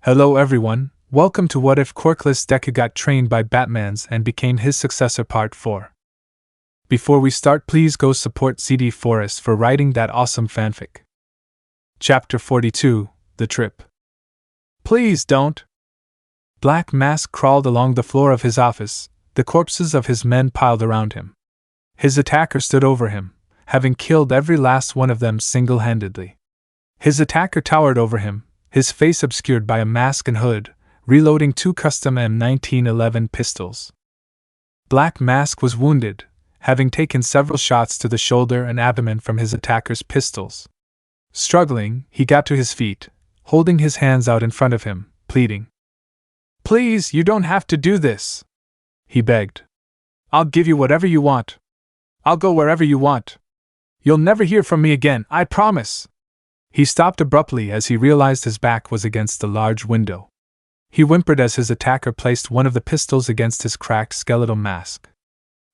Hello everyone, welcome to What If Quirkless Deku got trained by Batman's and became his successor Part 4. Before we start, please go support zdforrest for writing that awesome fanfic. Chapter 42, The Trip. Please don't! Black Mask crawled along the floor of his office, the corpses of his men piled around him. His attacker stood over him, having killed every last one of them single-handedly. His attacker towered over him, his face obscured by a mask and hood, reloading two custom M1911 pistols. Black Mask was wounded, having taken several shots to the shoulder and abdomen from his attacker's pistols. Struggling, he got to his feet, holding his hands out in front of him, pleading. "Please, you don't have to do this," he begged. "I'll give you whatever you want. I'll go wherever you want. You'll never hear from me again, I promise." He stopped abruptly as he realized his back was against the large window. He whimpered as his attacker placed one of the pistols against his cracked skeletal mask.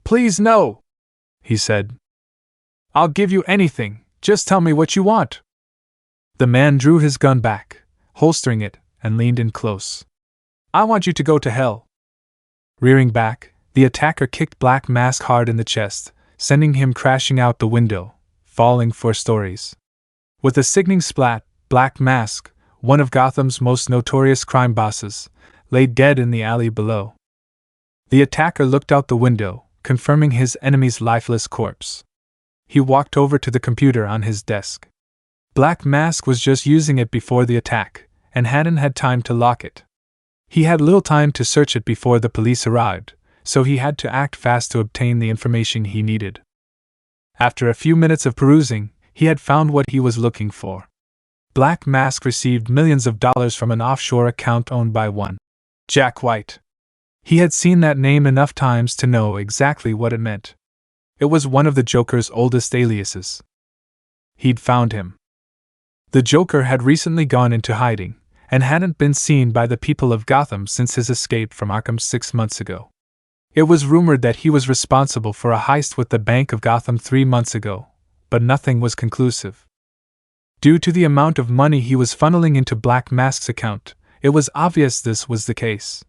"Please no," he said. "I'll give you anything, just tell me what you want." The man drew his gun back, holstering it, and leaned in close. "I want you to go to hell." Rearing back, the attacker kicked Black Mask hard in the chest, sending him crashing out the window, falling 4 stories. With a sickening splat, Black Mask, one of Gotham's most notorious crime bosses, lay dead in the alley below. The attacker looked out the window, confirming his enemy's lifeless corpse. He walked over to the computer on his desk. Black Mask was just using it before the attack, and hadn't had time to lock it. He had little time to search it before the police arrived, so he had to act fast to obtain the information he needed. After a few minutes of perusing, he had found what he was looking for. Black Mask received millions of dollars from an offshore account owned by one Jack White. He had seen that name enough times to know exactly what it meant. It was one of the Joker's oldest aliases. He'd found him. The Joker had recently gone into hiding, and hadn't been seen by the people of Gotham since his escape from Arkham 6 months ago. It was rumored that he was responsible for a heist with the Bank of Gotham 3 months ago, but nothing was conclusive. Due to the amount of money he was funneling into Black Mask's account, it was obvious this was the case.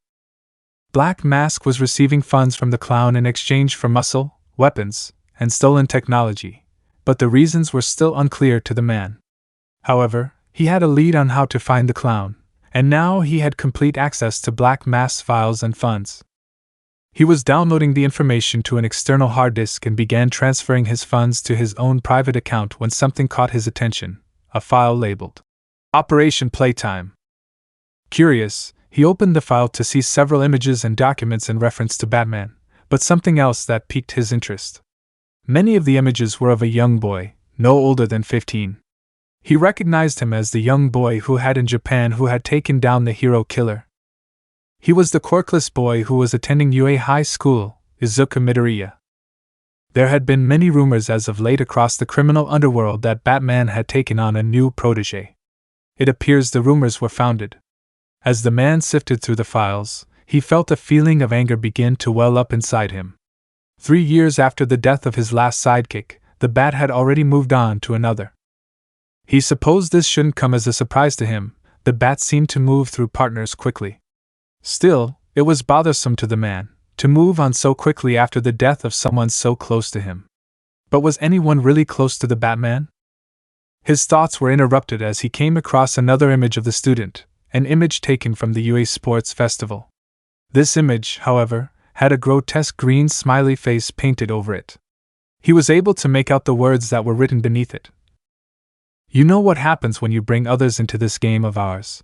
Black Mask was receiving funds from the clown in exchange for muscle, weapons, and stolen technology, but the reasons were still unclear to the man. However, he had a lead on how to find the clown, and now he had complete access to Black Mask's files and funds. He was downloading the information to an external hard disk and began transferring his funds to his own private account when something caught his attention, a file labeled Operation Playtime. Curious, he opened the file to see several images and documents in reference to Batman, but something else that piqued his interest. Many of the images were of a young boy, no older than 15. He recognized him as the young boy who had taken down the hero killer. He was the quirkless boy who was attending UA High School, Izuku Midoriya. There had been many rumors as of late across the criminal underworld that Batman had taken on a new protege. It appears the rumors were founded. As the man sifted through the files, he felt a feeling of anger begin to well up inside him. 3 years after the death of his last sidekick, the Bat had already moved on to another. He supposed this shouldn't come as a surprise to him. The Bat seemed to move through partners quickly. Still, it was bothersome to the man to move on so quickly after the death of someone so close to him. But was anyone really close to the Batman? His thoughts were interrupted as he came across another image of the student, an image taken from the UA Sports Festival. This image, however, had a grotesque green smiley face painted over it. He was able to make out the words that were written beneath it. "You know what happens when you bring others into this game of ours."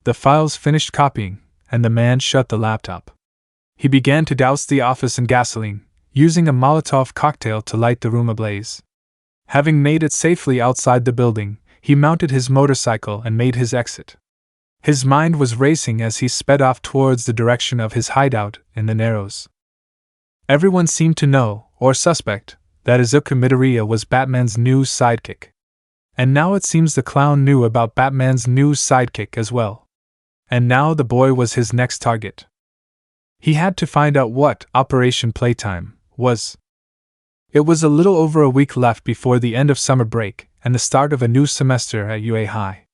The files finished copying, and the man shut the laptop. He began to douse the office in gasoline, using a Molotov cocktail to light the room ablaze. Having made it safely outside the building, he mounted his motorcycle and made his exit. His mind was racing as he sped off towards the direction of his hideout in the Narrows. Everyone seemed to know, or suspect, that Izuku Midoriya was Batman's new sidekick. And now it seems the clown knew about Batman's new sidekick as well. And now the boy was his next target. He had to find out what Operation Playtime was. It was a little over a week left before the end of summer break and the start of a new semester at UA High.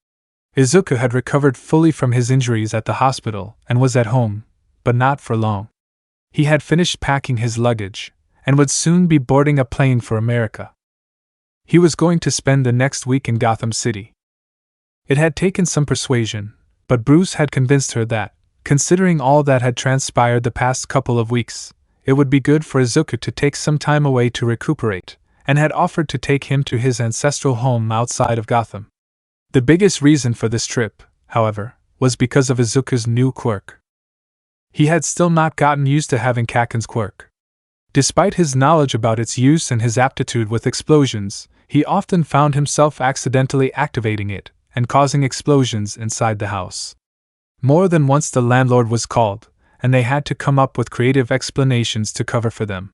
Izuku had recovered fully from his injuries at the hospital and was at home, but not for long. He had finished packing his luggage and would soon be boarding a plane for America. He was going to spend the next week in Gotham City. It had taken some persuasion, but Bruce had convinced her that, considering all that had transpired the past couple of weeks, it would be good for Izuku to take some time away to recuperate, and had offered to take him to his ancestral home outside of Gotham. The biggest reason for this trip, however, was because of Izuku's new quirk. He had still not gotten used to having Kaken's quirk. Despite his knowledge about its use and his aptitude with explosions, he often found himself accidentally activating it and causing explosions inside the house. More than once the landlord was called, and they had to come up with creative explanations to cover for them.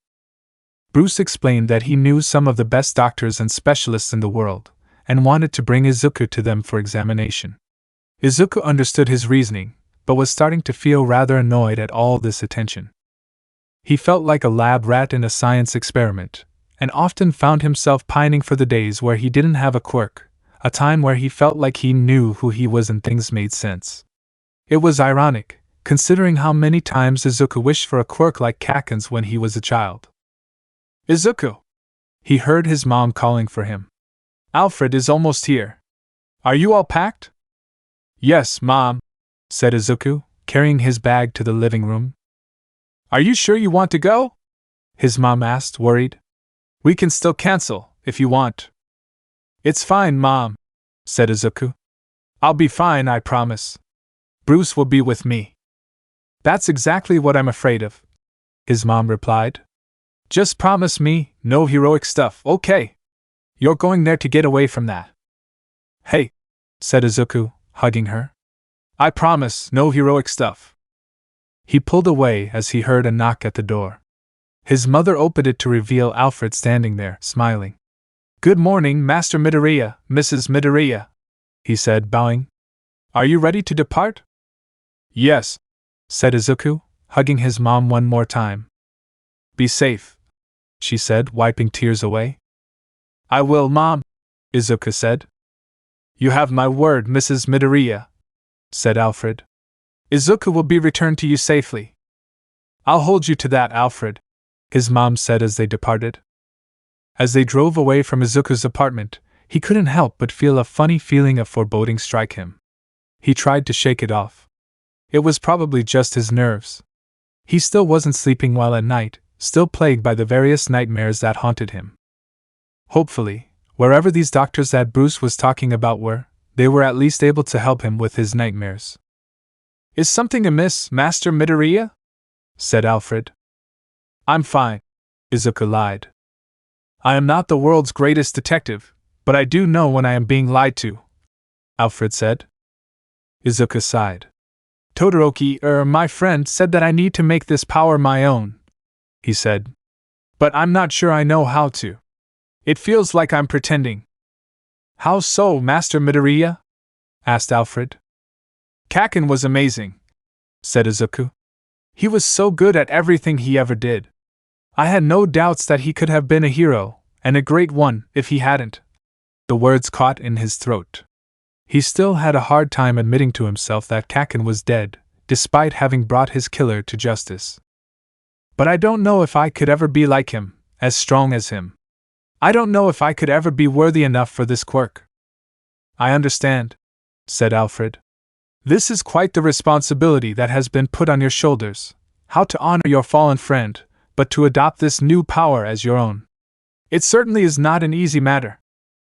Bruce explained that he knew some of the best doctors and specialists in the world, and wanted to bring Izuku to them for examination. Izuku understood his reasoning, but was starting to feel rather annoyed at all this attention. He felt like a lab rat in a science experiment, and often found himself pining for the days where he didn't have a quirk, a time where he felt like he knew who he was and things made sense. It was ironic, considering how many times Izuku wished for a quirk like Kaken's when he was a child. "Izuku!" He heard his mom calling for him. "Alfred is almost here. Are you all packed?" "Yes, Mom," said Izuku, carrying his bag to the living room. "Are you sure you want to go?" his mom asked, worried. "We can still cancel, if you want." "It's fine, Mom," said Izuku. "I'll be fine, I promise. Bruce will be with me." "That's exactly what I'm afraid of," his mom replied. "Just promise me, no heroic stuff, okay? You're going there to get away from that." "Hey," said Izuku, hugging her. "I promise, no heroic stuff." He pulled away as he heard a knock at the door. His mother opened it to reveal Alfred standing there, smiling. "Good morning, Master Midoriya, Mrs. Midoriya," he said, bowing. "Are you ready to depart?" "Yes," said Izuku, hugging his mom one more time. "Be safe," she said, wiping tears away. "I will, Mom," Izuku said. "You have my word, Mrs. Midoriya," said Alfred. "Izuku will be returned to you safely." "I'll hold you to that, Alfred," his mom said as they departed. As they drove away from Izuku's apartment, he couldn't help but feel a funny feeling of foreboding strike him. He tried to shake it off. It was probably just his nerves. He still wasn't sleeping well at night, still plagued by the various nightmares that haunted him. Hopefully, wherever these doctors that Bruce was talking about were, they were at least able to help him with his nightmares. "Is something amiss, Master Midoriya?" said Alfred. "I'm fine," Izuku lied. "I am not the world's greatest detective, but I do know when I am being lied to," Alfred said. Izuku sighed. "Todoroki, my friend, said that I need to make this power my own," he said. "But I'm not sure I know how to. It feels like I'm pretending." "How so, Master Midoriya?" asked Alfred. "Kaken was amazing," said Izuku. "He was so good at everything he ever did. I had no doubts that he could have been a hero, and a great one, if he hadn't." The words caught in his throat. He still had a hard time admitting to himself that Kaken was dead, despite having brought his killer to justice. "But I don't know if I could ever be like him, as strong as him. I don't know if I could ever be worthy enough for this quirk." "I understand," said Alfred. "This is quite the responsibility that has been put on your shoulders, how to honor your fallen friend, but to adopt this new power as your own. It certainly is not an easy matter.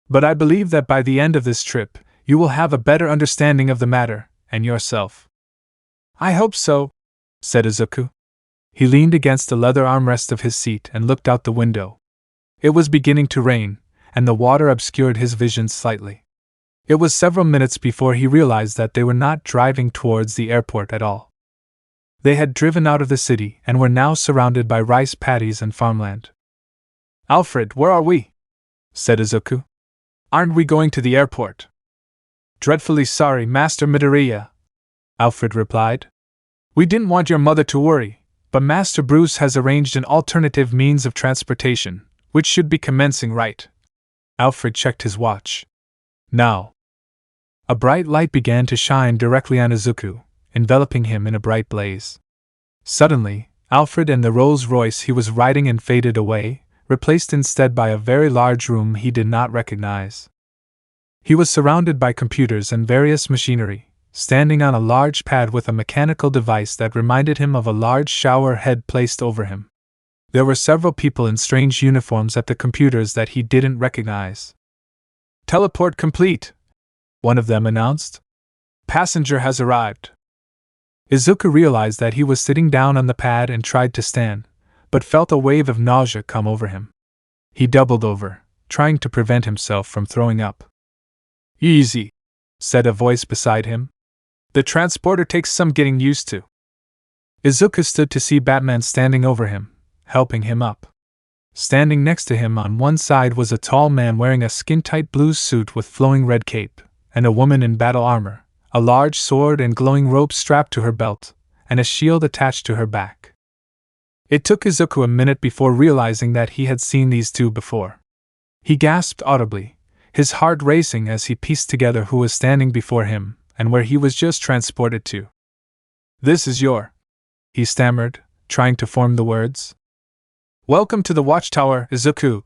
But I believe that by the end of this trip, you will have a better understanding of the matter, and yourself." "I hope so," said Izuku. He leaned against the leather armrest of his seat and looked out the window. It was beginning to rain, and the water obscured his vision slightly. It was several minutes before he realized that they were not driving towards the airport at all. They had driven out of the city and were now surrounded by rice paddies and farmland. "Alfred, where are we?" said Izuku. "Aren't we going to the airport?" "Dreadfully sorry, Master Midoriya," Alfred replied. "We didn't want your mother to worry, but Master Bruce has arranged an alternative means of transportation, which should be commencing right." Alfred checked his watch. "Now." A bright light began to shine directly on Izuku, enveloping him in a bright blaze. Suddenly, Alfred and the Rolls-Royce he was riding in faded away, replaced instead by a very large room he did not recognize. He was surrounded by computers and various machinery, standing on a large pad with a mechanical device that reminded him of a large shower head placed over him. There were several people in strange uniforms at the computers that he didn't recognize. "Teleport complete," one of them announced. "Passenger has arrived." Izuku realized that he was sitting down on the pad and tried to stand, but felt a wave of nausea come over him. He doubled over, trying to prevent himself from throwing up. "Easy," said a voice beside him. "The transporter takes some getting used to." Izuku stood to see Batman standing over him, helping him up. Standing next to him on one side was a tall man wearing a skin-tight blue suit with flowing red cape, and a woman in battle armor, a large sword and glowing rope strapped to her belt, and a shield attached to her back. It took Izuku a minute before realizing that he had seen these two before. He gasped audibly, his heart racing as he pieced together who was standing before him, and where he was just transported to. "This is your," he stammered, trying to form the words. "Welcome to the Watchtower, Izuku,"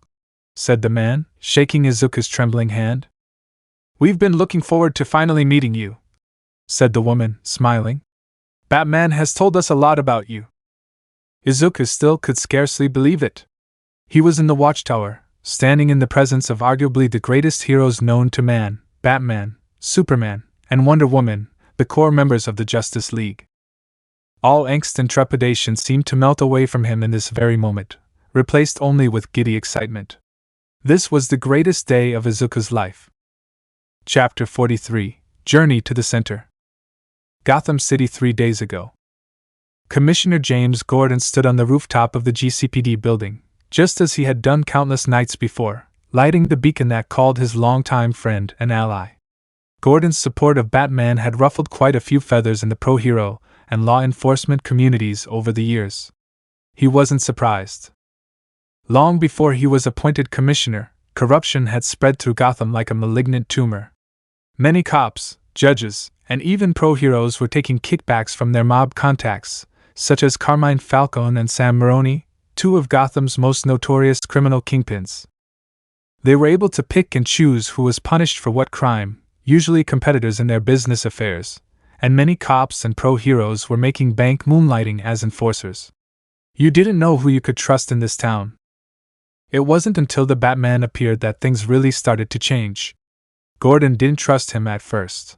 said the man, shaking Izuku's trembling hand. "We've been looking forward to finally meeting you," said the woman, smiling. "Batman has told us a lot about you." Izuku still could scarcely believe it. He was in the Watchtower, standing in the presence of arguably the greatest heroes known to man, Batman, Superman, and Wonder Woman, the core members of the Justice League. All angst and trepidation seemed to melt away from him in this very moment, replaced only with giddy excitement. This was the greatest day of Izuku's life. Chapter 43: Journey to the Center. Gotham City 3 days ago. Commissioner James Gordon stood on the rooftop of the GCPD building, just as he had done countless nights before, lighting the beacon that called his longtime friend and ally. Gordon's support of Batman had ruffled quite a few feathers in the pro-hero and law enforcement communities over the years. He wasn't surprised. Long before he was appointed commissioner, corruption had spread through Gotham like a malignant tumor. Many cops, judges, and even pro-heroes were taking kickbacks from their mob contacts, such as Carmine Falcone and Sam Maroney, two of Gotham's most notorious criminal kingpins. They were able to pick and choose who was punished for what crime, usually competitors in their business affairs, and many cops and pro-heroes were making bank moonlighting as enforcers. You didn't know who you could trust in this town. It wasn't until the Batman appeared that things really started to change. Gordon didn't trust him at first.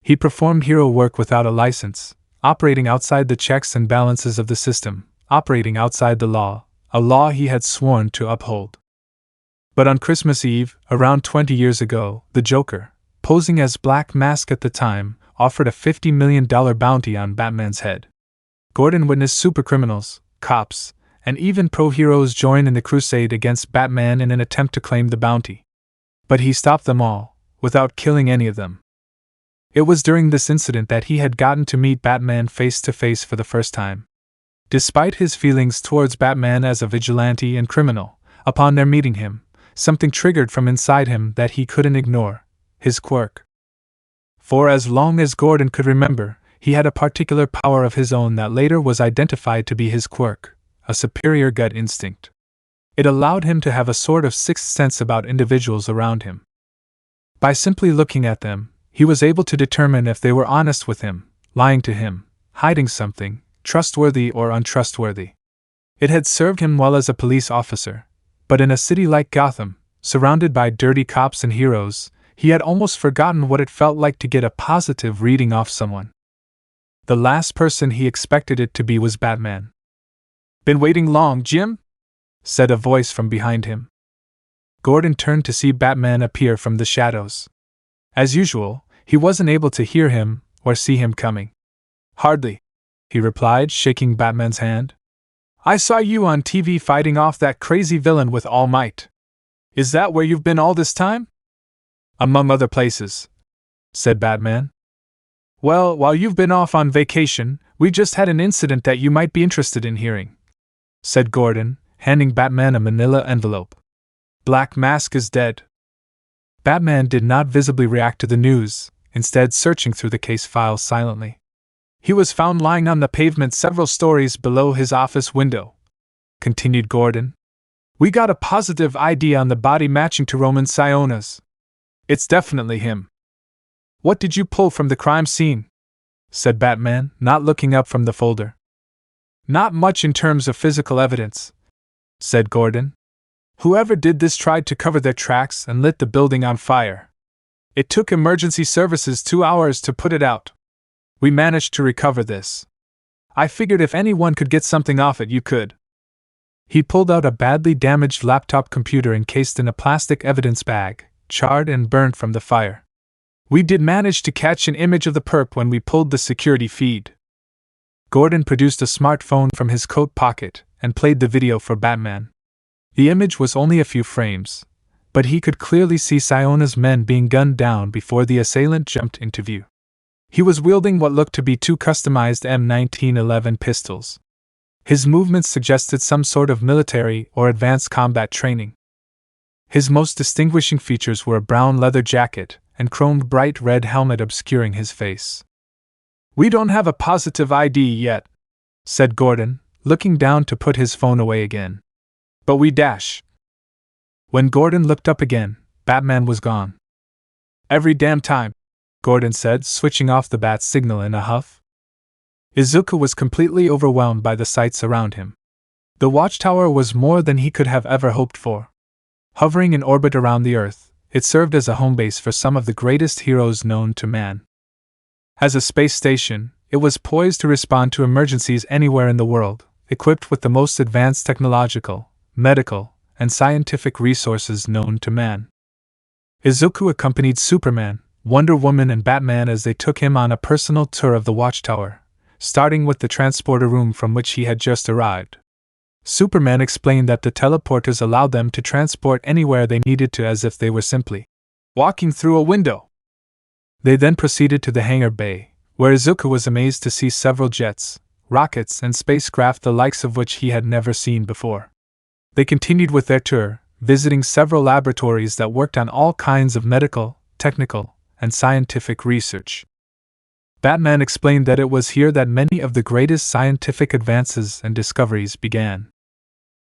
He performed hero work without a license, operating outside the checks and balances of the system, operating outside the law, a law he had sworn to uphold. But on Christmas Eve, around 20 years ago, the Joker, posing as Black Mask at the time, offered a $50 million bounty on Batman's head. Gordon witnessed supercriminals, cops, and even pro-heroes join in the crusade against Batman in an attempt to claim the bounty. But he stopped them all, without killing any of them. It was during this incident that he had gotten to meet Batman face to face for the first time. Despite his feelings towards Batman as a vigilante and criminal, upon their meeting him, something triggered from inside him that he couldn't ignore: his quirk. For as long as Gordon could remember, he had a particular power of his own that later was identified to be his quirk, a superior gut instinct. It allowed him to have a sort of sixth sense about individuals around him. By simply looking at them, he was able to determine if they were honest with him, lying to him, hiding something, trustworthy or untrustworthy. It had served him well as a police officer, but in a city like Gotham, surrounded by dirty cops and heroes, he had almost forgotten what it felt like to get a positive reading off someone. The last person he expected it to be was Batman. "Been waiting long, Jim?" said a voice from behind him. Gordon turned to see Batman appear from the shadows. As usual, he wasn't able to hear him or see him coming. "Hardly," he replied, shaking Batman's hand. "I saw you on TV fighting off that crazy villain with Almight. Is that where you've been all this time?" "Among other places," said Batman. "Well, while you've been off on vacation, we just had an incident that you might be interested in hearing," said Gordon, handing Batman a manila envelope. "Black Mask is dead." Batman did not visibly react to the news, instead searching through the case files silently. He was found lying on the pavement several stories below his office window, continued Gordon. We got a positive ID on the body matching to Roman Siona's. It's definitely him. What did you pull from the crime scene? Said Batman, not looking up from the folder. Not much in terms of physical evidence, said Gordon. Whoever did this tried to cover their tracks and lit the building on fire. It took emergency services 2 hours to put it out. We managed to recover this. I figured if anyone could get something off it, you could. He pulled out a badly damaged laptop computer encased in a plastic evidence bag, charred and burned from the fire. We did manage to catch an image of the perp when we pulled the security feed. Gordon produced a smartphone from his coat pocket and played the video for Batman. The image was only a few frames, but he could clearly see Siona's men being gunned down before the assailant jumped into view. He was wielding what looked to be 2 customized M1911 pistols. His movements suggested some sort of military or advanced combat training. His most distinguishing features were a brown leather jacket and chromed bright red helmet obscuring his face. We don't have a positive ID yet, said Gordon, looking down to put his phone away again. But we dash. When Gordon looked up again, Batman was gone. Every damn time, Gordon said, switching off the bat signal in a huff. Izuku was completely overwhelmed by the sights around him. The watchtower was more than he could have ever hoped for. Hovering in orbit around the Earth, it served as a home base for some of the greatest heroes known to man. As a space station, it was poised to respond to emergencies anywhere in the world, equipped with the most advanced technological, medical, and scientific resources known to man. Izuku accompanied Superman, Wonder Woman, and Batman as they took him on a personal tour of the watchtower, starting with the transporter room from which he had just arrived. Superman explained that the teleporters allowed them to transport anywhere they needed to as if they were simply walking through a window. They then proceeded to the hangar bay, where Izuku was amazed to see several jets, rockets, and spacecraft the likes of which he had never seen before. They continued with their tour, visiting several laboratories that worked on all kinds of medical, technical, and scientific research. Batman explained that it was here that many of the greatest scientific advances and discoveries began.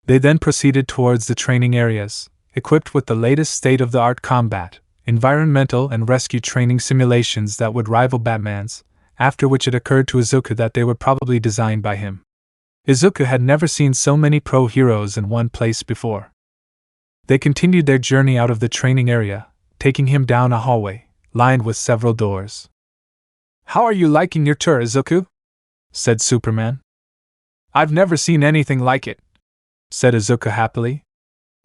They then proceeded towards the training areas, equipped with the latest state-of-the-art combat, environmental and rescue training simulations that would rival Batman's, after which it occurred to Izuku that they were probably designed by him. Izuku had never seen so many pro heroes in one place before. They continued their journey out of the training area, taking him down a hallway, lined with several doors. How are you liking your tour, Izuku? Said Superman. I've never seen anything like it, said Izuku happily.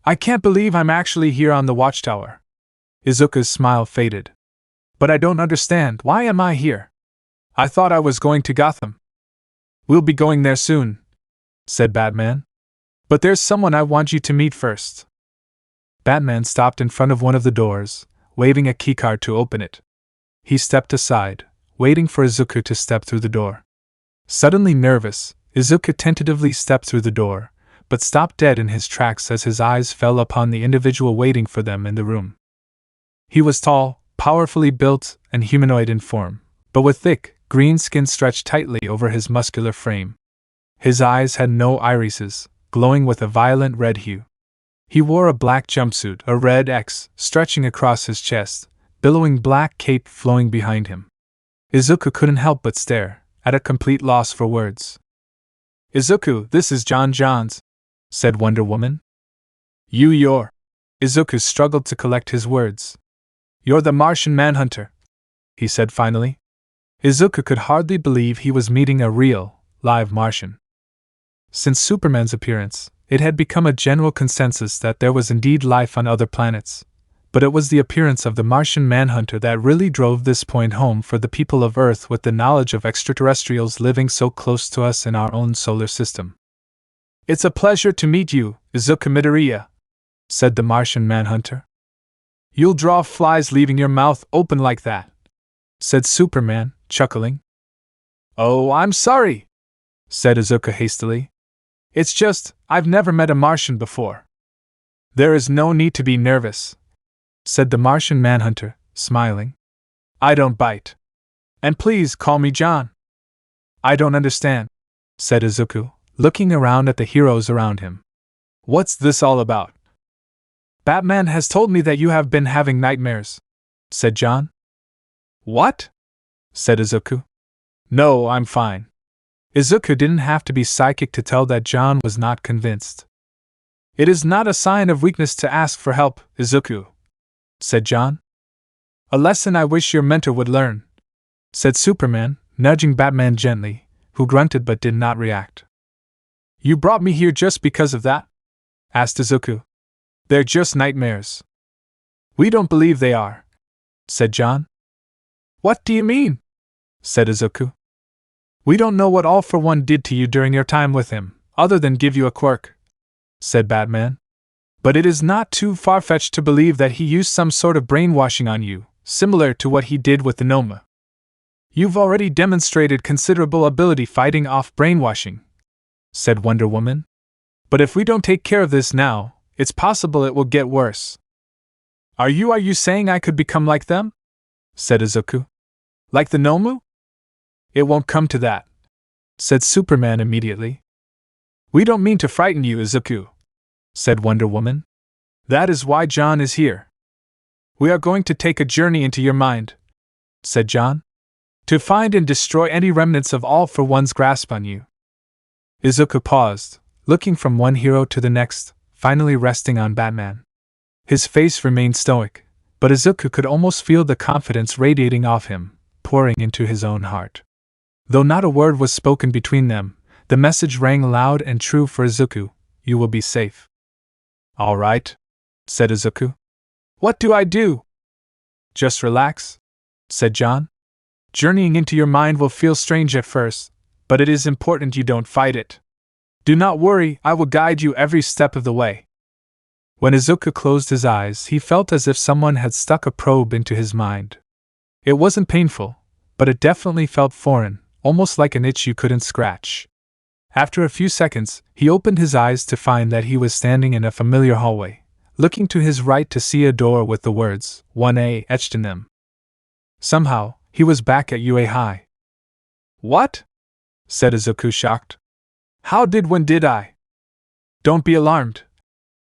I can't believe I'm actually here on the watchtower. Izuku's smile faded. But I don't understand, why am I here? I thought I was going to Gotham. We'll be going there soon, said Batman. But there's someone I want you to meet first. Batman stopped in front of one of the doors, waving a keycard to open it. He stepped aside, waiting for Izuku to step through the door. Suddenly nervous, Izuku tentatively stepped through the door, but stopped dead in his tracks as his eyes fell upon the individual waiting for them in the room. He was tall, powerfully built, and humanoid in form, but with thick, green skin stretched tightly over his muscular frame. His eyes had no irises, glowing with a violent red hue. He wore a black jumpsuit, a red X, stretching across his chest, billowing black cape flowing behind him. Izuku couldn't help but stare, at a complete loss for words. Izuku, this is John Johns, said Wonder Woman. You're. Izuku struggled to collect his words. You're the Martian Manhunter, he said finally. Izuku could hardly believe he was meeting a real, live Martian. Since Superman's appearance, it had become a general consensus that there was indeed life on other planets, but it was the appearance of the Martian Manhunter that really drove this point home for the people of Earth with the knowledge of extraterrestrials living so close to us in our own solar system. It's a pleasure to meet you, Izuku Midoriya, said the Martian Manhunter. You'll draw flies leaving your mouth open like that, said Superman, chuckling. Oh, I'm sorry, said Izuku hastily. It's just, I've never met a Martian before. There is no need to be nervous, said the Martian Manhunter, smiling. I don't bite. And please call me John. I don't understand, said Izuku, looking around at the heroes around him. What's this all about? Batman has told me that you have been having nightmares, said John. What? Said Izuku. No, I'm fine. Izuku didn't have to be psychic to tell that John was not convinced. It is not a sign of weakness to ask for help, Izuku, said John. A lesson I wish your mentor would learn, said Superman, nudging Batman gently, who grunted but did not react. You brought me here just because of that? Asked Izuku. They're just nightmares. We don't believe they are, said John. What do you mean? Said Izuku. We don't know what All for One did to you during your time with him, other than give you a quirk, said Batman. But it is not too far-fetched to believe that he used some sort of brainwashing on you, similar to what he did with the Noma. You've already demonstrated considerable ability fighting off brainwashing, said Wonder Woman. But if we don't take care of this now, it's possible it will get worse. Are you saying I could become like them? Said Izuku. Like the Nomu? It won't come to that, said Superman immediately. We don't mean to frighten you, Izuku, said Wonder Woman. That is why John is here. We are going to take a journey into your mind, said John, to find and destroy any remnants of All for One's grasp on you. Izuku paused, looking from one hero to the next, finally resting on Batman. His face remained stoic, but Izuku could almost feel the confidence radiating off him, pouring into his own heart. Though not a word was spoken between them, the message rang loud and true for Izuku: you will be safe. All right, said Izuku. What do I do? Just relax, said John. Journeying into your mind will feel strange at first, but it is important you don't fight it. Do not worry, I will guide you every step of the way. When Izuku closed his eyes, he felt as if someone had stuck a probe into his mind. It wasn't painful, but it definitely felt foreign, almost like an itch you couldn't scratch. After a few seconds, he opened his eyes to find that he was standing in a familiar hallway, looking to his right to see a door with the words 1A etched in them. Somehow, he was back at UA High. What? Said Izuku, shocked. When did I? Don't be alarmed,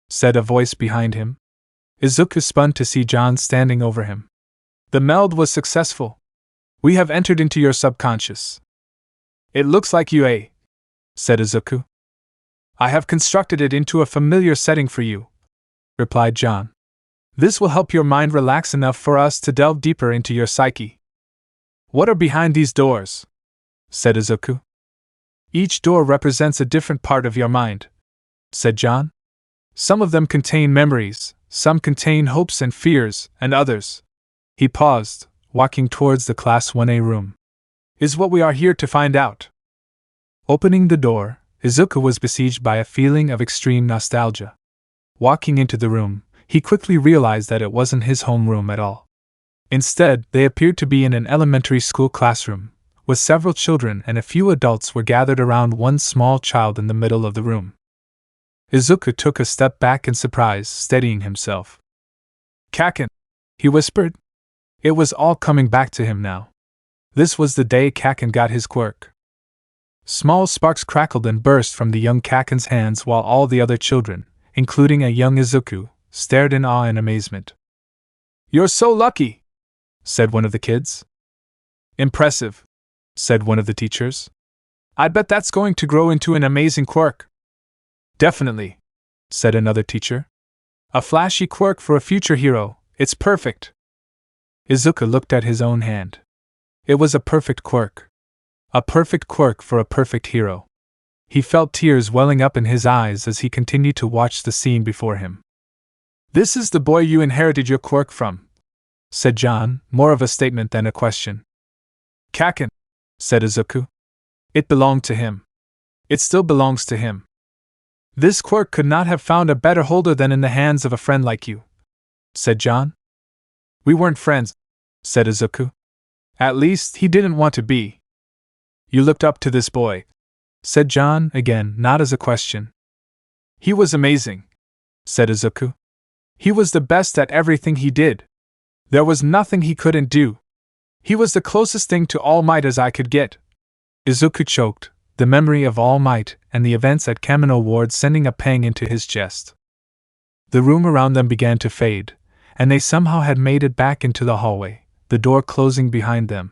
said a voice behind him. Izuku spun to see John standing over him. The meld was successful. We have entered into your subconscious. It looks like UA, said Izuku. I have constructed it into a familiar setting for you, replied John. This will help your mind relax enough for us to delve deeper into your psyche. What are behind these doors? Said Izuku. Each door represents a different part of your mind, said John. Some of them contain memories, some contain hopes and fears, and others. He paused, walking towards the Class 1A room. Is what we are here to find out. Opening the door, Izuku was besieged by a feeling of extreme nostalgia. Walking into the room, he quickly realized that it wasn't his homeroom at all. Instead, they appeared to be in an elementary school classroom, with several children and a few adults were gathered around one small child in the middle of the room. Izuku took a step back in surprise, steadying himself. Kaken, he whispered. It was all coming back to him now. This was the day Kaken got his quirk. Small sparks crackled and burst from the young Kaken's hands while all the other children, including a young Izuku, stared in awe and amazement. You're so lucky, said one of the kids. Impressive, said one of the teachers. I bet that's going to grow into an amazing quirk. Definitely, said another teacher. A flashy quirk for a future hero, it's perfect. Izuku looked at his own hand. It was a perfect quirk. A perfect quirk for a perfect hero. He felt tears welling up in his eyes as he continued to watch the scene before him. This is the boy you inherited your quirk from, said John, more of a statement than a question. Kaken, said Izuku. It belonged to him. It still belongs to him. This quirk could not have found a better holder than in the hands of a friend like you, said John. We weren't friends, said Izuku. At least, he didn't want to be. You looked up to this boy, said John, again, not as a question. He was amazing, said Izuku. He was the best at everything he did. There was nothing he couldn't do. He was the closest thing to All Might as I could get. Izuku choked, the memory of All Might and the events at Kamino Ward sending a pang into his chest. The room around them began to fade, and they somehow had made it back into the hallway, the door closing behind them.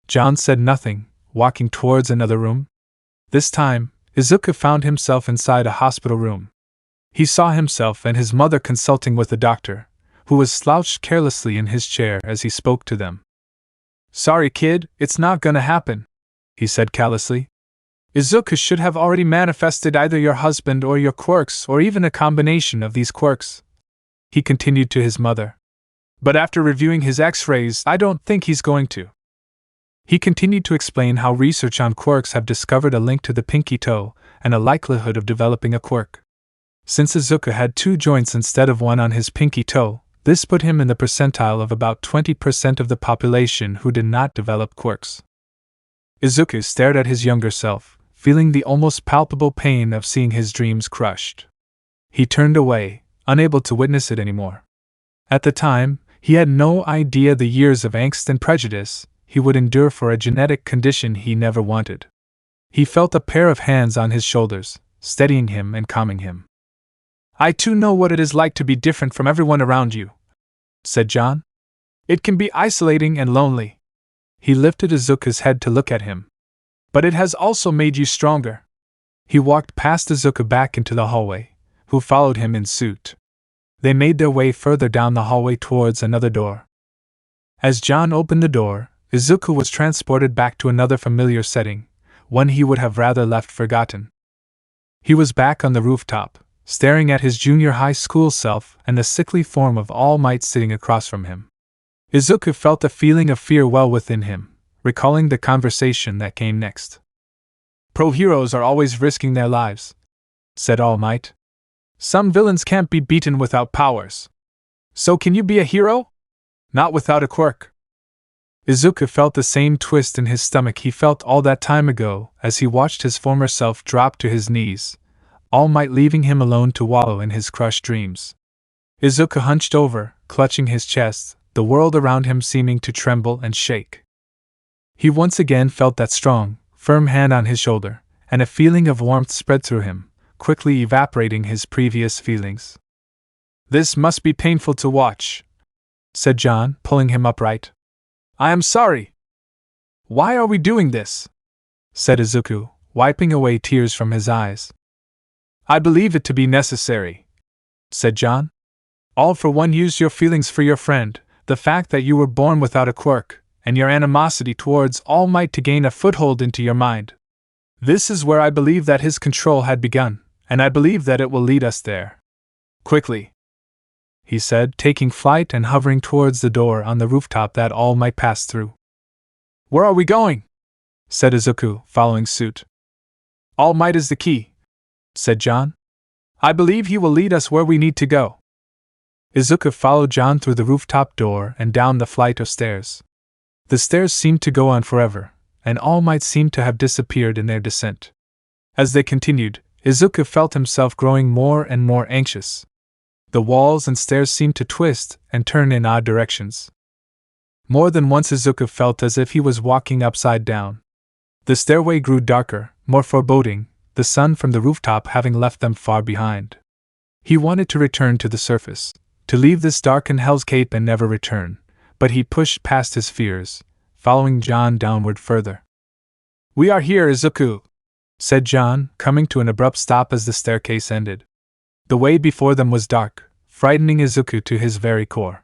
John said nothing, walking towards another room. This time, Izuku found himself inside a hospital room. He saw himself and his mother consulting with the doctor, who was slouched carelessly in his chair as he spoke to them. "Sorry, kid, it's not gonna happen," he said callously. "Izuku should have already manifested either your husband or your quirks, or even a combination of these quirks," he continued to his mother. "But after reviewing his x-rays, I don't think he's going to." He continued to explain how research on quirks have discovered a link to the pinky toe and a likelihood of developing a quirk. Since Izuku had 2 joints instead of 1 on his pinky toe, this put him in the percentile of about 20% of the population who did not develop quirks. Izuku stared at his younger self, feeling the almost palpable pain of seeing his dreams crushed. He turned away, unable to witness it anymore. At the time, he had no idea the years of angst and prejudice he would endure for a genetic condition he never wanted. He felt a pair of hands on his shoulders, steadying him and calming him. "I too know what it is like to be different from everyone around you," said John. "It can be isolating and lonely." He lifted Izuku's head to look at him. "But it has also made you stronger." He walked past Izuku back into the hallway, who followed him in suit. They made their way further down the hallway towards another door. As John opened the door, Izuku was transported back to another familiar setting, one he would have rather left forgotten. He was back on the rooftop, staring at his junior high school self and the sickly form of All Might sitting across from him. Izuku felt a feeling of fear well within him, recalling the conversation that came next. "Pro heroes are always risking their lives," said All Might. "Some villains can't be beaten without powers. So can you be a hero? Not without a quirk." Izuku felt the same twist in his stomach he felt all that time ago as he watched his former self drop to his knees, All Might leaving him alone to wallow in his crushed dreams. Izuku hunched over, clutching his chest, the world around him seeming to tremble and shake. He once again felt that strong, firm hand on his shoulder, and a feeling of warmth spread through him, quickly evaporating his previous feelings. "This must be painful to watch," said John, pulling him upright. "I am sorry." "Why are we doing this?" said Izuku, wiping away tears from his eyes. "I believe it to be necessary," said John. "All for one, use your feelings for your friend, the fact that you were born without a quirk, and your animosity towards All Might to gain a foothold into your mind. This is where I believe that his control had begun, and I believe that it will lead us there. Quickly," he said, taking flight and hovering towards the door on the rooftop that All Might pass through. "Where are we going?" said Izuku, following suit. "All Might is the key," said John. "I believe he will lead us where we need to go." Izuku followed John through the rooftop door and down the flight of stairs. The stairs seemed to go on forever, and All Might seemed to have disappeared in their descent. As they continued, Izuku felt himself growing more and more anxious. The walls and stairs seemed to twist and turn in odd directions. More than once Izuku felt as if he was walking upside down. The stairway grew darker, more foreboding, the sun from the rooftop having left them far behind. He wanted to return to the surface, to leave this darkened hellscape and never return, but he pushed past his fears, following John downward further. "We are here, Izuku," said John, coming to an abrupt stop as the staircase ended. The way before them was dark, frightening Izuku to his very core.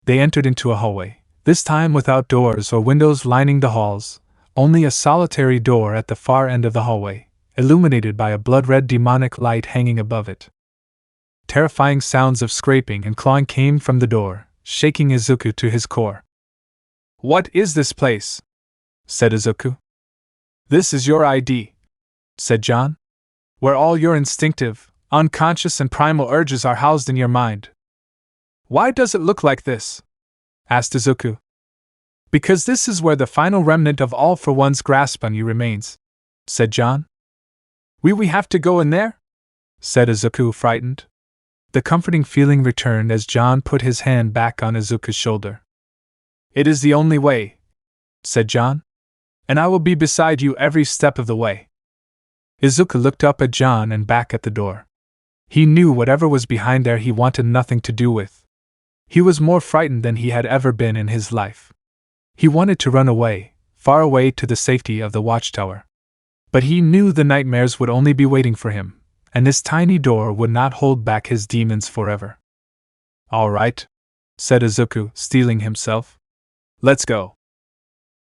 They entered into a hallway, this time without doors or windows lining the halls, only a solitary door at the far end of the hallway, illuminated by a blood-red demonic light hanging above it. Terrifying sounds of scraping and clawing came from the door, shaking Izuku to his core. "What is this place?" said Izuku. "This is your ID," said John. "Where all your instinctive, unconscious and primal urges are housed in your mind." "Why does it look like this?" asked Izuku. "Because this is where the final remnant of All for One's grasp on you remains," said John. We have to go in there?" said Izuku, frightened. The comforting feeling returned as John put his hand back on Izuku's shoulder. "It is the only way," said John. "And I will be beside you every step of the way." Izuku looked up at John and back at the door. He knew whatever was behind there he wanted nothing to do with. He was more frightened than he had ever been in his life. He wanted to run away, far away to the safety of the watchtower. But he knew the nightmares would only be waiting for him, and this tiny door would not hold back his demons forever. "All right," said Izuku, steeling himself. "Let's go."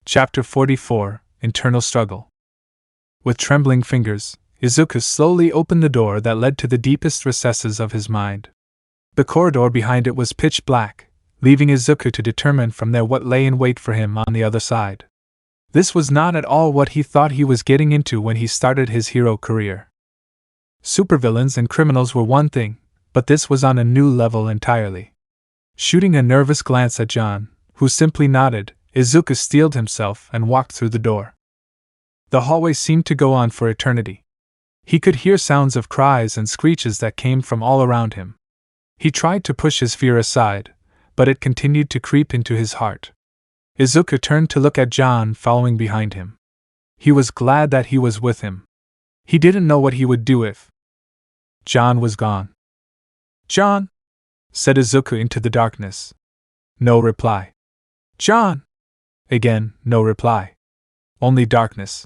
Chapter 44, Internal Struggle. With trembling fingers, Izuku slowly opened the door that led to the deepest recesses of his mind. The corridor behind it was pitch black, leaving Izuku to determine from there what lay in wait for him on the other side. This was not at all what he thought he was getting into when he started his hero career. Supervillains and criminals were one thing, but this was on a new level entirely. Shooting a nervous glance at John, who simply nodded, Izuku steeled himself and walked through the door. The hallway seemed to go on for eternity. He could hear sounds of cries and screeches that came from all around him. He tried to push his fear aside, but it continued to creep into his heart. Izuku turned to look at John following behind him. He was glad that he was with him. He didn't know what he would do if John was gone. "John?" said Izuku into the darkness. No reply. "John?" Again, no reply. Only darkness.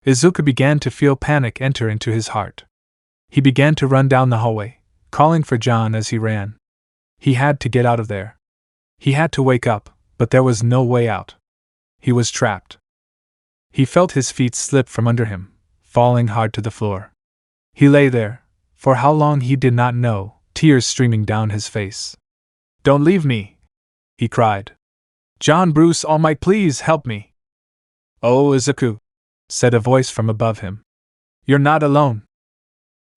Izuku began to feel panic enter into his heart. He began to run down the hallway, calling for John as he ran. He had to get out of there. He had to wake up, but there was no way out. He was trapped. He felt his feet slip from under him, falling hard to the floor. He lay there, for how long he did not know, tears streaming down his face. "Don't leave me!" he cried. "John Bruce Almight, please help me!" "Oh, Izuku," said a voice from above him. "You're not alone."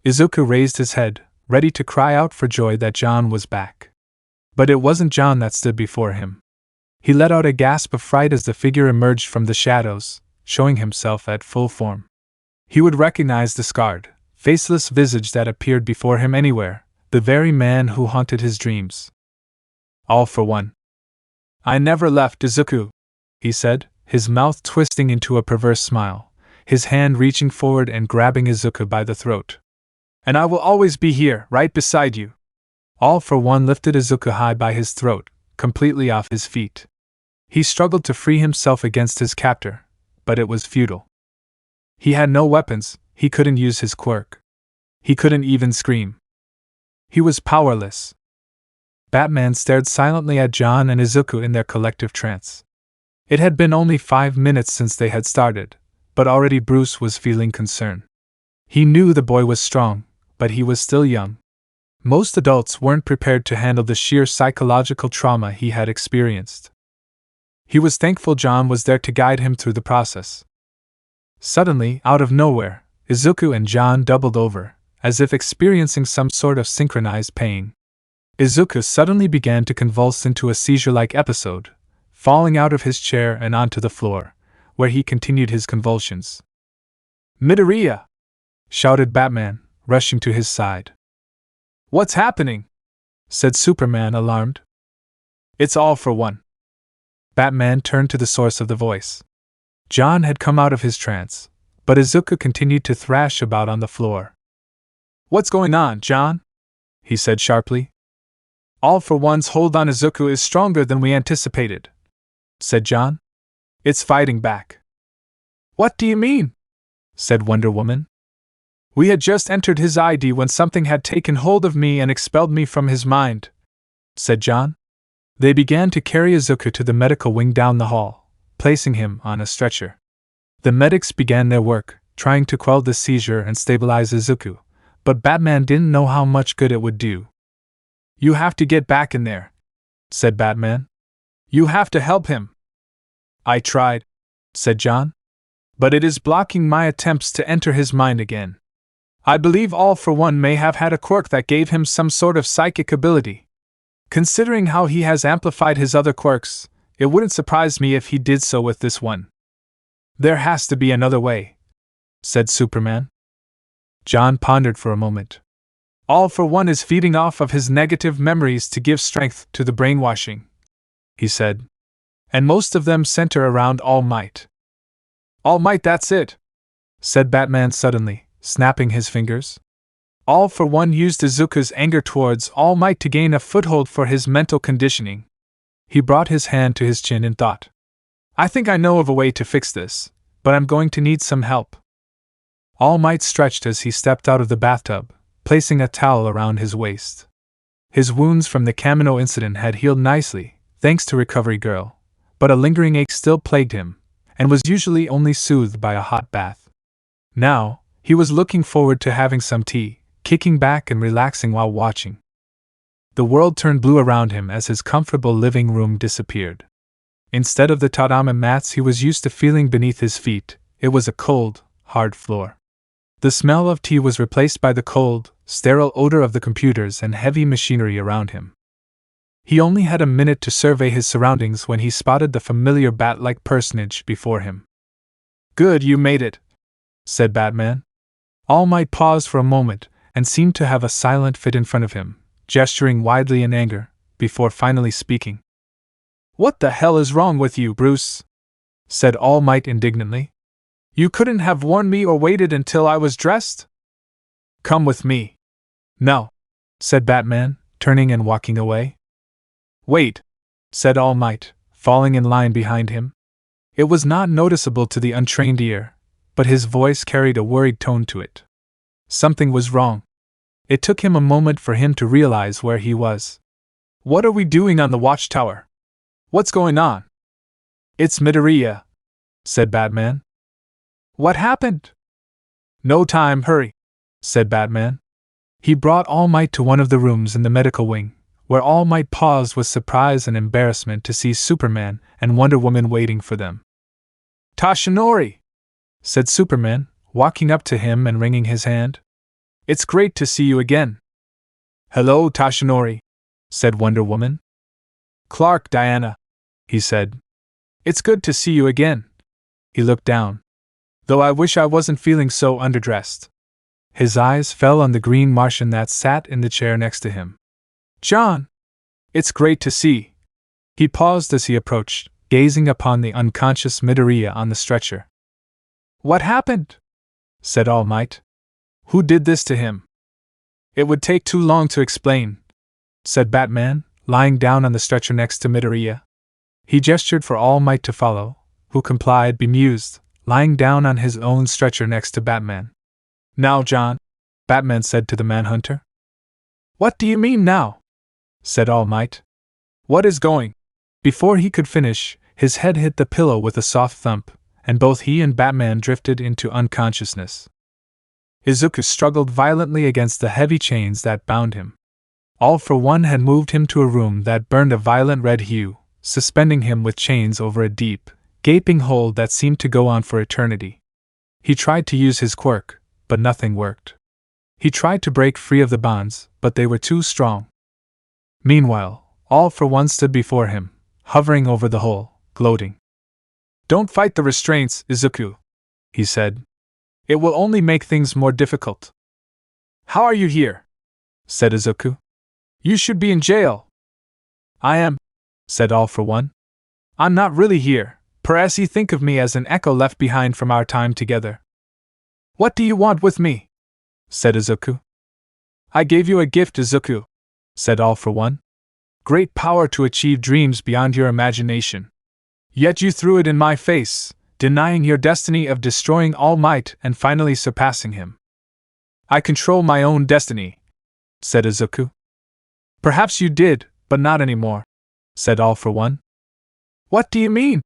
Izuku raised his head, ready to cry out for joy that John was back. But it wasn't John that stood before him. He let out a gasp of fright as the figure emerged from the shadows, showing himself at full form. He would recognize the scarred, faceless visage that appeared before him anywhere, the very man who haunted his dreams. "All for one." "I never left, Izuku," he said, his mouth twisting into a perverse smile, his hand reaching forward and grabbing Izuku by the throat. "And I will always be here, right beside you." All for one lifted Izuku high by his throat, completely off his feet. He struggled to free himself against his captor, but it was futile. He had no weapons, he couldn't use his quirk. He couldn't even scream. He was powerless. Batman stared silently at John and Izuku in their collective trance. It had been only 5 minutes since they had started, but already Bruce was feeling concern. He knew the boy was strong, but he was still young. Most adults weren't prepared to handle the sheer psychological trauma he had experienced. He was thankful John was there to guide him through the process. Suddenly, out of nowhere, Izuku and John doubled over, as if experiencing some sort of synchronized pain. Izuku suddenly began to convulse into a seizure-like episode, falling out of his chair and onto the floor, where he continued his convulsions. "Midoriya!" shouted Batman, rushing to his side. "What's happening?" said Superman, alarmed. "It's all for one." Batman turned to the source of the voice. John had come out of his trance, but Izuku continued to thrash about on the floor. "What's going on, John?" he said sharply. "All for one's hold on Izuku is stronger than we anticipated," said John. "It's fighting back." "What do you mean?" said Wonder Woman. "We had just entered his ID when something had taken hold of me and expelled me from his mind," said John. They began to carry Izuku to the medical wing down the hall, placing him on a stretcher. The medics began their work, trying to quell the seizure and stabilize Izuku, but Batman didn't know how much good it would do. "You have to get back in there," said Batman. "You have to help him." "I tried," said John. "But it is blocking my attempts to enter his mind again. I believe All for One may have had a quirk that gave him some sort of psychic ability. Considering how he has amplified his other quirks, it wouldn't surprise me if he did so with this one. There has to be another way," said Superman. John pondered for a moment. "All for One is feeding off of his negative memories to give strength to the brainwashing," he said. and most of them center around All Might. All Might, that's it, said Batman suddenly, snapping his fingers. All for One used Izuku's anger towards All Might to gain a foothold for his mental conditioning. He brought his hand to his chin and thought, I think I know of a way to fix this, but I'm going to need some help. All Might stretched as he stepped out of the bathtub, placing a towel around his waist. His wounds from the Kamino incident had healed nicely, thanks to Recovery Girl, but a lingering ache still plagued him, and was usually only soothed by a hot bath. Now, he was looking forward to having some tea, kicking back and relaxing while watching. The world turned blue around him as his comfortable living room disappeared. Instead of the tatami mats he was used to feeling beneath his feet, it was a cold, hard floor. The smell of tea was replaced by the cold, sterile odor of the computers and heavy machinery around him. He only had a minute to survey his surroundings when he spotted the familiar bat-like personage before him. Good, you made it, said Batman. All Might paused for a moment and seemed to have a silent fit in front of him, gesturing widely in anger, before finally speaking. What the hell is wrong with you, Bruce? Said All Might indignantly. You couldn't have warned me or waited until I was dressed? Come with me. No, said Batman, turning and walking away. Wait, said All Might, falling in line behind him. It was not noticeable to the untrained ear, but his voice carried a worried tone to it. Something was wrong. It took him a moment for him to realize where he was. What are we doing on the watchtower? What's going on? It's Midoriya, said Batman. What happened? No time, hurry, said Batman. He brought All Might to one of the rooms in the medical wing, where All Might paused with surprise and embarrassment to see Superman and Wonder Woman waiting for them. Tashinori, said Superman, walking up to him and wringing his hand. It's great to see you again. Hello, Tashinori, said Wonder Woman. Clark, Diana, he said. It's good to see you again. He looked down. Though I wish I wasn't feeling so underdressed. His eyes fell on the green Martian that sat in the chair next to him. John! It's great to see. He paused as he approached, gazing upon the unconscious Midoriya on the stretcher. What happened? Said All Might. Who did this to him? It would take too long to explain, said Batman, lying down on the stretcher next to Midoriya. He gestured for All Might to follow, who complied bemused, lying down on his own stretcher next to Batman. Now, John, Batman said to the Manhunter. What do you mean now? Said All Might. What is going? Before he could finish, his head hit the pillow with a soft thump, and both he and Batman drifted into unconsciousness. Izuku struggled violently against the heavy chains that bound him. All for One had moved him to a room that burned a violent red hue, suspending him with chains over a deep, gaping hole that seemed to go on for eternity. He tried to use his quirk, but nothing worked. He tried to break free of the bonds, but they were too strong. Meanwhile, All for One stood before him, hovering over the hole, gloating. Don't fight the restraints, Izuku, he said. It will only make things more difficult. How are you here? Said Izuku. You should be in jail. I am, said All for One. I'm not really here. Perhaps think of me as an echo left behind from our time together. What do you want with me? Said Izuku. I gave you a gift, Izuku, said All for One. Great power to achieve dreams beyond your imagination. Yet you threw it in my face, denying your destiny of destroying All Might and finally surpassing him. I control my own destiny, said Izuku. Perhaps you did, but not anymore, said All for One. What do you mean?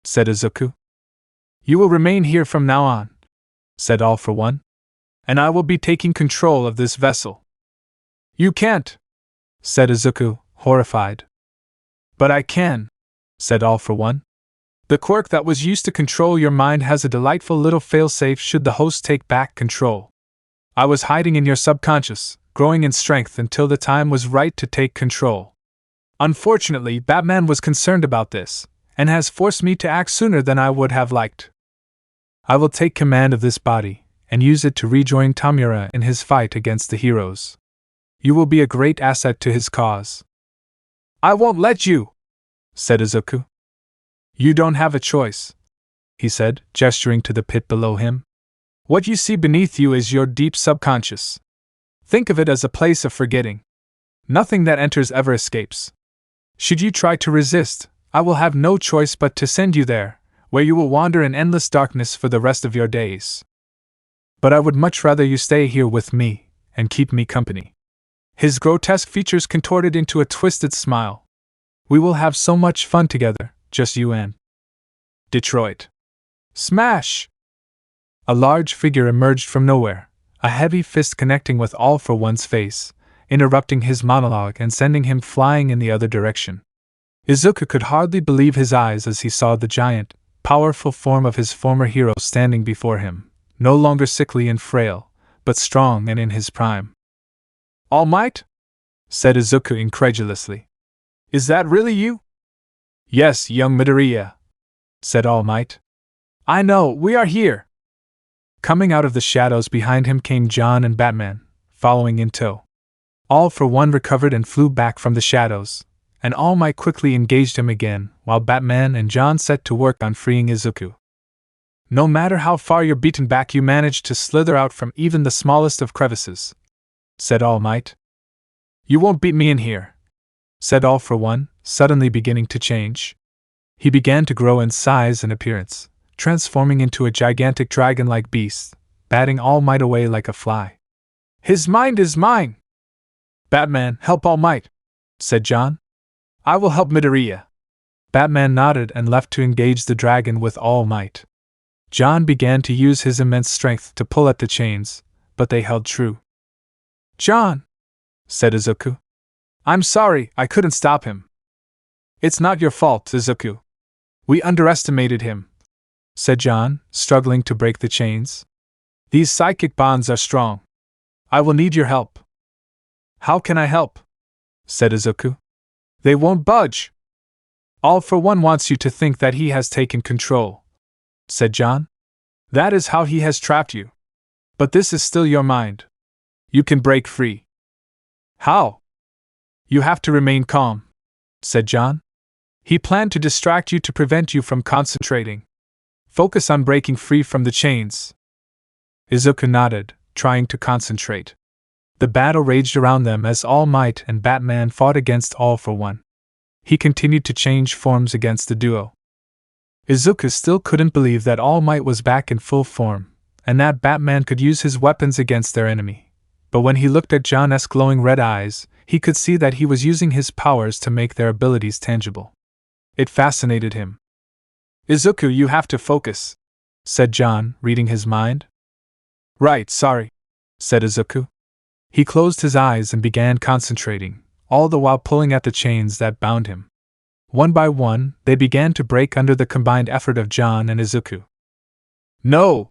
Said Izuku. You will remain here from now on, said All for One, and I will be taking control of this vessel. You can't, said Izuku, horrified. But I can, said All for One. The quirk that was used to control your mind has a delightful little failsafe should the host take back control. I was hiding in your subconscious, growing in strength until the time was right to take control. Unfortunately, Batman was concerned about this, and has forced me to act sooner than I would have liked. I will take command of this body, and use it to rejoin Tamura in his fight against the heroes. You will be a great asset to his cause. I won't let you, said Izuku. You don't have a choice, he said, gesturing to the pit below him. What you see beneath you is your deep subconscious. Think of it as a place of forgetting. Nothing that enters ever escapes. Should you try to resist, I will have no choice but to send you there, where you will wander in endless darkness for the rest of your days. But I would much rather you stay here with me, and keep me company. His grotesque features contorted into a twisted smile. We will have so much fun together, just you and Detroit. Smash! A large figure emerged from nowhere, a heavy fist connecting with All for One's face, interrupting his monologue and sending him flying in the other direction. Izuku could hardly believe his eyes as he saw the giant, powerful form of his former hero standing before him, no longer sickly and frail, but strong and in his prime. Almight? Said Izuku incredulously. Is that really you? Yes, young Midoriya, said Almight. I know, we are here. Coming out of the shadows behind him came John and Batman, following in tow. All for One recovered and flew back from the shadows, and All Might quickly engaged him again, while Batman and John set to work on freeing Izuku. No matter how far you're beaten back, you managed to slither out from even the smallest of crevices, said All Might. You won't beat me in here, said All for One, suddenly beginning to change. He began to grow in size and appearance, transforming into a gigantic dragon-like beast, batting All Might away like a fly. His mind is mine! Batman, help All Might, said John. I will help Midoriya. Batman nodded and left to engage the dragon with all might. John began to use his immense strength to pull at the chains, but they held true. John, said Izuku. I'm sorry, I couldn't stop him. It's not your fault, Izuku. We underestimated him, said John, struggling to break the chains. These psychic bonds are strong. I will need your help. How can I help? Said Izuku. They won't budge. All for One wants you to think that he has taken control, said John. That is how he has trapped you. But this is still your mind. You can break free. How? You have to remain calm, said John. He planned to distract you to prevent you from concentrating. Focus on breaking free from the chains. Izuku nodded, trying to concentrate. The battle raged around them as All Might and Batman fought against All for One. He continued to change forms against the duo. Izuku still couldn't believe that All Might was back in full form, and that Batman could use his weapons against their enemy. But when he looked at John's glowing red eyes, he could see that he was using his powers to make their abilities tangible. It fascinated him. Izuku, you have to focus, said John, reading his mind. Right, sorry, said Izuku. He closed his eyes and began concentrating, all the while pulling at the chains that bound him. One by one, they began to break under the combined effort of John and Izuku. No!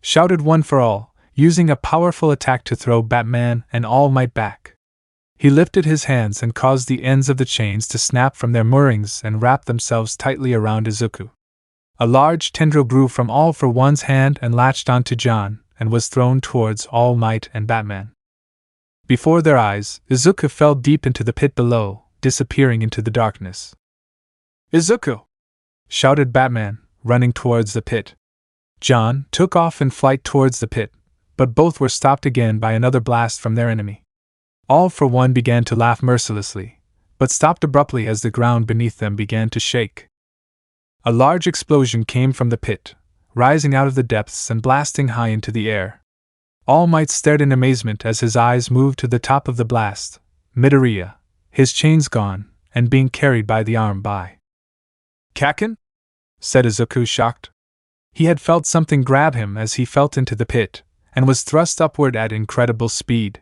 Shouted One for All, using a powerful attack to throw Batman and All Might back. He lifted his hands and caused the ends of the chains to snap from their moorings and wrap themselves tightly around Izuku. A large tendril grew from All for One's hand and latched onto John, and was thrown towards All Might and Batman. Before their eyes, Izuku fell deep into the pit below, disappearing into the darkness. Izuku! Shouted Batman, running towards the pit. John took off in flight towards the pit, but both were stopped again by another blast from their enemy. All for One began to laugh mercilessly, but stopped abruptly as the ground beneath them began to shake. A large explosion came from the pit, rising out of the depths and blasting high into the air. All Might stared in amazement as his eyes moved to the top of the blast, Midoriya, his chains gone, and being carried by the arm by Kaisen? Said Izuku, shocked. He had felt something grab him as he fell into the pit, and was thrust upward at incredible speed.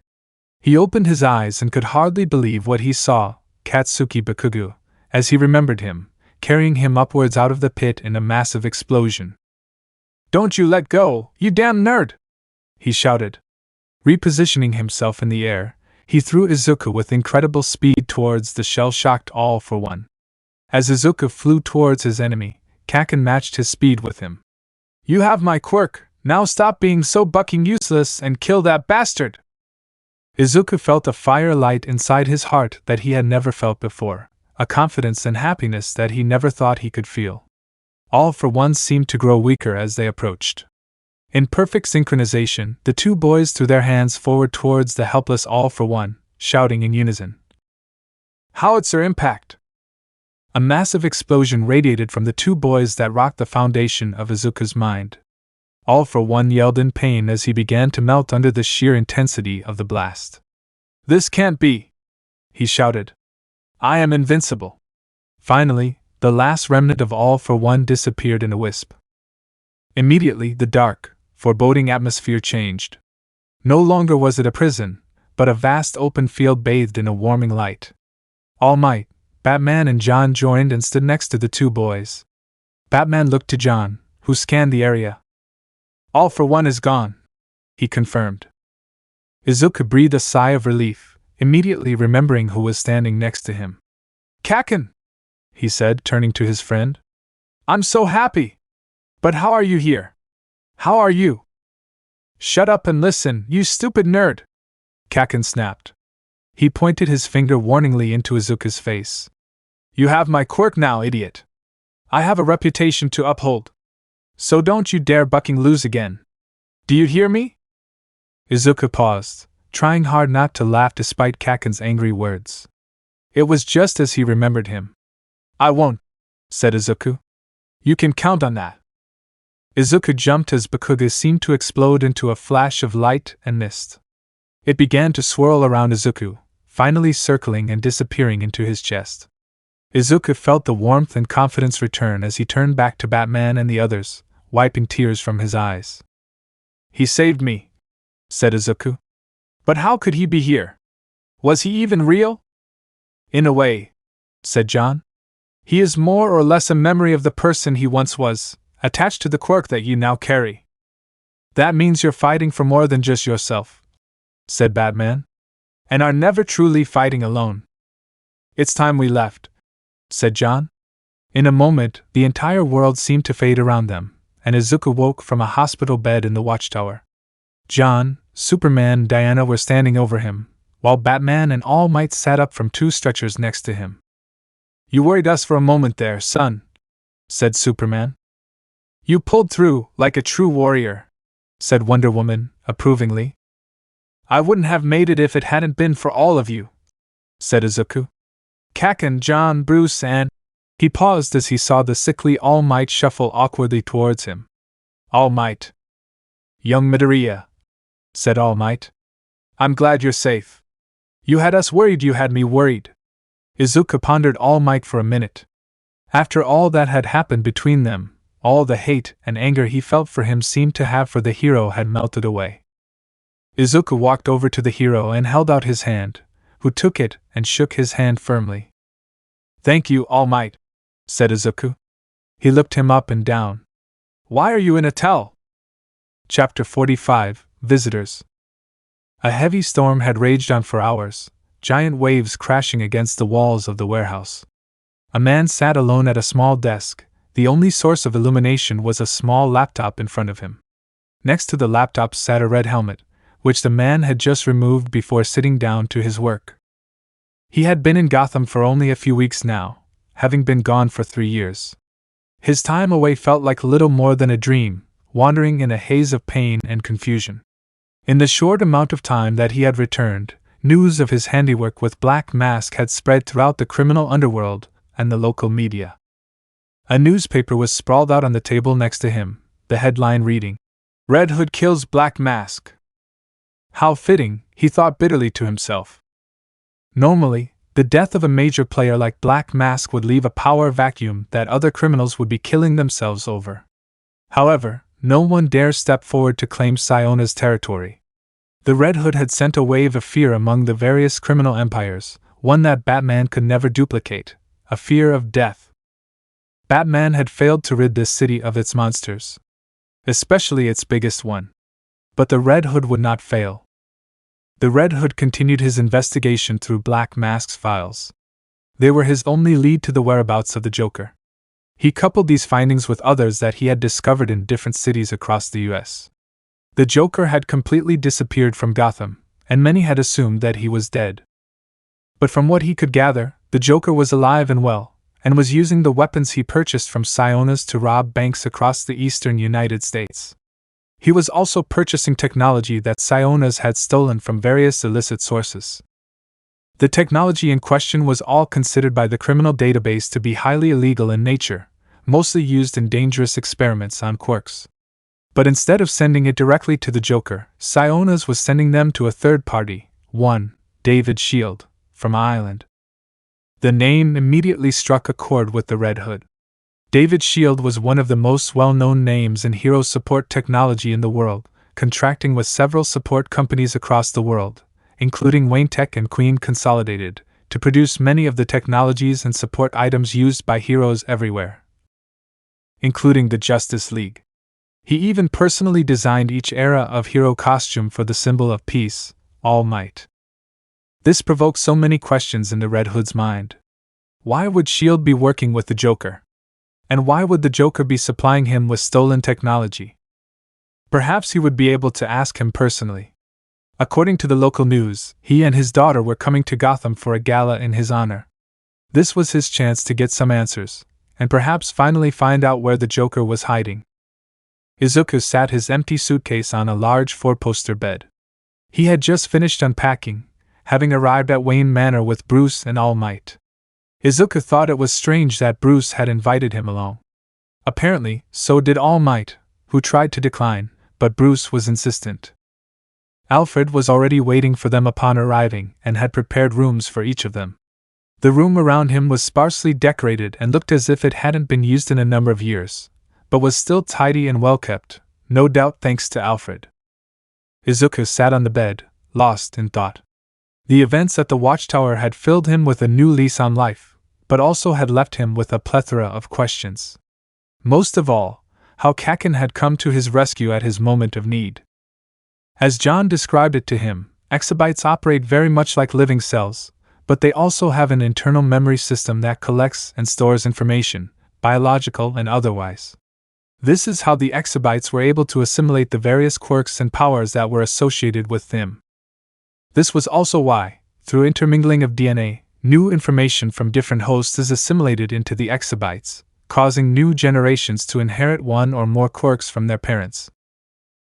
He opened his eyes and could hardly believe what he saw, Katsuki Bakugo, as he remembered him, carrying him upwards out of the pit in a massive explosion. Don't you let go, you damn nerd! He shouted. Repositioning himself in the air, he threw Izuku with incredible speed towards the shell-shocked All for One. As Izuku flew towards his enemy, Kaisen matched his speed with him. You have my quirk, now stop being so bucking useless and kill that bastard! Izuku felt a fire light inside his heart that he had never felt before, a confidence and happiness that he never thought he could feel. All for One seemed to grow weaker as they approached. In perfect synchronization, the two boys threw their hands forward towards the helpless All for One, shouting in unison. Howitzer impact! A massive explosion radiated from the two boys that rocked the foundation of Izuku's mind. All for One yelled in pain as he began to melt under the sheer intensity of the blast. This can't be! He shouted. I am invincible! Finally, the last remnant of All for One disappeared in a wisp. Immediately, the dark, foreboding atmosphere changed. No longer was it a prison, but a vast open field bathed in a warming light. Almight, Batman and John joined and stood next to the two boys. Batman looked to John, who scanned the area. All for One is gone, he confirmed. Izuku breathed a sigh of relief, immediately remembering who was standing next to him. Kaken, he said, turning to his friend. I'm so happy! But how are you here? How are you? Shut up and listen, you stupid nerd! Kaken snapped. He pointed his finger warningly into Izuku's face. You have my quirk now, idiot. I have a reputation to uphold. So don't you dare bucking loose again. Do you hear me? Izuku paused, trying hard not to laugh despite Kaken's angry words. It was just as he remembered him. I won't, said Izuku. You can count on that. Izuku jumped as Bakuga seemed to explode into a flash of light and mist. It began to swirl around Izuku, finally circling and disappearing into his chest. Izuku felt the warmth and confidence return as he turned back to Batman and the others, wiping tears from his eyes. He saved me, said Izuku. But how could he be here? Was he even real? In a way, said John. He is more or less a memory of the person he once was, attached to the quirk that you now carry. That means you're fighting for more than just yourself, said Batman, and are never truly fighting alone. It's time we left, said John. In a moment, the entire world seemed to fade around them, and Izuku woke from a hospital bed in the watchtower. John, Superman, and Diana were standing over him, while Batman and All Might sat up from two stretchers next to him. You worried us for a moment there, son, said Superman. You pulled through, like a true warrior, said Wonder Woman, approvingly. I wouldn't have made it if it hadn't been for all of you, said Izuku. Kaken, John, Bruce, and... He paused as he saw the sickly All Might shuffle awkwardly towards him. All Might. Young Midoriya, said All Might. I'm glad you're safe. You had us worried, you had me worried. Izuku pondered All Might for a minute. After all that had happened between them, all the hate and anger he felt for him seemed to have for the hero had melted away. Izuku walked over to the hero and held out his hand, who took it and shook his hand firmly. Thank you, All Might, said Izuku. He looked him up and down. Why are you in a towel? Chapter 45, Visitors. A heavy storm had raged on for hours, giant waves crashing against the walls of the warehouse. A man sat alone at a small desk. The only source of illumination was a small laptop in front of him. Next to the laptop sat a red helmet, which the man had just removed before sitting down to his work. He had been in Gotham for only a few weeks now, having been gone for 3 years. His time away felt like little more than a dream, wandering in a haze of pain and confusion. In the short amount of time that he had returned, news of his handiwork with Black Mask had spread throughout the criminal underworld and the local media. A newspaper was sprawled out on the table next to him, the headline reading, Red Hood kills Black Mask. How fitting, he thought bitterly to himself. Normally, the death of a major player like Black Mask would leave a power vacuum that other criminals would be killing themselves over. However, no one dared step forward to claim Siona's territory. The Red Hood had sent a wave of fear among the various criminal empires, one that Batman could never duplicate, a fear of death. Batman had failed to rid this city of its monsters, especially its biggest one. But the Red Hood would not fail. The Red Hood continued his investigation through Black Mask's files. They were his only lead to the whereabouts of the Joker. He coupled these findings with others that he had discovered in different cities across the US. The Joker had completely disappeared from Gotham, and many had assumed that he was dead. But from what he could gather, the Joker was alive and well, and was using the weapons he purchased from Sionas to rob banks across the eastern United States. He was also purchasing technology that Sionas had stolen from various illicit sources. The technology in question was all considered by the criminal database to be highly illegal in nature, mostly used in dangerous experiments on Quirks. But instead of sending it directly to the Joker, Sionas was sending them to a third party, one David Shield, from Ireland. The name immediately struck a chord with the Red Hood. David Shield was one of the most well-known names in hero support technology in the world, contracting with several support companies across the world, including Wayne Tech and Queen Consolidated, to produce many of the technologies and support items used by heroes everywhere, including the Justice League. He even personally designed each era of hero costume for the symbol of peace, Almight. This provoked so many questions in the Red Hood's mind. Why would S.H.I.E.L.D. be working with the Joker? And why would the Joker be supplying him with stolen technology? Perhaps he would be able to ask him personally. According to the local news, he and his daughter were coming to Gotham for a gala in his honor. This was his chance to get some answers, and perhaps finally find out where the Joker was hiding. Izuku sat his empty suitcase on a large four-poster bed. He had just finished unpacking, having arrived at Wayne Manor with Bruce and Almight. Izuku thought it was strange that Bruce had invited him along. Apparently, so did Almight, who tried to decline, but Bruce was insistent. Alfred was already waiting for them upon arriving and had prepared rooms for each of them. The room around him was sparsely decorated and looked as if it hadn't been used in a number of years, but was still tidy and well kept, no doubt thanks to Alfred. Izuku sat on the bed, lost in thought. The events at the Watchtower had filled him with a new lease on life, but also had left him with a plethora of questions. Most of all, how Kaisen had come to his rescue at his moment of need. As John described it to him, exabytes operate very much like living cells, but they also have an internal memory system that collects and stores information, biological and otherwise. This is how the exabytes were able to assimilate the various quirks and powers that were associated with them. This was also why, through intermingling of DNA, new information from different hosts is assimilated into the exabytes, causing new generations to inherit one or more quirks from their parents.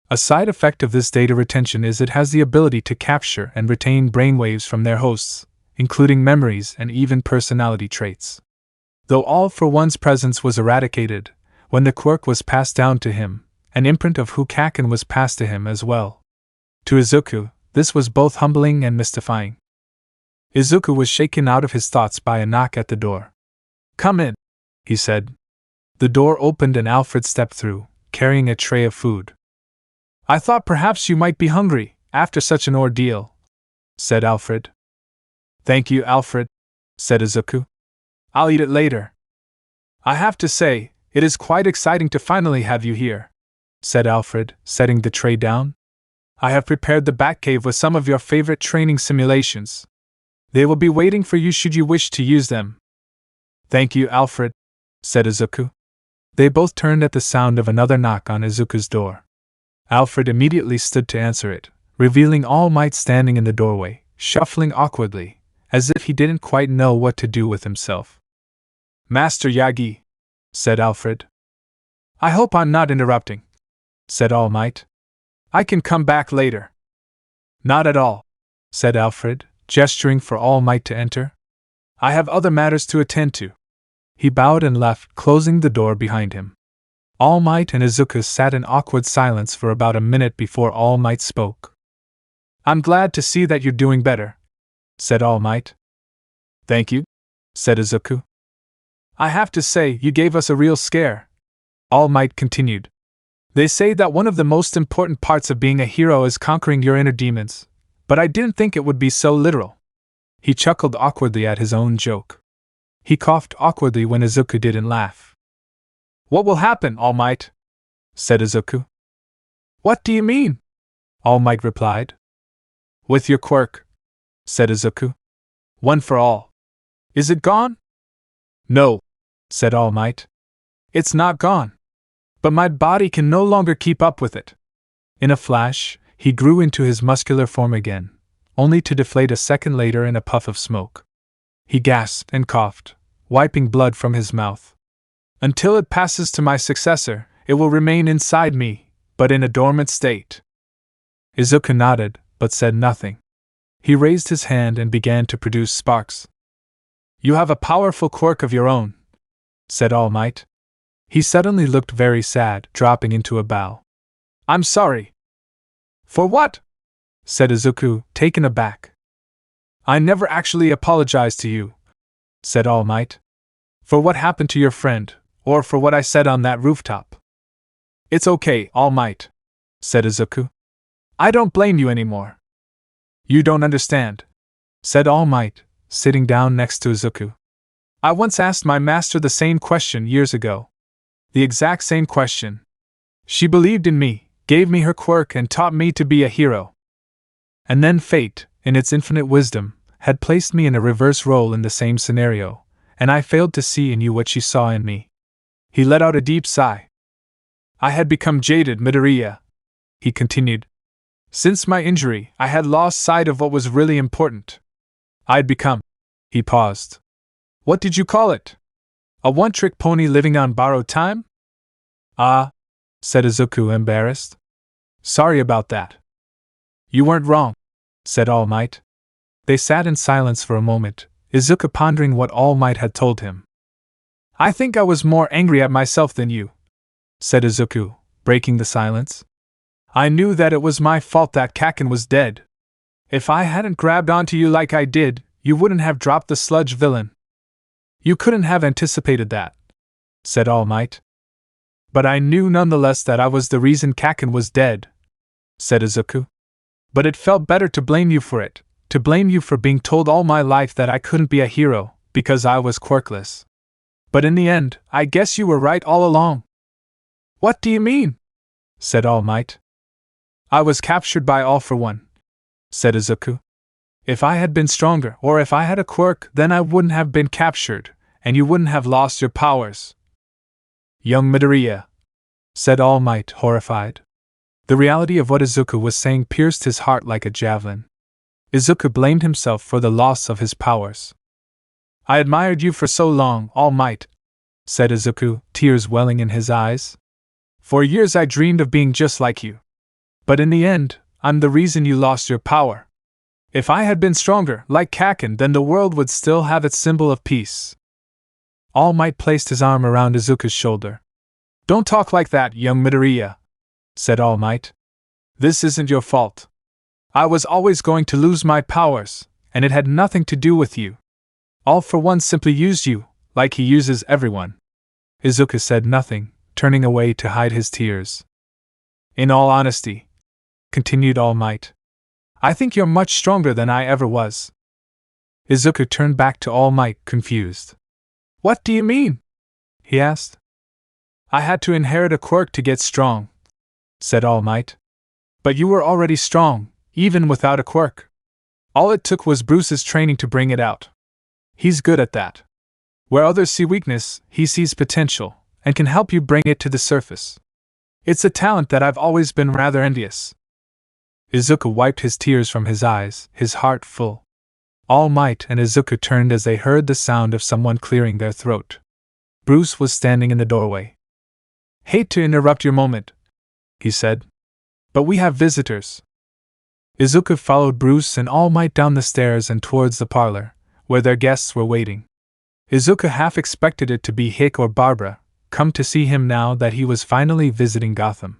A side effect of this data retention is it has the ability to capture and retain brainwaves from their hosts, including memories and even personality traits. Though all for one's presence was eradicated, when the quirk was passed down to him, an imprint of who Kaisen was passed to him as well. To Izuku, this was both humbling and mystifying. Izuku was shaken out of his thoughts by a knock at the door. "Come in," he said. The door opened and Alfred stepped through, carrying a tray of food. "I thought perhaps you might be hungry, after such an ordeal," said Alfred. "Thank you, Alfred," said Izuku. "I'll eat it later." "I have to say, it is quite exciting to finally have you here," said Alfred, setting the tray down. "I have prepared the Batcave with some of your favorite training simulations. They will be waiting for you should you wish to use them." "Thank you, Alfred," said Izuku. They both turned at the sound of another knock on Izuku's door. Alfred immediately stood to answer it, revealing All Might standing in the doorway, shuffling awkwardly, as if he didn't quite know what to do with himself. "Master Yagi," said Alfred. "I hope I'm not interrupting," said All Might. "I can come back later." "Not at all," said Alfred, gesturing for All Might to enter. "I have other matters to attend to." He bowed and left, closing the door behind him. All Might and Izuku sat in awkward silence for about a minute before All Might spoke. "I'm glad to see that you're doing better," said All Might. "Thank you," said Izuku. "I have to say, you gave us a real scare," All Might continued. "They say that one of the most important parts of being a hero is conquering your inner demons, but I didn't think it would be so literal." He chuckled awkwardly at his own joke. He coughed awkwardly when Izuku didn't laugh. "What will happen, All Might?" said Izuku. "What do you mean?" All Might replied. "With your quirk," said Izuku. "One for all. Is it gone?" "No," said All Might. "It's not gone. But my body can no longer keep up with it." In a flash, he grew into his muscular form again, only to deflate a second later in a puff of smoke. He gasped and coughed, wiping blood from his mouth. Until it passes to my successor, it will remain inside me, but in a dormant state. Izuku nodded, but said nothing. He raised his hand and began to produce sparks. You have a powerful quirk of your own, said Almight. He suddenly looked very sad, dropping into a bow. I'm sorry. For what? Said Izuku, taken aback. I never actually apologized to you, said Almight. For what happened to your friend, or for what I said on that rooftop. It's okay, Almight, said Izuku. I don't blame you anymore. You don't understand, said Almight, sitting down next to Izuku. I once asked my master the same question years ago. The exact same question. She believed in me, gave me her quirk, and taught me to be a hero. And then fate, in its infinite wisdom, had placed me in a reverse role in the same scenario, and I failed to see in you what she saw in me. He let out a deep sigh. I had become jaded, Midoriya, he continued. Since my injury, I had lost sight of what was really important. I'd become. He paused. What did you call it? A one-trick pony living on borrowed time? Ah, said Izuku, embarrassed. Sorry about that. You weren't wrong, said Almight. They sat in silence for a moment, Izuku pondering what Almight had told him. I think I was more angry at myself than you, said Izuku, breaking the silence. I knew that it was my fault that Kaken was dead. If I hadn't grabbed onto you like I did, you wouldn't have dropped the sludge villain. You couldn't have anticipated that, said Almight. But I knew nonetheless that I was the reason Kaken was dead, said Izuku. But it felt better to blame you for it, to blame you for being told all my life that I couldn't be a hero, because I was quirkless. But in the end, I guess you were right all along. What do you mean? Said Almight. I was captured by All for One, said Izuku. If I had been stronger, or if I had a quirk, then I wouldn't have been captured, and you wouldn't have lost your powers. Young Midoriya, said Almight, horrified. The reality of what Izuku was saying pierced his heart like a javelin. Izuku blamed himself for the loss of his powers. I admired you for so long, Almight, said Izuku, tears welling in his eyes. For years I dreamed of being just like you. But in the end, I'm the reason you lost your power. If I had been stronger, like Kaken, then the world would still have its symbol of peace. Almight placed his arm around Izuku's shoulder. Don't talk like that, young Midoriya, said Almight. This isn't your fault. I was always going to lose my powers, and it had nothing to do with you. All for One simply used you, like he uses everyone. Izuku said nothing, turning away to hide his tears. In all honesty, continued Almight, I think you're much stronger than I ever was. Izuku turned back to Almight, confused. What do you mean? He asked. I had to inherit a quirk to get strong, said Almight. But you were already strong, even without a quirk. All it took was Bruce's training to bring it out. He's good at that. Where others see weakness, he sees potential, and can help you bring it to the surface. It's a talent that I've always been rather envious. Izuku wiped his tears from his eyes, his heart full. Almight and Izuku turned as they heard the sound of someone clearing their throat. Bruce was standing in the doorway. Hate to interrupt your moment, he said, but we have visitors. Izuku followed Bruce and Almight down the stairs and towards the parlor, where their guests were waiting. Izuku half expected it to be Hick or Barbara, come to see him now that he was finally visiting Gotham.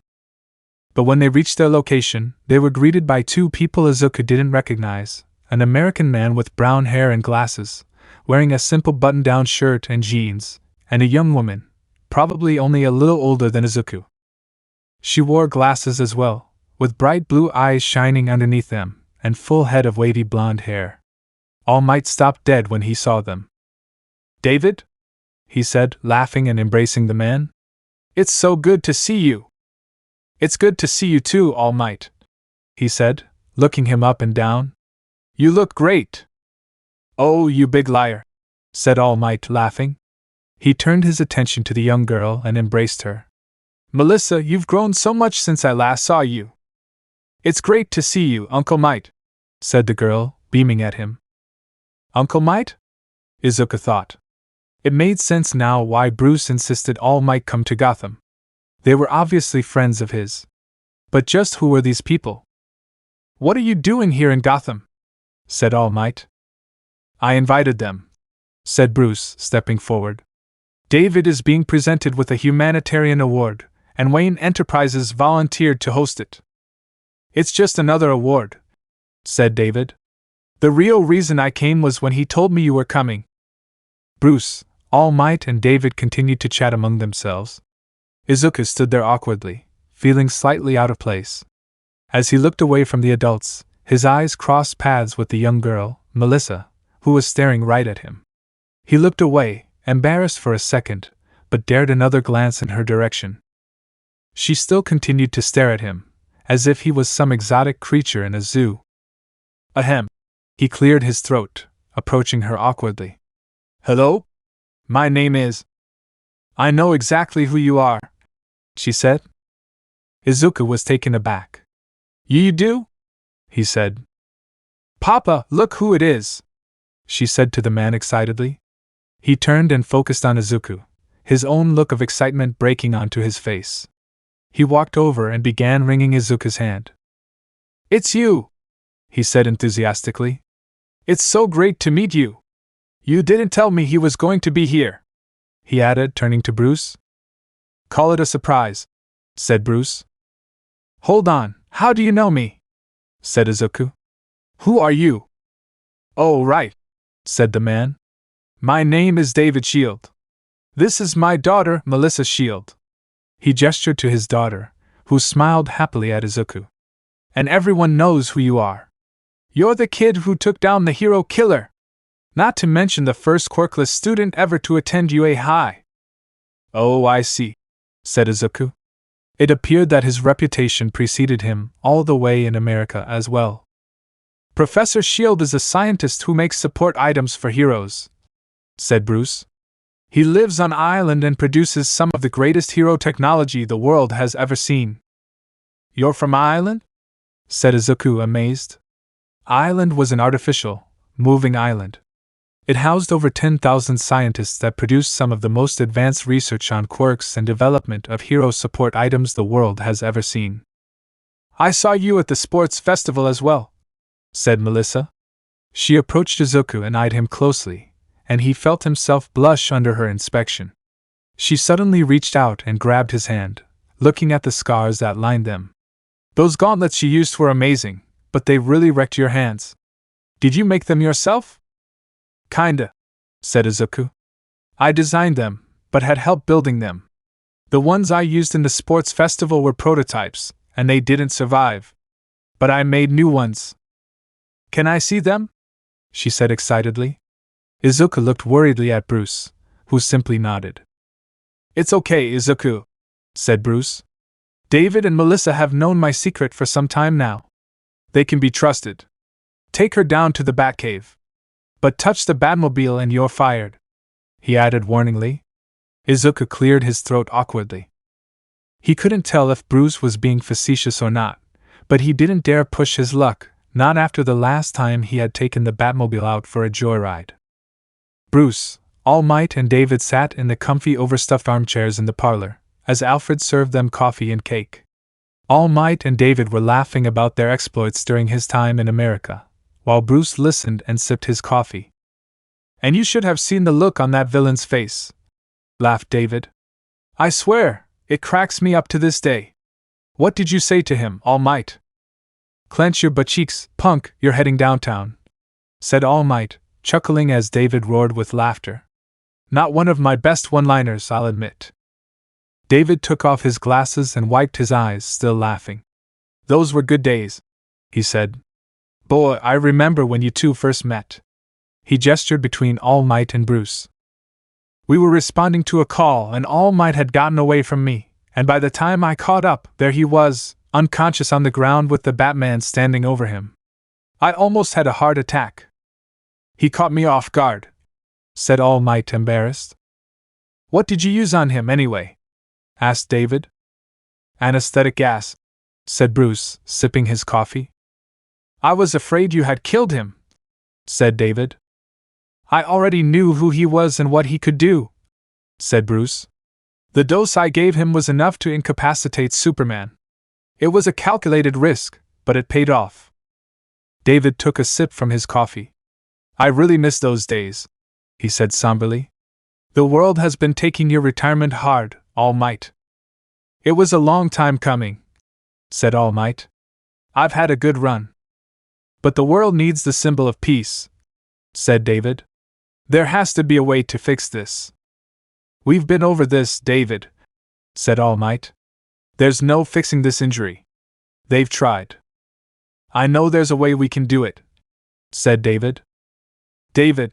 But when they reached their location, they were greeted by two people Izuku didn't recognize, an American man with brown hair and glasses, wearing a simple button-down shirt and jeans, and a young woman, probably only a little older than Izuku. She wore glasses as well, with bright blue eyes shining underneath them, and full head of wavy blonde hair. Almight stopped dead when he saw them. David? He said, laughing and embracing the man. It's so good to see you. It's good to see you too, Almight, he said, looking him up and down. You look great. Oh, you big liar, said Almight, laughing. He turned his attention to the young girl and embraced her. Melissa, you've grown so much since I last saw you. It's great to see you, Uncle Might, said the girl, beaming at him. Uncle Might? Izuku thought. It made sense now why Bruce insisted All Might come to Gotham. They were obviously friends of his. But just who were these people? "What are you doing here in Gotham?" said All Might. "I invited them," said Bruce, stepping forward. "David is being presented with a humanitarian award, and Wayne Enterprises volunteered to host it." "It's just another award," said David. "The real reason I came was when he told me you were coming." Bruce, All Might, and David continued to chat among themselves. Izuku stood there awkwardly, feeling slightly out of place. As he looked away from the adults, his eyes crossed paths with the young girl, Melissa, who was staring right at him. He looked away, embarrassed for a second, but dared another glance in her direction. She still continued to stare at him, as if he was some exotic creature in a zoo. "Ahem." He cleared his throat, approaching her awkwardly. "Hello? My name is—" "I know exactly who you are," she said. Izuku was taken aback. You do?" he said. "Papa, look who it is!" she said to the man excitedly. He turned and focused on Izuku, his own look of excitement breaking onto his face. He walked over and began wringing Izuku's hand. "It's you!" he said enthusiastically. "It's so great to meet you! You didn't tell me he was going to be here," he added, turning to Bruce. "Call it a surprise," said Bruce. "Hold on, how do you know me?" said Izuku. "Who are you?" "Oh, right," said the man. "My name is David Shield. This is my daughter, Melissa Shield." He gestured to his daughter, who smiled happily at Izuku. "And everyone knows who you are. You're the kid who took down the hero killer. Not to mention the first Quirkless student ever to attend UA High." "Oh, I see," said Izuku. It appeared that his reputation preceded him all the way in America as well. "Professor Shield is a scientist who makes support items for heroes," said Bruce. "He lives on Island and produces some of the greatest hero technology the world has ever seen." "You're from Island?" said Izuku, amazed. Island was an artificial, moving island. It housed over 10,000 scientists that produced some of the most advanced research on quirks and development of hero support items the world has ever seen. "I saw you at the sports festival as well," said Melissa. She approached Izuku and eyed him closely, and he felt himself blush under her inspection. She suddenly reached out and grabbed his hand, looking at the scars that lined them. "Those gauntlets you used were amazing, but they really wrecked your hands. Did you make them yourself?" "Kinda," said Izuku. "I designed them, but had help building them. The ones I used in the sports festival were prototypes, and they didn't survive. But I made new ones." "Can I see them?" she said excitedly. Izuku looked worriedly at Bruce, who simply nodded. "It's okay, Izuku," said Bruce. "David and Melissa have known my secret for some time now. They can be trusted. Take her down to the Batcave. But touch the Batmobile and you're fired," he added warningly. Izuku cleared his throat awkwardly. He couldn't tell if Bruce was being facetious or not, but he didn't dare push his luck, not after the last time he had taken the Batmobile out for a joyride. Bruce, All Might, and David sat in the comfy overstuffed armchairs in the parlor, as Alfred served them coffee and cake. All Might and David were laughing about their exploits during his time in America, while Bruce listened and sipped his coffee. "And you should have seen the look on that villain's face," laughed David. "I swear, it cracks me up to this day. What did you say to him, All Might?" "Clench your buttcheeks, punk, you're heading downtown," said All Might, chuckling as David roared with laughter. "Not one of my best one-liners, I'll admit." David took off his glasses and wiped his eyes, still laughing. "Those were good days," he said. "Boy, I remember when you two first met." He gestured between All Might and Bruce. "We were responding to a call and All Might had gotten away from me, and by the time I caught up, there he was, unconscious on the ground with the Batman standing over him. I almost had a heart attack." "He caught me off guard," said All Might, embarrassed. "What did you use on him, anyway?" asked David. "Anesthetic gas," said Bruce, sipping his coffee. "I was afraid you had killed him," said David. I already knew who he was and what he could do, said Bruce. The dose I gave him was enough to incapacitate Superman. It was a calculated risk, but it paid off. David took a sip from his coffee. I really miss those days, he said somberly. The world has been taking your retirement hard, Almight. It was a long time coming, said Almight. I've had a good run. But the world needs the symbol of peace, said David. There has to be a way to fix this. We've been over this, David, said Almight. There's no fixing this injury. They've tried. I know there's a way we can do it, said David. David,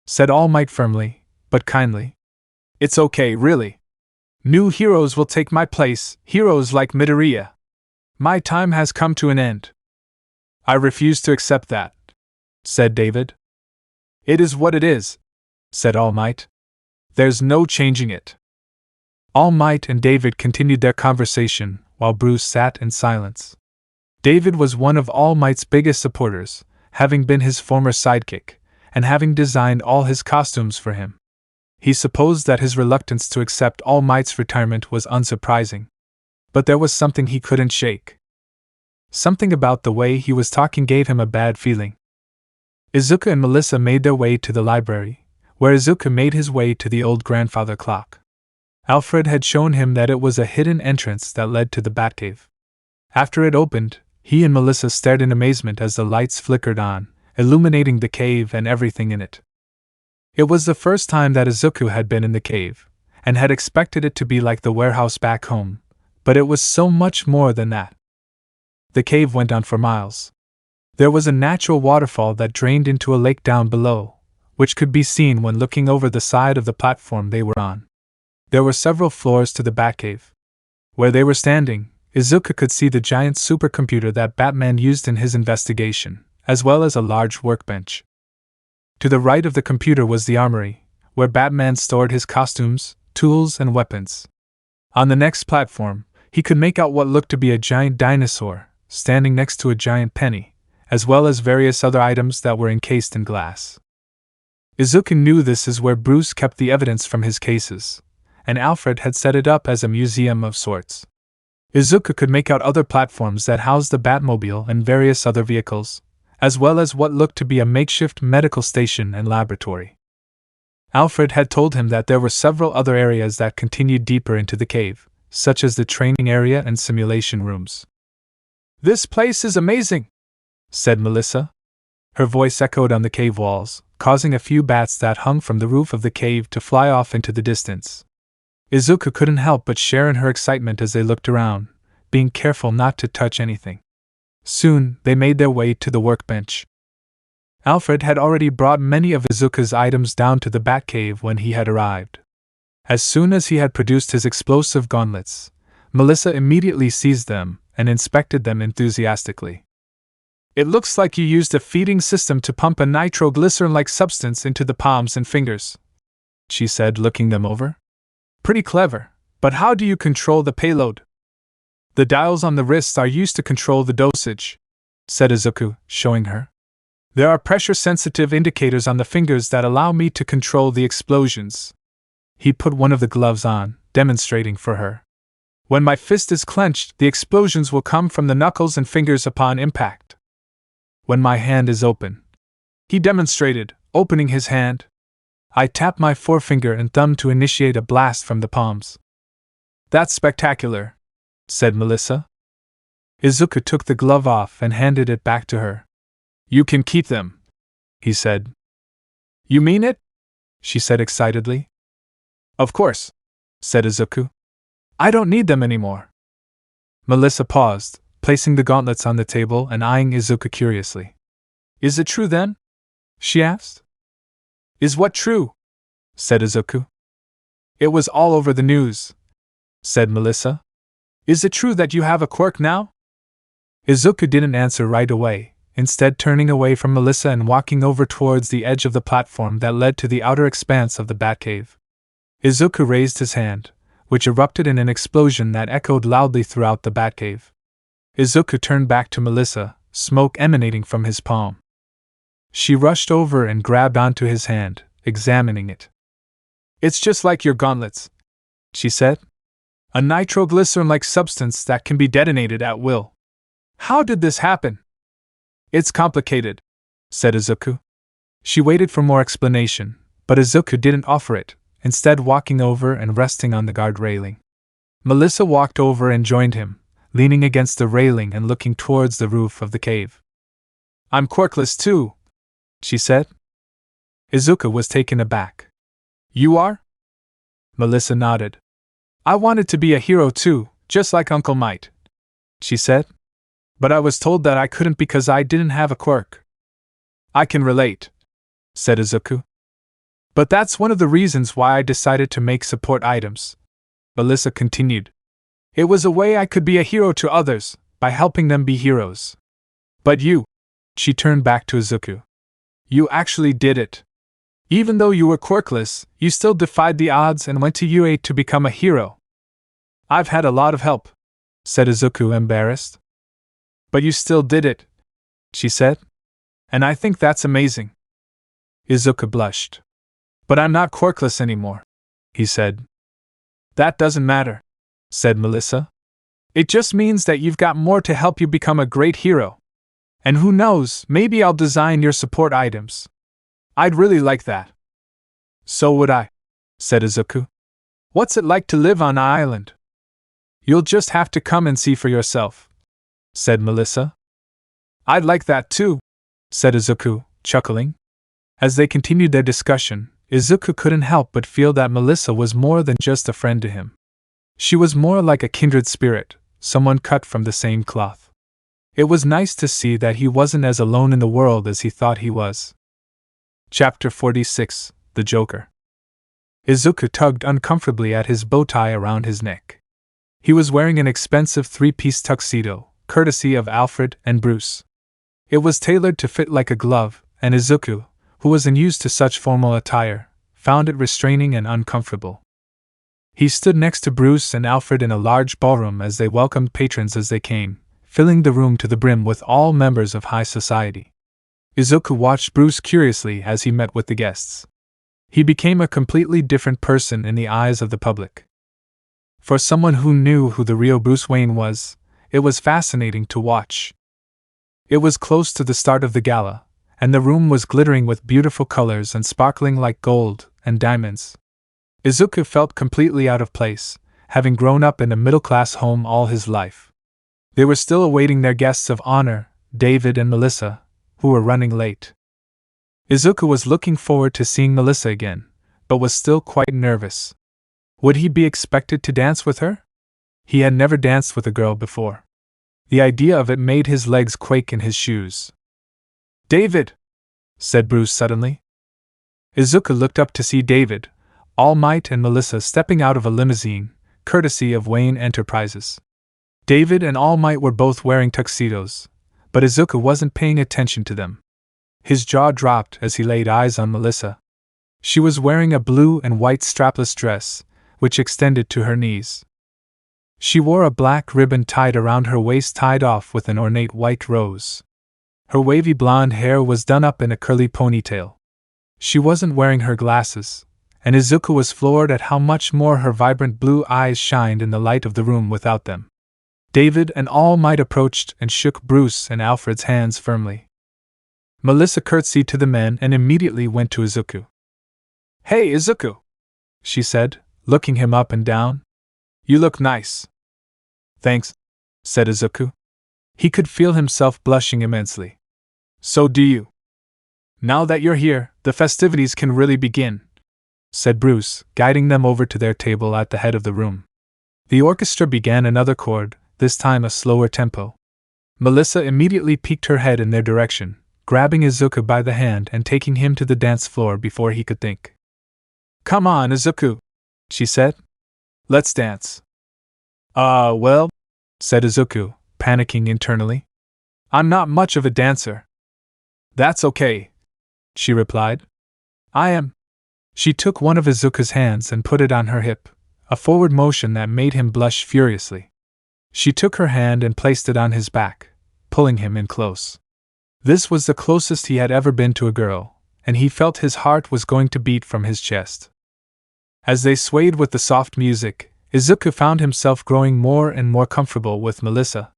said Almight firmly, but kindly. It's okay, really. New heroes will take my place, heroes like Midoriya. My time has come to an end. I refuse to accept that, said David. It is what it is, said Almight. There's no changing it. Almight and David continued their conversation while Bruce sat in silence. David was one of Almight's biggest supporters, having been his former sidekick, and having designed all his costumes for him. He supposed that his reluctance to accept Almight's retirement was unsurprising. But there was something he couldn't shake. Something about the way he was talking gave him a bad feeling. Izuku and Melissa made their way to the library, where Izuku made his way to the old grandfather clock. Alfred had shown him that it was a hidden entrance that led to the Batcave. After it opened, he and Melissa stared in amazement as the lights flickered on, illuminating the cave and everything in it. It was the first time that Izuku had been in the cave, and had expected it to be like the warehouse back home, but it was so much more than that. The cave went on for miles. There was a natural waterfall that drained into a lake down below, which could be seen when looking over the side of the platform they were on. There were several floors to the Batcave. Where they were standing, Izuku could see the giant supercomputer that Batman used in his investigation, as well as a large workbench. To the right of the computer was the armory, where Batman stored his costumes, tools, and weapons. On the next platform, he could make out what looked to be a giant dinosaur, standing next to a giant penny, as well as various other items that were encased in glass. Izuku knew this is where Bruce kept the evidence from his cases, and Alfred had set it up as a museum of sorts. Izuku could make out other platforms that housed the Batmobile and various other vehicles, as well as what looked to be a makeshift medical station and laboratory. Alfred had told him that there were several other areas that continued deeper into the cave, such as the training area and simulation rooms. This place is amazing, said Melissa. Her voice echoed on the cave walls, causing a few bats that hung from the roof of the cave to fly off into the distance. Izuku couldn't help but share in her excitement as they looked around, being careful not to touch anything. Soon, they made their way to the workbench. Alfred had already brought many of Izuku's items down to the Batcave when he had arrived. As soon as he had produced his explosive gauntlets, Melissa immediately seized them and inspected them enthusiastically. It looks like you used a feeding system to pump a nitroglycerin-like substance into the palms and fingers, she said, looking them over. Pretty clever, but how do you control the payload? The dials on the wrists are used to control the dosage, said Izuku, showing her. There are pressure-sensitive indicators on the fingers that allow me to control the explosions. He put one of the gloves on, demonstrating for her. When my fist is clenched, the explosions will come from the knuckles and fingers upon impact. When my hand is open. He demonstrated, opening his hand. I tap my forefinger and thumb to initiate a blast from the palms. That's spectacular, said Melissa. Izuku took the glove off and handed it back to her. You can keep them, he said. You mean it? She said excitedly. Of course, said Izuku. I don't need them anymore. Melissa paused, placing the gauntlets on the table and eyeing Izuku curiously. Is it true then? She asked. Is what true? Said Izuku. It was all over the news, said Melissa. Is it true that you have a quirk now? Izuku didn't answer right away, instead turning away from Melissa and walking over towards the edge of the platform that led to the outer expanse of the Batcave. Izuku raised his hand, which erupted in an explosion that echoed loudly throughout the Batcave. Izuku turned back to Melissa, smoke emanating from his palm. She rushed over and grabbed onto his hand, examining it. "It's just like your gauntlets," she said. "A nitroglycerin-like substance that can be detonated at will. How did this happen?" "It's complicated," said Izuku. She waited for more explanation, but Izuku didn't offer it, instead walking over and resting on the guard railing. Melissa walked over and joined him, leaning against the railing and looking towards the roof of the cave. "I'm quirkless too," she said. Izuku was taken aback. "You are?" Melissa nodded. "I wanted to be a hero too, just like Uncle Might," she said. "But I was told that I couldn't because I didn't have a quirk." "I can relate," said Izuku. "But that's one of the reasons why I decided to make support items," Melissa continued. "It was a way I could be a hero to others, by helping them be heroes. But you," she turned back to Izuku, "you actually did it. Even though you were quirkless, you still defied the odds and went to UA to become a hero." "I've had a lot of help," said Izuku, embarrassed. "But you still did it," she said. "And I think that's amazing." Izuku blushed. "But I'm not quirkless anymore," he said. "That doesn't matter," said Melissa. "It just means that you've got more to help you become a great hero. And who knows, maybe I'll design your support items. I'd really like that." "So would I," said Izuku. "What's it like to live on an island?" "You'll just have to come and see for yourself," said Melissa. "I'd like that too," said Izuku, chuckling. As they continued their discussion, Izuku couldn't help but feel that Melissa was more than just a friend to him. She was more like a kindred spirit, someone cut from the same cloth. It was nice to see that he wasn't as alone in the world as he thought he was. Chapter 46: The Joker. Izuku tugged uncomfortably at his bow tie around his neck. He was wearing an expensive three-piece tuxedo, courtesy of Alfred and Bruce. It was tailored to fit like a glove, and Izuku, who wasn't used to such formal attire, found it restraining and uncomfortable. He stood next to Bruce and Alfred in a large ballroom as they welcomed patrons as they came, filling the room to the brim with all members of high society. Izuku watched Bruce curiously as he met with the guests. He became a completely different person in the eyes of the public. For someone who knew who the real Bruce Wayne was, it was fascinating to watch. It was close to the start of the gala, and the room was glittering with beautiful colors and sparkling like gold and diamonds. Izuku felt completely out of place, having grown up in a middle-class home all his life. They were still awaiting their guests of honor, David and Melissa, who were running late. Izuku was looking forward to seeing Melissa again, but was still quite nervous. Would he be expected to dance with her? He had never danced with a girl before. The idea of it made his legs quake in his shoes. "David!" said Bruce suddenly. Izuku looked up to see David, Almight and Melissa stepping out of a limousine, courtesy of Wayne Enterprises. David and Almight were both wearing tuxedos, but Izuku wasn't paying attention to them. His jaw dropped as he laid eyes on Melissa. She was wearing a blue and white strapless dress, which extended to her knees. She wore a black ribbon tied around her waist, tied off with an ornate white rose. Her wavy blonde hair was done up in a curly ponytail. She wasn't wearing her glasses, and Izuku was floored at how much more her vibrant blue eyes shined in the light of the room without them. David and All Might approached and shook Bruce and Alfred's hands firmly. Melissa curtsied to the men and immediately went to Izuku. "Hey, Izuku," she said, looking him up and down. "You look nice." "Thanks," said Izuku. He could feel himself blushing immensely. "So do you. Now that you're here, the festivities can really begin," said Bruce, guiding them over to their table at the head of the room. The orchestra began another chord, this time a slower tempo. Melissa immediately peeked her head in their direction, grabbing Izuku by the hand and taking him to the dance floor before he could think. "Come on, Izuku," she said. "Let's dance." Well," said Izuku, panicking internally. "I'm not much of a dancer." "That's okay," she replied. "I am." She took one of Izuku's hands and put it on her hip, a forward motion that made him blush furiously. She took her hand and placed it on his back, pulling him in close. This was the closest he had ever been to a girl, and he felt his heart was going to beat from his chest. As they swayed with the soft music, Izuku found himself growing more and more comfortable with Melissa.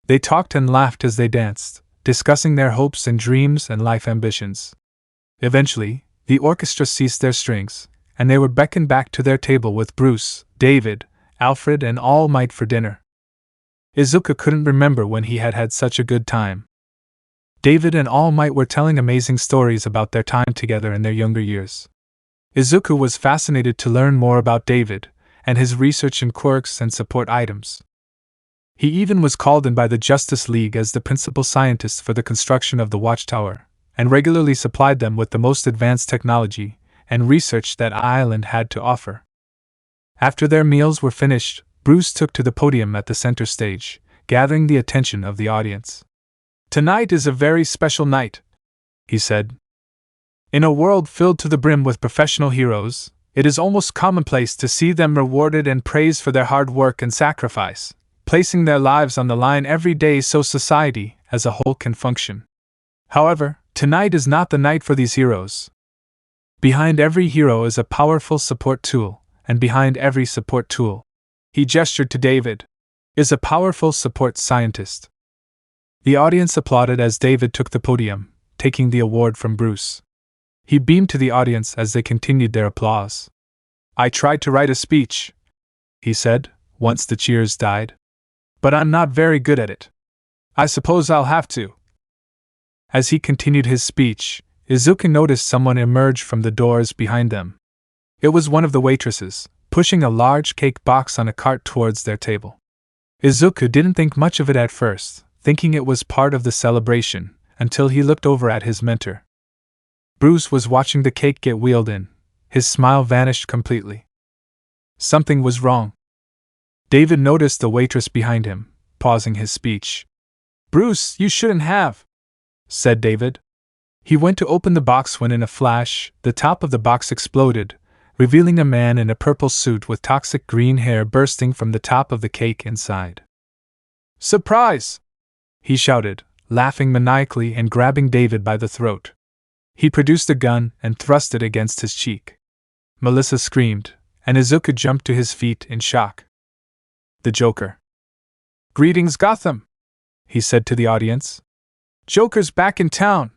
They talked and laughed as they danced, discussing their hopes and dreams and life ambitions. Eventually, the orchestra ceased their strings, and they were beckoned back to their table with Bruce, David, Alfred, and Almight for dinner. Izuku couldn't remember when he had had such a good time. David and Almight were telling amazing stories about their time together in their younger years. Izuku was fascinated to learn more about David and his research in quirks and support items. He even was called in by the Justice League as the principal scientist for the construction of the Watchtower, and regularly supplied them with the most advanced technology and research that island had to offer. After their meals were finished, Bruce took to the podium at the center stage, gathering the attention of the audience. "Tonight is a very special night," he said. "In a world filled to the brim with professional heroes, it is almost commonplace to see them rewarded and praised for their hard work and sacrifice, placing their lives on the line every day so society as a whole can function. However, tonight is not the night for these heroes. Behind every hero is a powerful support tool, and behind every support tool," he gestured to David, "is a powerful support scientist." The audience applauded as David took the podium, taking the award from Bruce. He beamed to the audience as they continued their applause. "I tried to write a speech," he said, once the cheers died. "But I'm not very good at it. I suppose I'll have to." As he continued his speech, Izuku noticed someone emerge from the doors behind them. It was one of the waitresses, pushing a large cake box on a cart towards their table. Izuku didn't think much of it at first, thinking it was part of the celebration, until he looked over at his mentor. Bruce was watching the cake get wheeled in. His smile vanished completely. Something was wrong. David noticed the waitress behind him, pausing his speech. "Bruce, you shouldn't have," said David. He went to open the box when in a flash, the top of the box exploded, revealing a man in a purple suit with toxic green hair bursting from the top of the cake inside. "Surprise!" he shouted, laughing maniacally and grabbing David by the throat. He produced a gun and thrust it against his cheek. Melissa screamed, and Izuku jumped to his feet in shock. The Joker. "Greetings, Gotham," he said to the audience. "Joker's back in town."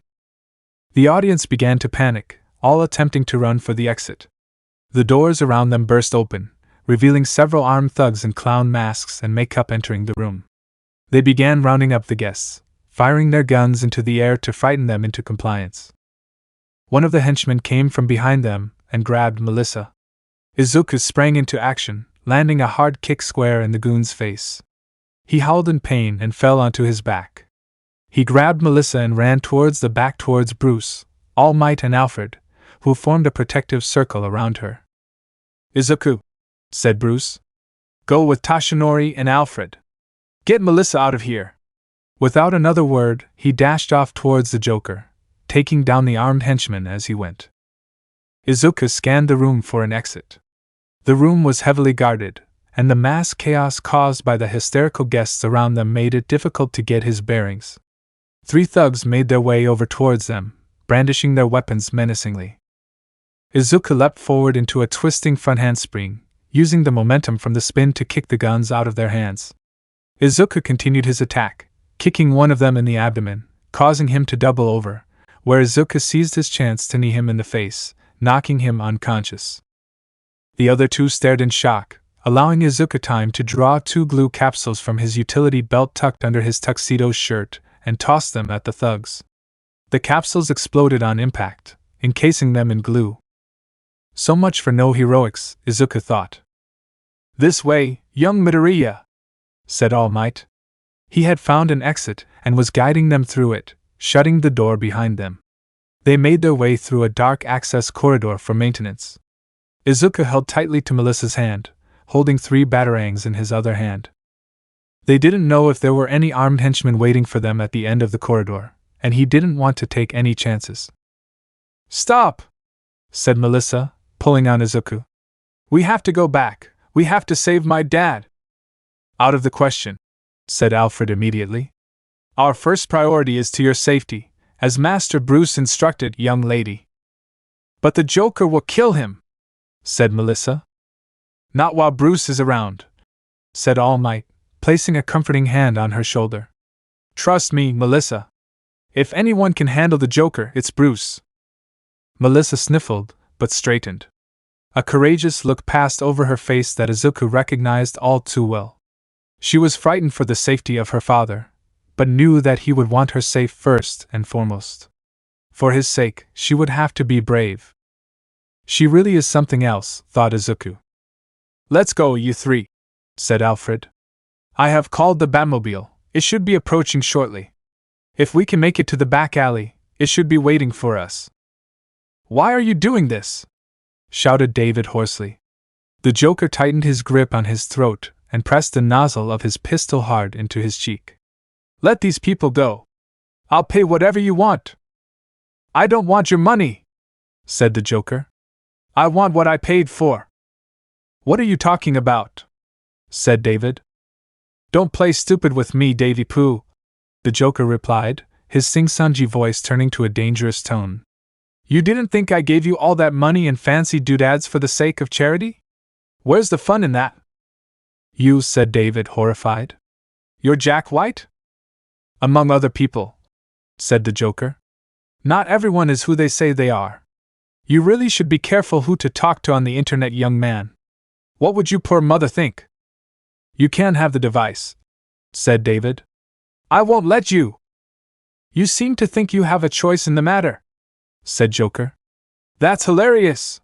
The audience began to panic, all attempting to run for the exit. The doors around them burst open, revealing several armed thugs in clown masks and makeup entering the room. They began rounding up the guests, firing their guns into the air to frighten them into compliance. One of the henchmen came from behind them and grabbed Melissa. Izuku sprang into action, landing a hard kick square in the goon's face. He howled in pain and fell onto his back. He grabbed Melissa and ran towards the back towards Bruce, Almight and Alfred, who formed a protective circle around her. "Izuku," said Bruce. "Go with Tashinori and Alfred. Get Melissa out of here." Without another word, he dashed off towards the Joker, taking down the armed henchman as he went. Izuku scanned the room for an exit. The room was heavily guarded, and the mass chaos caused by the hysterical guests around them made it difficult to get his bearings. 3 thugs made their way over towards them, brandishing their weapons menacingly. Izuku leapt forward into a twisting front handspring, using the momentum from the spin to kick the guns out of their hands. Izuku continued his attack, kicking one of them in the abdomen, causing him to double over, where Izuku seized his chance to knee him in the face, knocking him unconscious. The other 2 stared in shock, allowing Izuku time to draw 2 glue capsules from his utility belt tucked under his tuxedo shirt and toss them at the thugs. The capsules exploded on impact, encasing them in glue. So much for no heroics, Izuku thought. "This way, young Midoriya," said Almight. He had found an exit and was guiding them through it, shutting the door behind them. They made their way through a dark access corridor for maintenance. Izuku held tightly to Melissa's hand, holding 3 batarangs in his other hand. They didn't know if there were any armed henchmen waiting for them at the end of the corridor, and he didn't want to take any chances. "Stop!" said Melissa, pulling on Izuku. "We have to go back. We have to save my dad." "Out of the question," said Alfred immediately. Our first priority is to your safety, as Master Bruce instructed, young lady. But the Joker will kill him, said Melissa. Not while Bruce is around, said Almight, placing a comforting hand on her shoulder. Trust me, Melissa. If anyone can handle the Joker, it's Bruce. Melissa sniffled, but straightened. A courageous look passed over her face that Izuku recognized all too well. She was frightened for the safety of her father, but knew that he would want her safe first and foremost. For his sake, she would have to be brave. She really is something else, thought Izuku. Let's go, you three, said Alfred. I have called the Batmobile. It should be approaching shortly. If we can make it to the back alley, it should be waiting for us. Why are you doing this? Shouted David hoarsely. The Joker tightened his grip on his throat and pressed the nozzle of his pistol hard into his cheek. Let these people go. I'll pay whatever you want. I don't want your money, said the Joker. I want what I paid for. What are you talking about? Said David. Don't play stupid with me, Davy Pooh, the Joker replied, his sing-songy voice turning to a dangerous tone. You didn't think I gave you all that money and fancy doodads for the sake of charity? Where's the fun in that? You, said David, horrified. You're Jack White? Among other people, said the Joker. Not everyone is who they say they are. You really should be careful who to talk to on the internet, young man. What would your poor mother think? You can't have the device, said David. I won't let you. You seem to think you have a choice in the matter, said Joker. That's hilarious.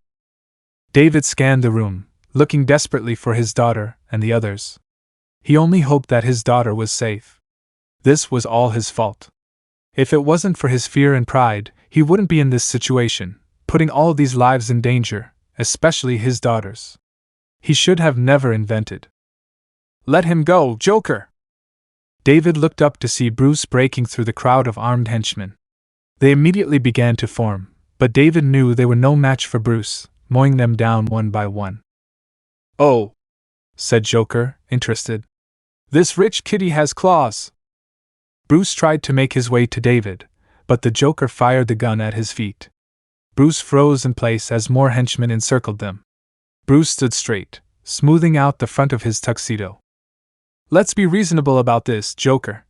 David scanned the room, looking desperately for his daughter and the others. He only hoped that his daughter was safe. This was all his fault. If it wasn't for his fear and pride, he wouldn't be in this situation, putting all these lives in danger, especially his daughter's. He should have never invented. Let him go, Joker! David looked up to see Bruce breaking through the crowd of armed henchmen. They immediately began to form, but David knew they were no match for Bruce, mowing them down one by one. Oh, said Joker, interested. This rich kitty has claws. Bruce tried to make his way to David, but the Joker fired the gun at his feet. Bruce froze in place as more henchmen encircled them. Bruce stood straight, smoothing out the front of his tuxedo. Let's be reasonable about this, Joker,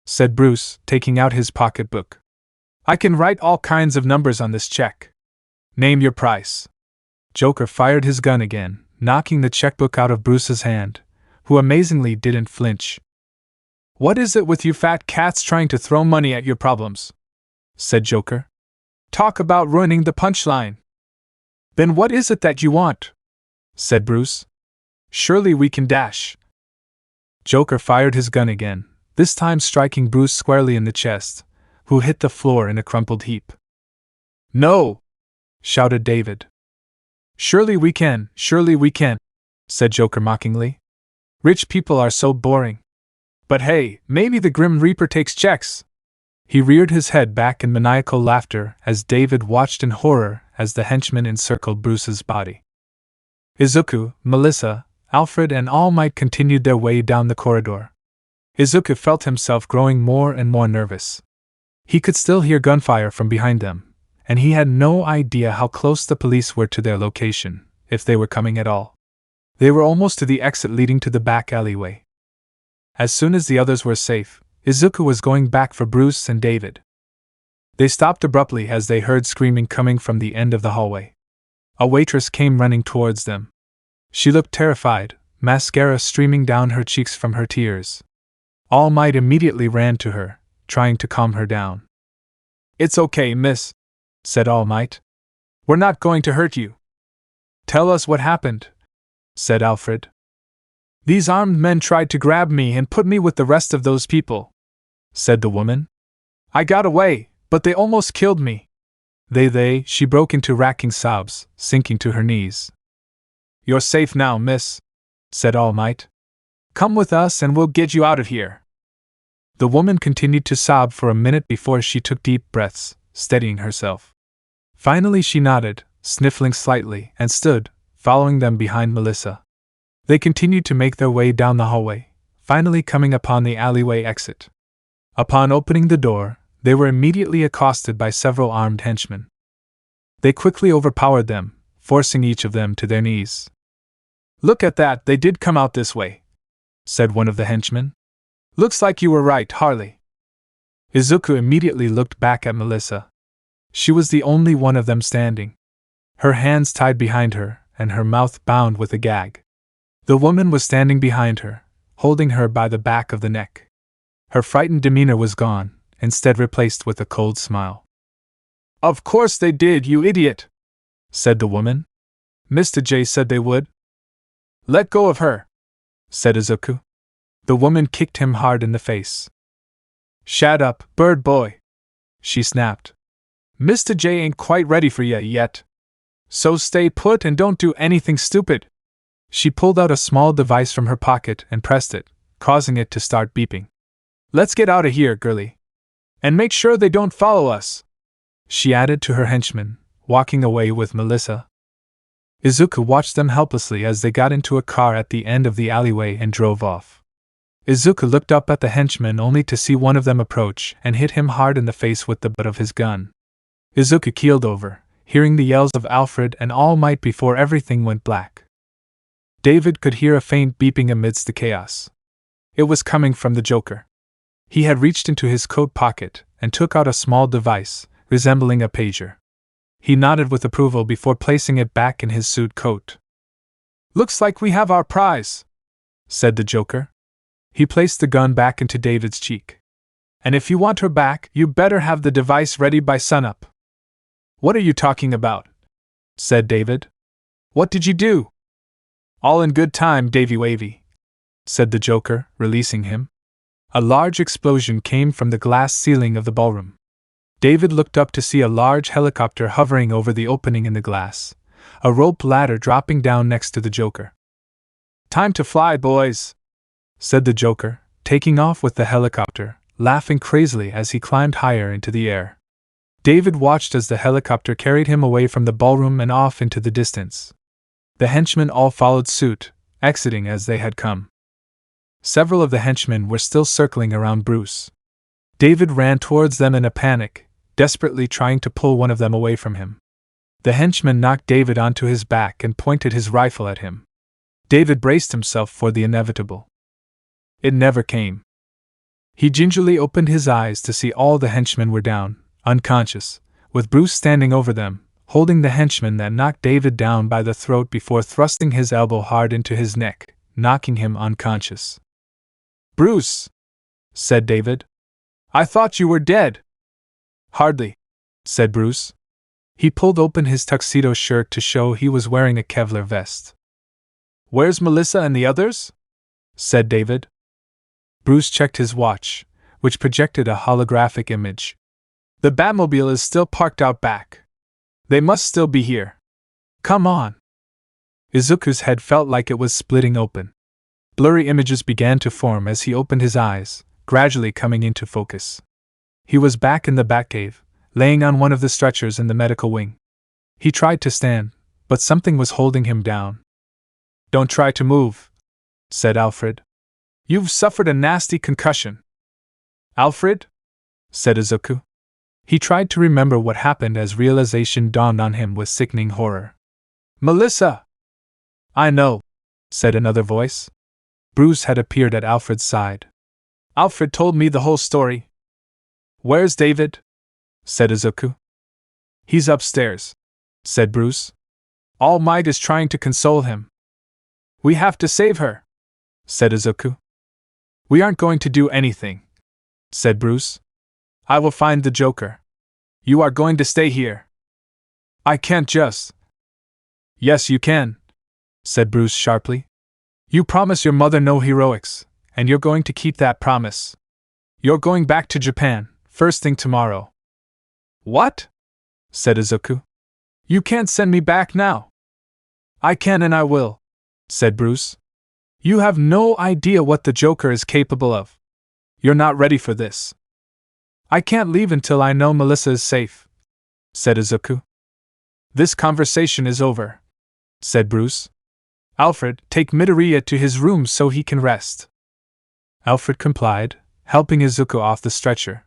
said Bruce, taking out his pocketbook. I can write all kinds of numbers on this check. Name your price. Joker fired his gun again, knocking the checkbook out of Bruce's hand, who amazingly didn't flinch. What is it with you fat cats trying to throw money at your problems? Said Joker. Talk about ruining the punchline. Then what is it that you want? Said Bruce. Surely we can dash. Joker fired his gun again, this time striking Bruce squarely in the chest, who hit the floor in a crumpled heap. No! Shouted David. Surely we can, said Joker mockingly. Rich people are so boring. But hey, maybe the Grim Reaper takes checks. He reared his head back in maniacal laughter as David watched in horror as the henchmen encircled Bruce's body. Izuku, Melissa, Alfred and All Might continued their way down the corridor. Izuku felt himself growing more and more nervous. He could still hear gunfire from behind them, and he had no idea how close the police were to their location, if they were coming at all. They were almost to the exit leading to the back alleyway. As soon as the others were safe, Izuku was going back for Bruce and David. They stopped abruptly as they heard screaming coming from the end of the hallway. A waitress came running towards them. She looked terrified, mascara streaming down her cheeks from her tears. All Might immediately ran to her, trying to calm her down. It's okay, miss, said All Might. We're not going to hurt you. Tell us what happened, said Alfred. These armed men tried to grab me and put me with the rest of those people, said the woman. I got away, but they almost killed me. She broke into racking sobs, sinking to her knees. You're safe now, miss, said All Might. Come with us and we'll get you out of here. The woman continued to sob for a minute before she took deep breaths, steadying herself. Finally she nodded, sniffling slightly, and stood, following them behind Melissa. They continued to make their way down the hallway, finally coming upon the alleyway exit. Upon opening the door, they were immediately accosted by several armed henchmen. They quickly overpowered them, forcing each of them to their knees. "Look at that, they did come out this way," said one of the henchmen. "Looks like you were right, Harley." Izuku immediately looked back at Melissa. She was the only one of them standing, her hands tied behind her and her mouth bound with a gag. The woman was standing behind her, holding her by the back of the neck. Her frightened demeanor was gone, instead replaced with a cold smile. "Of course they did, you idiot," said the woman. "Mr. J said they would." "Let go of her," said Izuku. The woman kicked him hard in the face. "Shut up, bird boy," she snapped. "Mr. J ain't quite ready for ya yet. So stay put and don't do anything stupid." She pulled out a small device from her pocket and pressed it, causing it to start beeping. "Let's get out of here, girlie. And make sure they don't follow us," she added to her henchmen, walking away with Melissa. Izuku watched them helplessly as they got into a car at the end of the alleyway and drove off. Izuku looked up at the henchmen only to see one of them approach and hit him hard in the face with the butt of his gun. Izuku keeled over, hearing the yells of Alfred and Almight before everything went black. David could hear a faint beeping amidst the chaos. It was coming from the Joker. He had reached into his coat pocket and took out a small device, resembling a pager. He nodded with approval before placing it back in his suit coat. "Looks like we have our prize," said the Joker. He placed the gun back into David's cheek. "And if you want her back, you better have the device ready by sunup." "What are you talking about?" said David. "What did you do?" "All in good time, Davy Wavy," said the Joker, releasing him. A large explosion came from the glass ceiling of the ballroom. David looked up to see a large helicopter hovering over the opening in the glass, a rope ladder dropping down next to the Joker. "Time to fly, boys," said the Joker, taking off with the helicopter, laughing crazily as he climbed higher into the air. David watched as the helicopter carried him away from the ballroom and off into the distance. The henchmen all followed suit, exiting as they had come. Several of the henchmen were still circling around Bruce. David ran towards them in a panic, desperately trying to pull one of them away from him. The henchman knocked David onto his back and pointed his rifle at him. David braced himself for the inevitable. It never came. He gingerly opened his eyes to see all the henchmen were down, unconscious, with Bruce standing over them, holding the henchman that knocked David down by the throat before thrusting his elbow hard into his neck, knocking him unconscious. "Bruce," said David. "I thought you were dead." "Hardly," said Bruce. He pulled open his tuxedo shirt to show he was wearing a Kevlar vest. "Where's Melissa and the others?" said David. Bruce checked his watch, which projected a holographic image. "The Batmobile is still parked out back. They must still be here. Come on." Izuku's head felt like it was splitting open. Blurry images began to form as he opened his eyes, gradually coming into focus. He was back in the Batcave, laying on one of the stretchers in the medical wing. He tried to stand, but something was holding him down. "Don't try to move," said Alfred. "You've suffered a nasty concussion." "Alfred?" said Izuku. He tried to remember what happened as realization dawned on him with sickening horror. "Melissa!" "I know," said another voice. Bruce had appeared at Alfred's side. "Alfred told me the whole story." "Where's David?" said Izuku. "He's upstairs," said Bruce. "All Might is trying to console him." "We have to save her," said Izuku. "We aren't going to do anything," said Bruce. "I will find the Joker. You are going to stay here." "I can't just." "Yes, you can," said Bruce sharply. "You promised your mother no heroics, and you're going to keep that promise. You're going back to Japan, first thing tomorrow." "What?" said Izuku. "You can't send me back now." "I can and I will," said Bruce. "You have no idea what the Joker is capable of. You're not ready for this." "I can't leave until I know Melissa is safe," said Izuku. "This conversation is over," said Bruce. "Alfred, take Midoriya to his room so he can rest." Alfred complied, helping Izuku off the stretcher.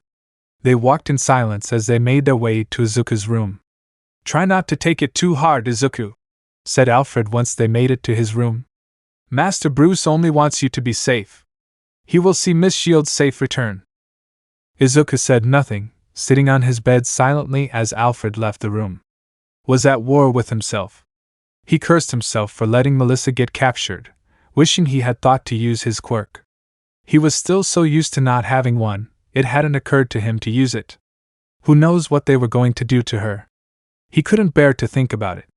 They walked in silence as they made their way to Izuku's room. "Try not to take it too hard, Izuku," said Alfred once they made it to his room. "Master Bruce only wants you to be safe. He will see Miss Shield's safe return." Izuku said nothing, sitting on his bed silently as Alfred left the room. Was at war with himself. He cursed himself for letting Melissa get captured, wishing he had thought to use his quirk. He was still so used to not having one, it hadn't occurred to him to use it. Who knows what they were going to do to her? He couldn't bear to think about it.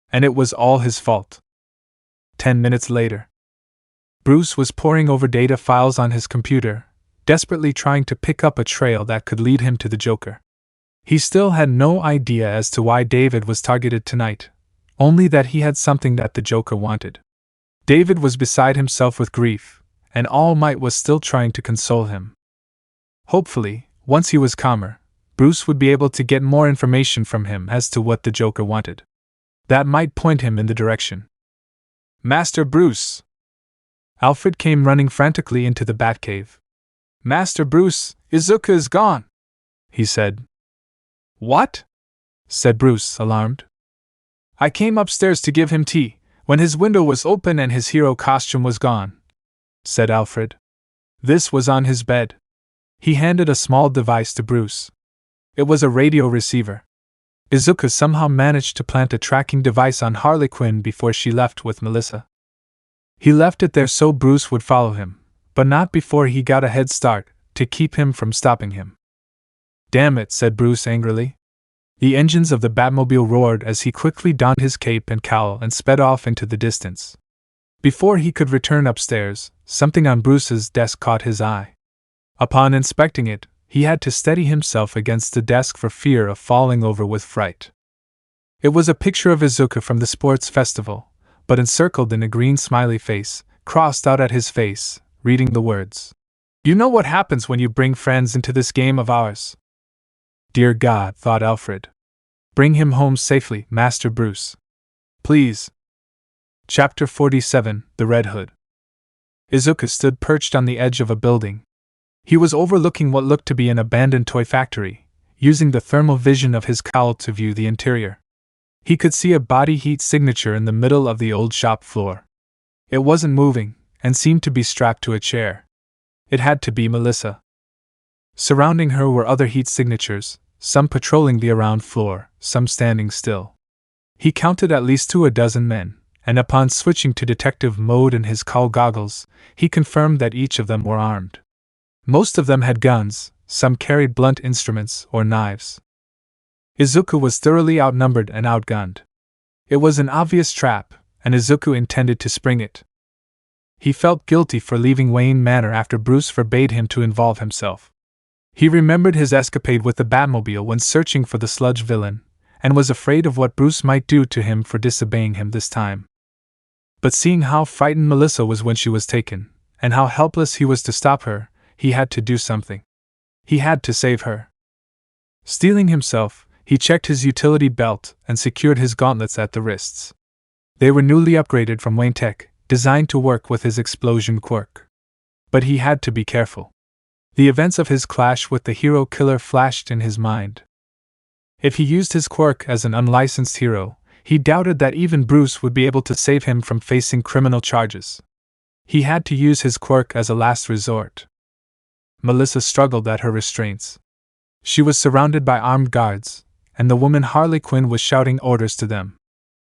And it was all his fault. 10 minutes later. Bruce was poring over data files on his computer, desperately trying to pick up a trail that could lead him to the Joker. He still had no idea as to why David was targeted tonight, only that he had something that the Joker wanted. David was beside himself with grief, and Almight was still trying to console him. Hopefully, once he was calmer, Bruce would be able to get more information from him as to what the Joker wanted. That might point him in the direction. "Master Bruce!" Alfred came running frantically into the Batcave. "Master Bruce, Izuku is gone," he said. "What?" said Bruce, alarmed. "I came upstairs to give him tea, when his window was open and his hero costume was gone," said Alfred. This was on his bed. He handed a small device to Bruce. It was a radio receiver. Izuku somehow managed to plant a tracking device on Harley Quinn before she left with Melissa. He left it there so Bruce would follow him, but not before he got a head start, to keep him from stopping him. "Damn it," said Bruce angrily. The engines of the Batmobile roared as he quickly donned his cape and cowl and sped off into the distance. Before he could return upstairs, something on Bruce's desk caught his eye. Upon inspecting it, he had to steady himself against the desk for fear of falling over with fright. It was a picture of Izuku from the sports festival, but encircled in a green smiley face, crossed out at his face, reading the words, "You know what happens when you bring friends into this game of ours." Dear God, thought Alfred. Bring him home safely, Master Bruce. Please. Chapter 47, The Red Hood. Izuku stood perched on the edge of a building. He was overlooking what looked to be an abandoned toy factory, using the thermal vision of his cowl to view the interior. He could see a body heat signature in the middle of the old shop floor. It wasn't moving, and seemed to be strapped to a chair. It had to be Melissa. Surrounding her were other heat signatures, some patrolling the around floor, some standing still. He counted at least 24 men, and upon switching to detective mode and his cowl goggles, he confirmed that each of them were armed. Most of them had guns, some carried blunt instruments or knives. Izuku was thoroughly outnumbered and outgunned. It was an obvious trap, and Izuku intended to spring it. He felt guilty for leaving Wayne Manor after Bruce forbade him to involve himself. He remembered his escapade with the Batmobile when searching for the sludge villain, and was afraid of what Bruce might do to him for disobeying him this time. But seeing how frightened Melissa was when she was taken, and how helpless he was to stop her, he had to do something. He had to save her. Steeling himself, he checked his utility belt and secured his gauntlets at the wrists. They were newly upgraded from Wayne Tech, designed to work with his explosion quirk. But he had to be careful. The events of his clash with the hero killer flashed in his mind. If he used his quirk as an unlicensed hero, he doubted that even Bruce would be able to save him from facing criminal charges. He had to use his quirk as a last resort. Melissa struggled at her restraints. She was surrounded by armed guards, and the woman Harley Quinn was shouting orders to them.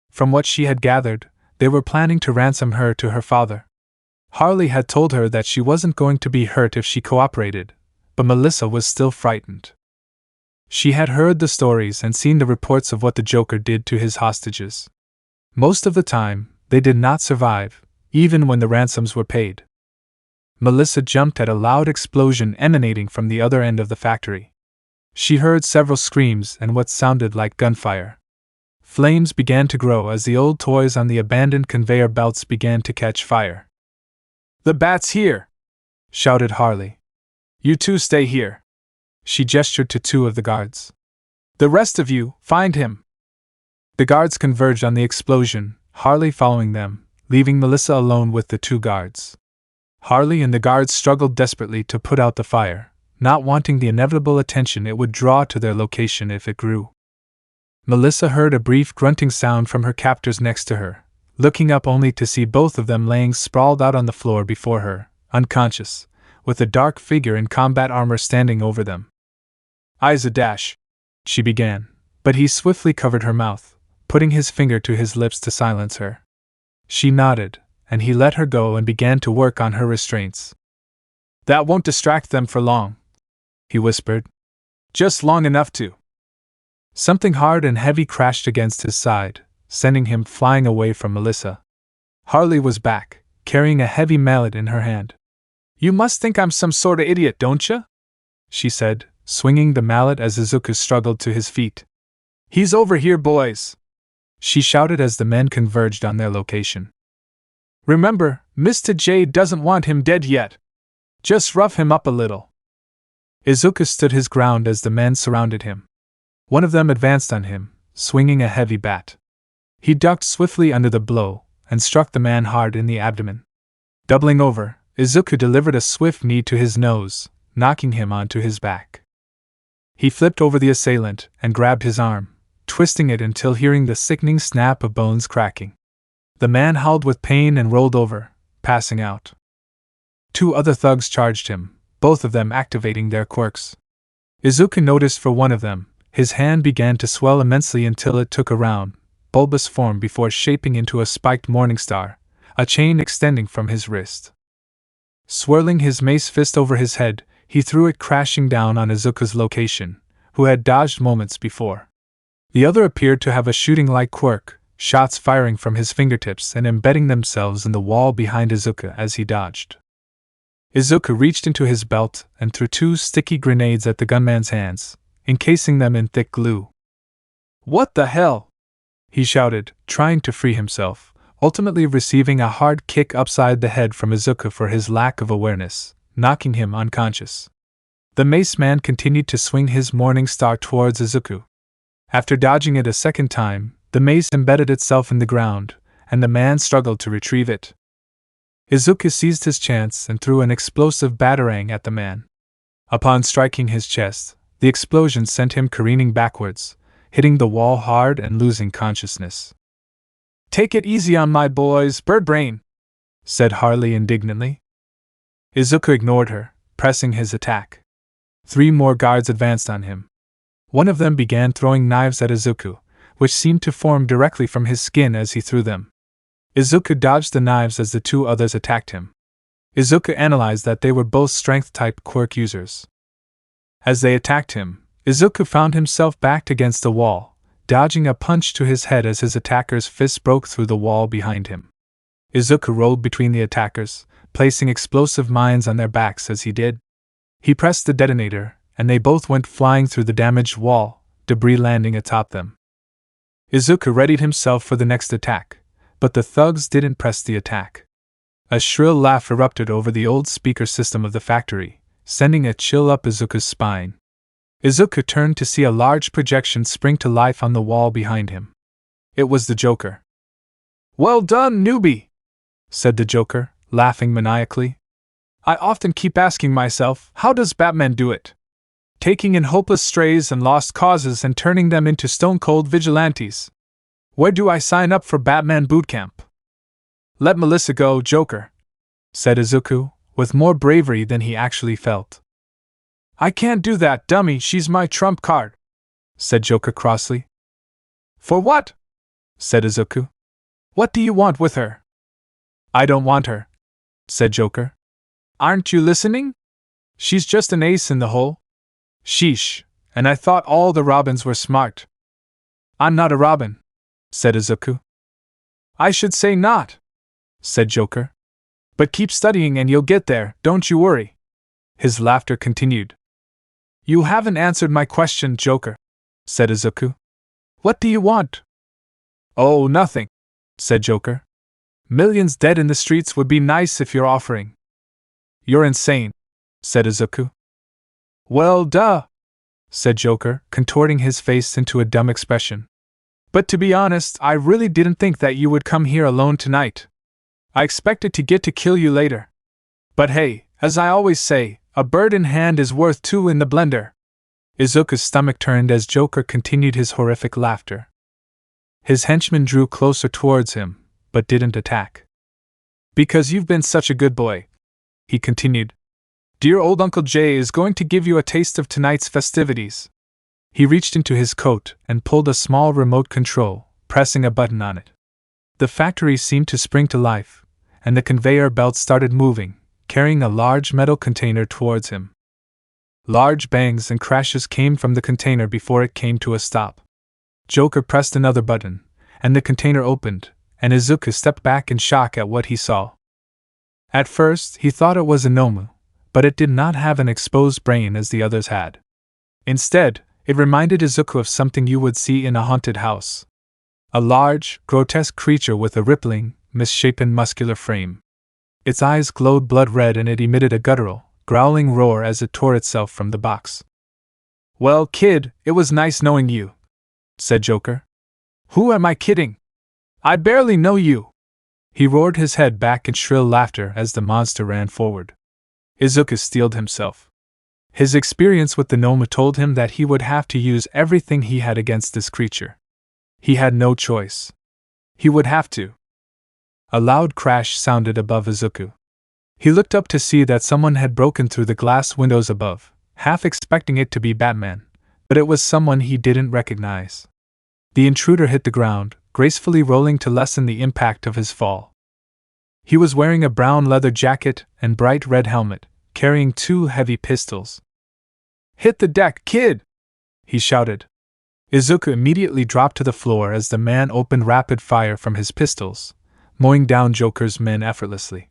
From what she had gathered, they were planning to ransom her to her father. Harley had told her that she wasn't going to be hurt if she cooperated, but Melissa was still frightened. She had heard the stories and seen the reports of what the Joker did to his hostages. Most of the time, they did not survive, even when the ransoms were paid. Melissa jumped at a loud explosion emanating from the other end of the factory. She heard several screams and what sounded like gunfire. Flames began to grow as the old toys on the abandoned conveyor belts began to catch fire. "The bat's here!" shouted Harley. "You two stay here." She gestured to 2 of the guards. "The rest of you, find him." The guards converged on the explosion, Harley following them, leaving Melissa alone with the 2 guards. Harley and the guards struggled desperately to put out the fire, not wanting the inevitable attention it would draw to their location if it grew. Melissa heard a brief grunting sound from her captors next to her, looking up only to see both of them laying sprawled out on the floor before her, unconscious, with a dark figure in combat armor standing over them. "Dash," she began, but he swiftly covered her mouth, putting his finger to his lips to silence her. She nodded, and he let her go and began to work on her restraints. "That won't distract them for long," he whispered. "Just long enough to." Something hard and heavy crashed against his side, sending him flying away from Melissa. Harley was back, carrying a heavy mallet in her hand. "You must think I'm some sorta idiot, don't ya?" she said, swinging the mallet as Izuku struggled to his feet. "He's over here, boys!" she shouted as the men converged on their location. "Remember, Mr. J doesn't want him dead yet. Just rough him up a little." Izuku stood his ground as the men surrounded him. One of them advanced on him, swinging a heavy bat. He ducked swiftly under the blow, and struck the man hard in the abdomen. Doubling over, Izuku delivered a swift knee to his nose, knocking him onto his back. He flipped over the assailant and grabbed his arm, twisting it until hearing the sickening snap of bones cracking. The man howled with pain and rolled over, passing out. Two other thugs charged him, both of them activating their quirks. Izuku noticed for one of them, his hand began to swell immensely until it took a round, bulbous form before shaping into a spiked morningstar, a chain extending from his wrist. Swirling his mace fist over his head, he threw it crashing down on Izuku's location, who had dodged moments before. The other appeared to have a shooting-like quirk, shots firing from his fingertips and embedding themselves in the wall behind Izuku as he dodged. Izuku reached into his belt and threw two sticky grenades at the gunman's hands, encasing them in thick glue. "What the hell?" he shouted, trying to free himself, ultimately receiving a hard kick upside the head from Izuku for his lack of awareness, knocking him unconscious. The mace man continued to swing his morning star towards Izuku. After dodging it a second time, the mace embedded itself in the ground, and the man struggled to retrieve it. Izuku seized his chance and threw an explosive batarang at the man. Upon striking his chest, the explosion sent him careening backwards, hitting the wall hard and losing consciousness. "Take it easy on my boys, bird brain," said Harley indignantly. Izuku ignored her, pressing his attack. Three more guards advanced on him. One of them began throwing knives at Izuku, which seemed to form directly from his skin as he threw them. Izuku dodged the knives as the two others attacked him. Izuku analyzed that they were both strength-type quirk users. As they attacked him, Izuku found himself backed against the wall, dodging a punch to his head as his attacker's fist broke through the wall behind him. Izuku rolled between the attackers, placing explosive mines on their backs as he did. He pressed the detonator, and they both went flying through the damaged wall, debris landing atop them. Izuku readied himself for the next attack, but the thugs didn't press the attack. A shrill laugh erupted over the old speaker system of the factory, sending a chill up Izuku's spine. Izuku turned to see a large projection spring to life on the wall behind him. It was the Joker. "Well done, newbie," said the Joker, laughing maniacally. "I often keep asking myself, how does Batman do it? Taking in hopeless strays and lost causes and turning them into stone-cold vigilantes. Where do I sign up for Batman bootcamp?" "Let Melissa go, Joker," said Izuku, with more bravery than he actually felt. "I can't do that, dummy, she's my trump card," said Joker crossly. "For what?" said Izuku. "What do you want with her?" "I don't want her," said Joker. "Aren't you listening? She's just an ace in the hole." "Sheesh, and I thought all the Robins were smart." "I'm not a Robin," said Izuku. "I should say not," said Joker. "But keep studying and you'll get there, don't you worry." His laughter continued. "You haven't answered my question, Joker," said Izuku. "What do you want?" "Oh, nothing," said Joker. "Millions dead in the streets would be nice if you're offering." "You're insane," said Izuku. "Well, duh," said Joker, contorting his face into a dumb expression. "But to be honest, I really didn't think that you would come here alone tonight. I expected to get to kill you later. But hey, as I always say, a bird in hand is worth two in the blender. Izuku's stomach turned as Joker continued his horrific laughter. His henchman drew closer towards him, but didn't attack. Because you've been such a good boy, he continued. Dear old Uncle Jay is going to give you a taste of tonight's festivities. He reached into his coat and pulled a small remote control, pressing a button on it. The factory seemed to spring to life, and the conveyor belt started moving, carrying a large metal container towards him. Large bangs and crashes came from the container before it came to a stop. Joker pressed another button, and the container opened, and Izuku stepped back in shock at what he saw. At first, he thought it was a Nomu, but it did not have an exposed brain as the others had. Instead, it reminded Izuku of something you would see in a haunted house. A large, grotesque creature with a rippling, misshapen muscular frame. Its eyes glowed blood red and it emitted a guttural, growling roar as it tore itself from the box. Well, kid, it was nice knowing you, said Joker. Who am I kidding? I barely know you. He roared his head back in shrill laughter as the monster ran forward. Izuku steeled himself. His experience with the Nomu told him that he would have to use everything he had against this creature. He had no choice. He would have to. A loud crash sounded above Izuku. He looked up to see that someone had broken through the glass windows above, half expecting it to be Batman, but it was someone he didn't recognize. The intruder hit the ground, gracefully rolling to lessen the impact of his fall. He was wearing a brown leather jacket and bright red helmet, carrying two heavy pistols. Hit the deck, kid! He shouted. Izuku immediately dropped to the floor as the man opened rapid fire from his pistols, mowing down Joker's men effortlessly.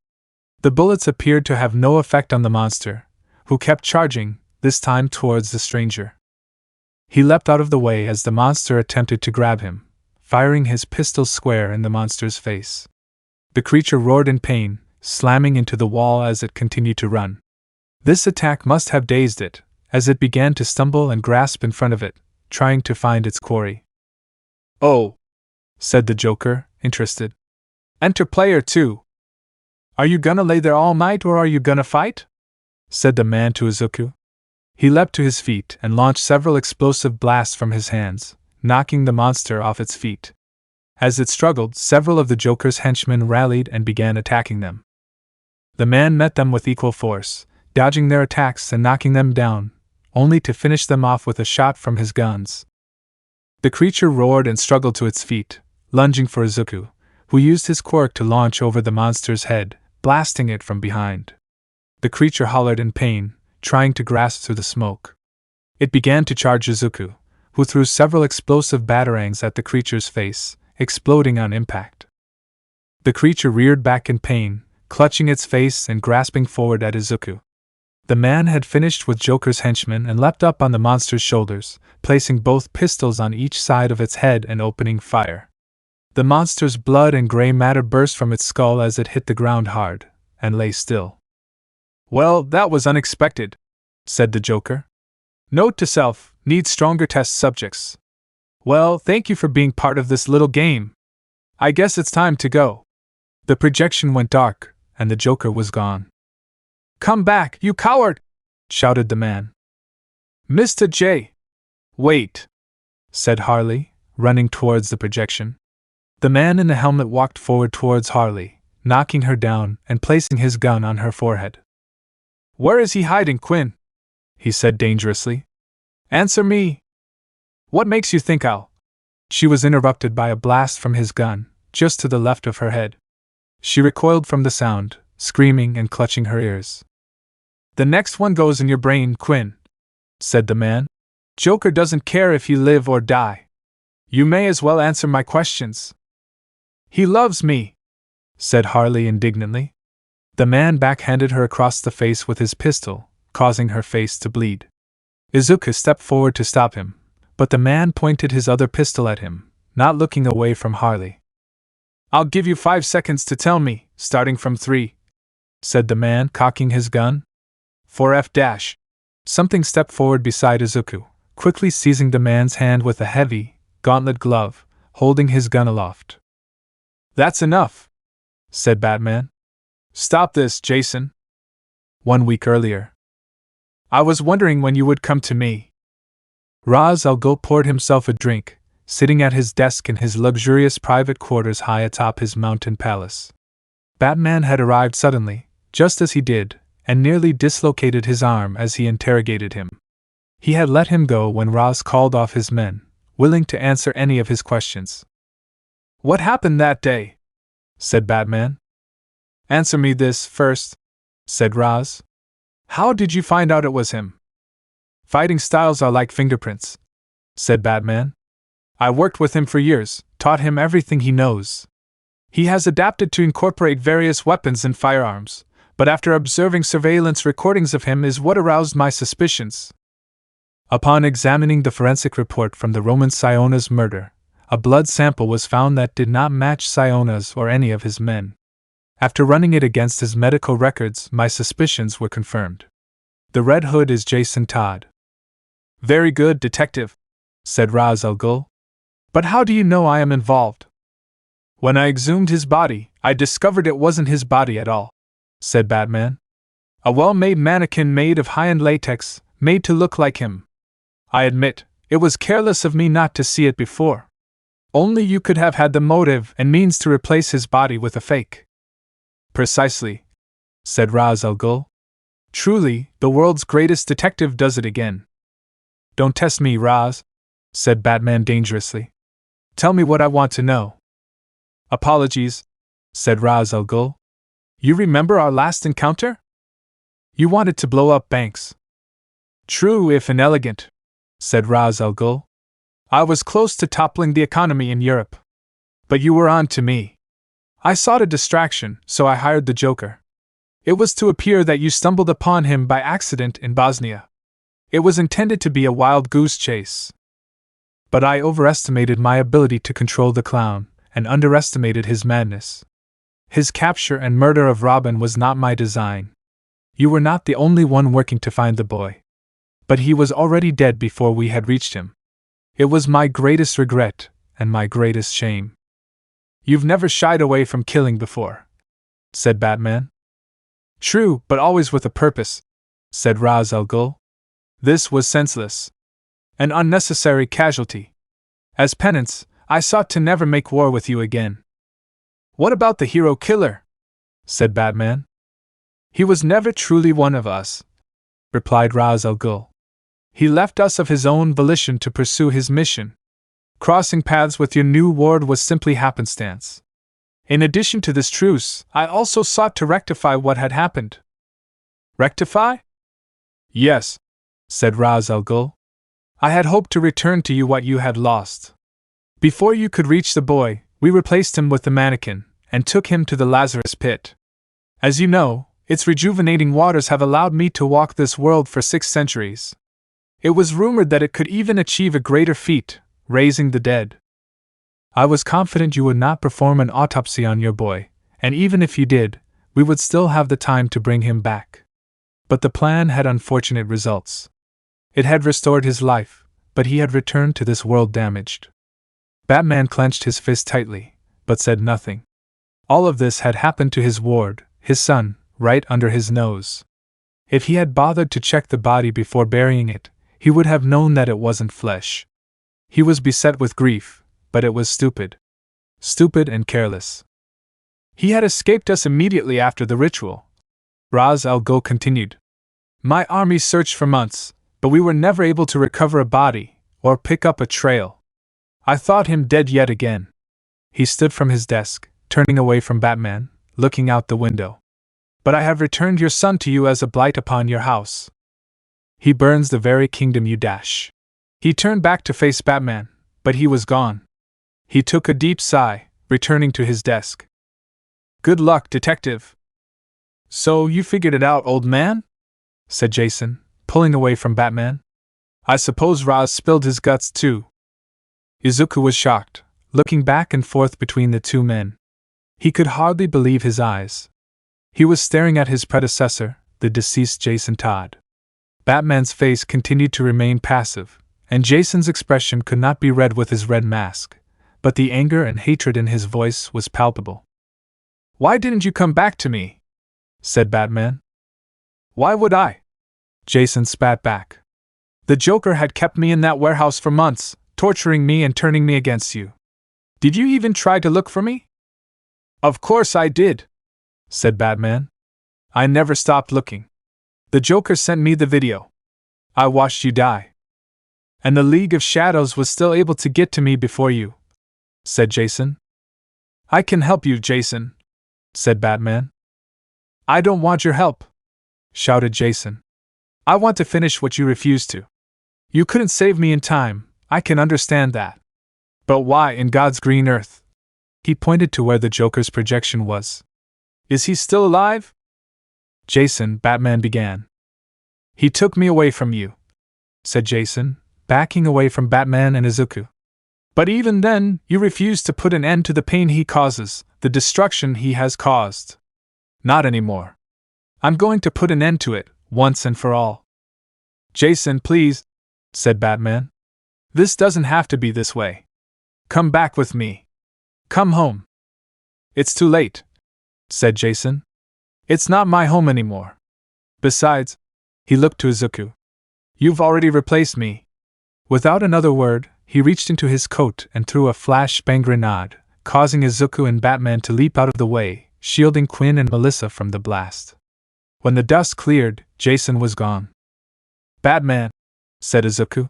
The bullets appeared to have no effect on the monster, who kept charging, this time towards the stranger. He leapt out of the way as the monster attempted to grab him, firing his pistol square in the monster's face. The creature roared in pain, slamming into the wall as it continued to run. This attack must have dazed it, as it began to stumble and grasp in front of it, trying to find its quarry. Oh, said the Joker, interested. Enter player 2. Are you gonna lay there all night or are you gonna fight? Said the man to Izuku. He leapt to his feet and launched several explosive blasts from his hands, knocking the monster off its feet. As it struggled, several of the Joker's henchmen rallied and began attacking them. The man met them with equal force, dodging their attacks and knocking them down, only to finish them off with a shot from his guns. The creature roared and struggled to its feet, lunging for Izuku, who used his quirk to launch over the monster's head, blasting it from behind. The creature hollered in pain, trying to grasp through the smoke. It began to charge Izuku, who threw several explosive batarangs at the creature's face, exploding on impact. The creature reared back in pain, clutching its face and grasping forward at Izuku. The man had finished with Joker's henchman and leapt up on the monster's shoulders, placing both pistols on each side of its head and opening fire. The monster's blood and gray matter burst from its skull as it hit the ground hard, and lay still. Well, that was unexpected, said the Joker. Note to self, need stronger test subjects. Well, thank you for being part of this little game. I guess it's time to go. The projection went dark, and the Joker was gone. Come back, you coward! Shouted the man. Mr. J. Wait, said Harley, running towards the projection. The man in the helmet walked forward towards Harley, knocking her down and placing his gun on her forehead. Where is he hiding, Quinn? He said dangerously. Answer me. What makes you think I'll? She was interrupted by a blast from his gun, just to the left of her head. She recoiled from the sound, screaming and clutching her ears. The next one goes in your brain, Quinn, said the man. Joker doesn't care if you live or die. You may as well answer my questions. He loves me, said Harley indignantly. The man backhanded her across the face with his pistol, causing her face to bleed. Izuku stepped forward to stop him, but the man pointed his other pistol at him, not looking away from Harley. I'll give you 5 seconds to tell me, starting from 3, said the man, cocking his gun. 4F-. Something stepped forward beside Izuku, quickly seizing the man's hand with a heavy, gauntlet glove, holding his gun aloft. That's enough, said Batman. Stop this, Jason. 1 week earlier. I was wondering when you would come to me. Ra's al Ghul poured himself a drink, sitting at his desk in his luxurious private quarters high atop his mountain palace. Batman had arrived suddenly, just as he did, and nearly dislocated his arm as he interrogated him. He had let him go when Ra's called off his men, willing to answer any of his questions. What happened that day? Said Batman. Answer me this first, said Ra's. How did you find out it was him? Fighting styles are like fingerprints, said Batman. I worked with him for years, taught him everything he knows. He has adapted to incorporate various weapons and firearms, but after observing surveillance recordings of him is what aroused my suspicions. Upon examining the forensic report from the Roman Siona's murder, a blood sample was found that did not match Siona's or any of his men. After running it against his medical records, my suspicions were confirmed. The Red Hood is Jason Todd. Very good, detective, said Ra's al Ghul. But how do you know I am involved? When I exhumed his body, I discovered it wasn't his body at all, said Batman. A well-made mannequin made of high-end latex, made to look like him. I admit, it was careless of me not to see it before. Only you could have had the motive and means to replace his body with a fake. Precisely, said Ra's al Ghul. Truly, the world's greatest detective does it again. Don't test me, Ra's, said Batman dangerously. Tell me what I want to know. Apologies, said Ra's al Ghul. You remember our last encounter? You wanted to blow up banks. True if inelegant, said Ra's al Ghul. I was close to toppling the economy in Europe. But you were on to me. I sought a distraction, so I hired the Joker. It was to appear that you stumbled upon him by accident in Bosnia. It was intended to be a wild goose chase. But I overestimated my ability to control the clown, and underestimated his madness. His capture and murder of Robin was not my design. You were not the only one working to find the boy. But he was already dead before we had reached him. It was my greatest regret, and my greatest shame. You've never shied away from killing before, said Batman. True, but always with a purpose, said Ra's al Ghul. This was senseless. An unnecessary casualty. As penance, I sought to never make war with you again. What about the hero killer? Said Batman. He was never truly one of us, replied Ra's al Ghul. He left us of his own volition to pursue his mission. Crossing paths with your new ward was simply happenstance. In addition to this truce, I also sought to rectify what had happened. Rectify? Yes, said Ra's al Ghul. I had hoped to return to you what you had lost. Before you could reach the boy, we replaced him with the mannequin, and took him to the Lazarus pit. As you know, its rejuvenating waters have allowed me to walk this world for 6 centuries. It was rumored that it could even achieve a greater feat, raising the dead. I was confident you would not perform an autopsy on your boy, and even if you did, we would still have the time to bring him back. But the plan had unfortunate results. It had restored his life, but he had returned to this world damaged. Batman clenched his fist tightly, but said nothing. All of this had happened to his ward, his son, right under his nose. If he had bothered to check the body before burying it, he would have known that it wasn't flesh. He was beset with grief, but it was stupid. Stupid and careless. He had escaped us immediately after the ritual. Ra's al Ghul continued. My army searched for months, but we were never able to recover a body, or pick up a trail. I thought him dead yet again. He stood from his desk, turning away from Batman, looking out the window. But I have returned your son to you as a blight upon your house. He burns the very kingdom you dash. He turned back to face Batman, but he was gone. He took a deep sigh, returning to his desk. Good luck, detective. So you figured it out, old man? Said Jason, pulling away from Batman. I suppose Ra's spilled his guts too. Izuku was shocked, looking back and forth between the two men. He could hardly believe his eyes. He was staring at his predecessor, the deceased Jason Todd. Batman's face continued to remain passive, and Jason's expression could not be read with his red mask, but the anger and hatred in his voice was palpable. Why didn't you come back to me? Said Batman. Why would I? Jason spat back. The Joker had kept me in that warehouse for months, torturing me and turning me against you. Did you even try to look for me? Of course I did, said Batman. I never stopped looking. The Joker sent me the video. I watched you die. And the League of Shadows was still able to get to me before you, said Jason. I can help you, Jason, said Batman. I don't want your help, shouted Jason. I want to finish what you refused to. You couldn't save me in time, I can understand that. But why in God's green earth? He pointed to where the Joker's projection was. Is he still alive? Jason, Batman began. He took me away from you, said Jason, backing away from Batman and Izuku. But even then, you refused to put an end to the pain he causes, the destruction he has caused. Not anymore. I'm going to put an end to it, once and for all. Jason, please, said Batman. This doesn't have to be this way. Come back with me. Come home. It's too late, said Jason. It's not my home anymore. Besides, he looked to Izuku. You've already replaced me. Without another word, he reached into his coat and threw a flashbang grenade, causing Izuku and Batman to leap out of the way, shielding Quinn and Melissa from the blast. When the dust cleared, Jason was gone. Batman, said Izuku.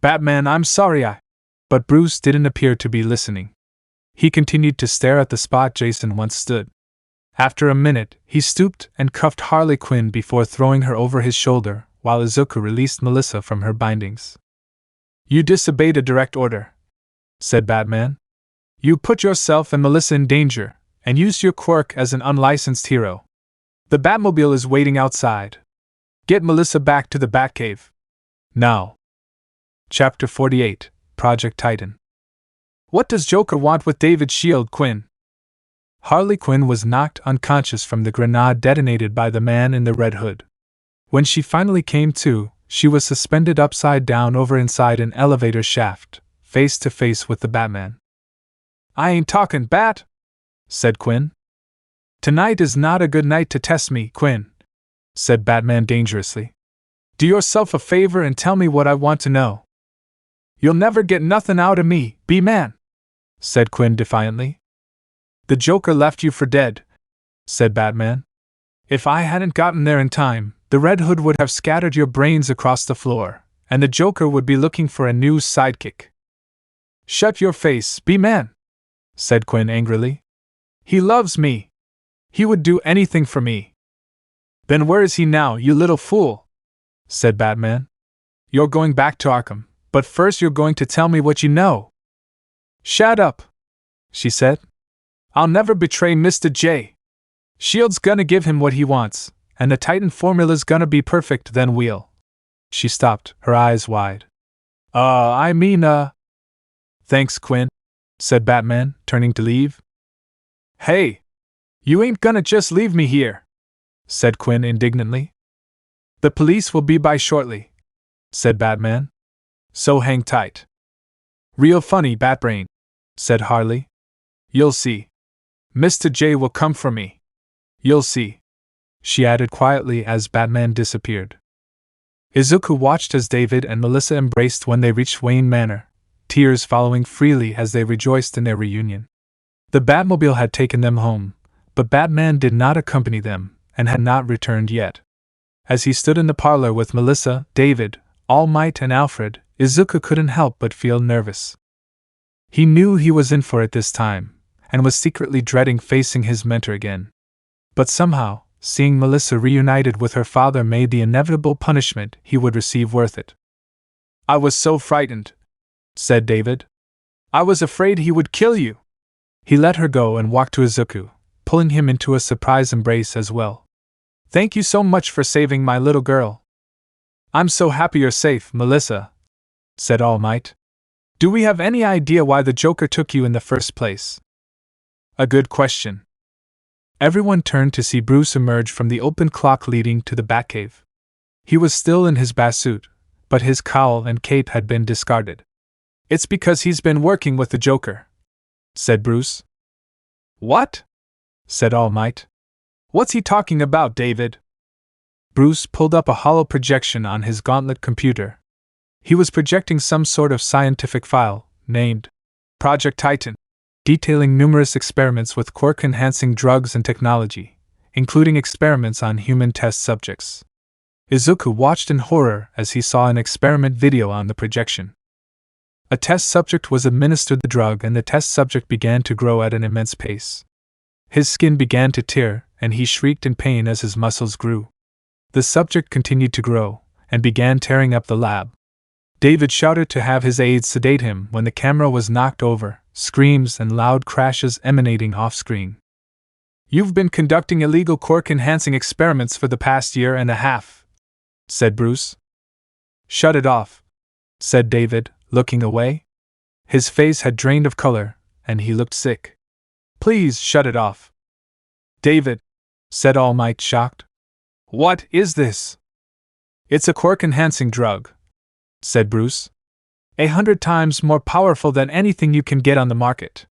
Batman, I'm sorry But Bruce didn't appear to be listening. He continued to stare at the spot Jason once stood. After a minute, he stooped and cuffed Harley Quinn before throwing her over his shoulder, while Izuku released Melissa from her bindings. You disobeyed a direct order, said Batman. You put yourself and Melissa in danger, and used your quirk as an unlicensed hero. The Batmobile is waiting outside. Get Melissa back to the Batcave. Now. Chapter 48, Project Titan. What does Joker want with David's shield, Quinn? Harley Quinn was knocked unconscious from the grenade detonated by the man in the red hood. When she finally came to, she was suspended upside down over inside an elevator shaft, face to face with the Batman. I ain't talking, Bat, said Quinn. Tonight is not a good night to test me, Quinn, said Batman dangerously. Do yourself a favor and tell me what I want to know. You'll never get nothing out of me, B-Man, said Quinn defiantly. The Joker left you for dead, said Batman. If I hadn't gotten there in time, the Red Hood would have scattered your brains across the floor, and the Joker would be looking for a new sidekick. Shut your face, B-Man, said Quinn angrily. He loves me. He would do anything for me. Then where is he now, you little fool? Said Batman. You're going back to Arkham, but first you're going to tell me what you know. Shut up, she said. I'll never betray Mr. J. Shield's gonna give him what he wants, and the Titan formula's gonna be perfect, then we'll. She stopped, her eyes wide. Thanks, Quinn, said Batman, turning to leave. Hey! You ain't gonna just leave me here, said Quinn indignantly. The police will be by shortly, said Batman. So hang tight. Real funny, Batbrain, said Harley. You'll see. Mr. J will come for me. You'll see, she added quietly as Batman disappeared. Izuku watched as David and Melissa embraced when they reached Wayne Manor, tears following freely as they rejoiced in their reunion. The Batmobile had taken them home, but Batman did not accompany them, and had not returned yet. As he stood in the parlor with Melissa, David, Almight and Alfred, Izuku couldn't help but feel nervous. He knew he was in for it this time, and was secretly dreading facing his mentor again. But somehow, seeing Melissa reunited with her father made the inevitable punishment he would receive worth it. I was so frightened, said David. I was afraid he would kill you. He let her go and walked to Izuku, pulling him into a surprise embrace as well. Thank you so much for saving my little girl. I'm so happy you're safe, Melissa, said All Might. Do we have any idea why the Joker took you in the first place? A good question. Everyone turned to see Bruce emerge from the open clock leading to the Batcave. He was still in his batsuit, but his cowl and cape had been discarded. It's because he's been working with the Joker, said Bruce. What? Said All Might. What's he talking about, David? Bruce pulled up a hollow projection on his gauntlet computer. He was projecting some sort of scientific file, named Project Titan, detailing numerous experiments with quirk-enhancing drugs and technology, including experiments on human test subjects. Izuku watched in horror as he saw an experiment video on the projection. A test subject was administered the drug and the test subject began to grow at an immense pace. His skin began to tear, and he shrieked in pain as his muscles grew. The subject continued to grow, and began tearing up the lab. David shouted to have his aides sedate him when the camera was knocked over, screams and loud crashes emanating off-screen. "You've been conducting illegal quirk-enhancing experiments for the past year and a half," said Bruce. "Shut it off," said David, looking away. His face had drained of color, and he looked sick. "Please shut it off." "David," said Almight, shocked. "What is this?" "It's a quirk-enhancing drug," said Bruce. 100 times more powerful than anything you can get on the market.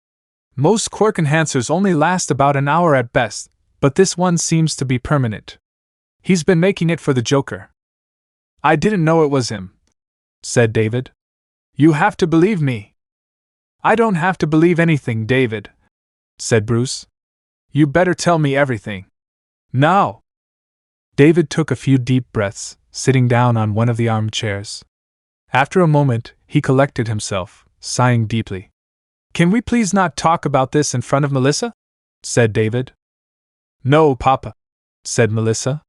Most quirk enhancers only last about an hour at best, but this one seems to be permanent. He's been making it for the Joker. "I didn't know it was him," said David. "You have to believe me." "I don't have to believe anything, David," said Bruce. "You better tell me everything. Now." David took a few deep breaths, sitting down on one of the armchairs. After a moment, he collected himself, sighing deeply. "Can we please not talk about this in front of Melissa?" said David. "No, Papa," said Melissa.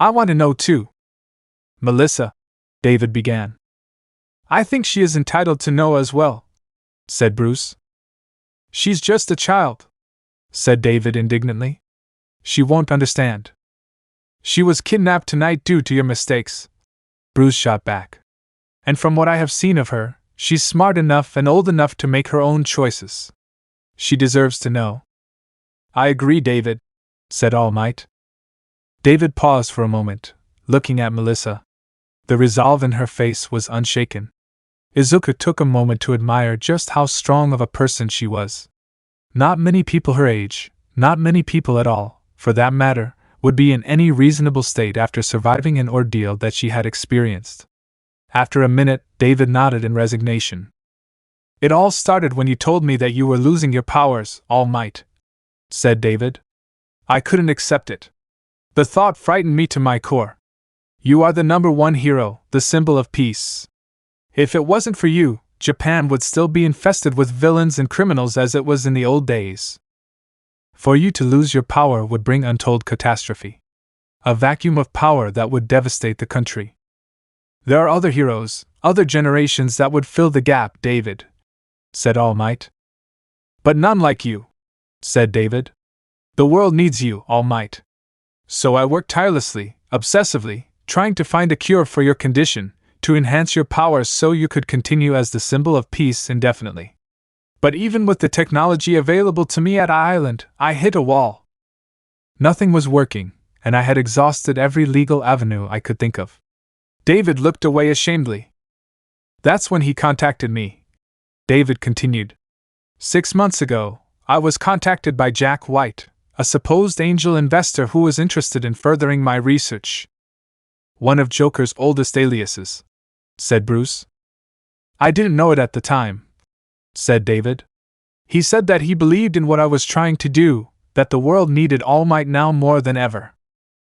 "I want to know too." "Melissa," David began. "I think she is entitled to know as well," said Bruce. "She's just a child," said David indignantly. "She won't understand." "She was kidnapped tonight due to your mistakes," Bruce shot back. "And from what I have seen of her, she's smart enough and old enough to make her own choices. She deserves to know." "I agree, David," said Almight. David paused for a moment, looking at Melissa. The resolve in her face was unshaken. Izuku took a moment to admire just how strong of a person she was. Not many people her age, not many people at all, for that matter, would be in any reasonable state after surviving an ordeal that she had experienced. After a minute, David nodded in resignation. "It all started when you told me that you were losing your powers, Almight," said David. "I couldn't accept it. The thought frightened me to my core. You are the #1 hero, the symbol of peace. If it wasn't for you, Japan would still be infested with villains and criminals as it was in the old days. For you to lose your power would bring untold catastrophe. A vacuum of power that would devastate the country. There are other heroes, other generations that would fill the gap, David," said Almight. "But none like you," said David. "The world needs you, Almight. So I worked tirelessly, obsessively, trying to find a cure for your condition, to enhance your powers so you could continue as the symbol of peace indefinitely. But even with the technology available to me at Island, I hit a wall. Nothing was working, and I had exhausted every legal avenue I could think of." David looked away ashamedly. "That's when he contacted me," David continued. 6 months ago, I was contacted by Jack White, a supposed angel investor who was interested in furthering my research. One of Joker's oldest aliases," said Bruce. "I didn't know it at the time," said David. "He said that he believed in what I was trying to do, that the world needed Almight now more than ever.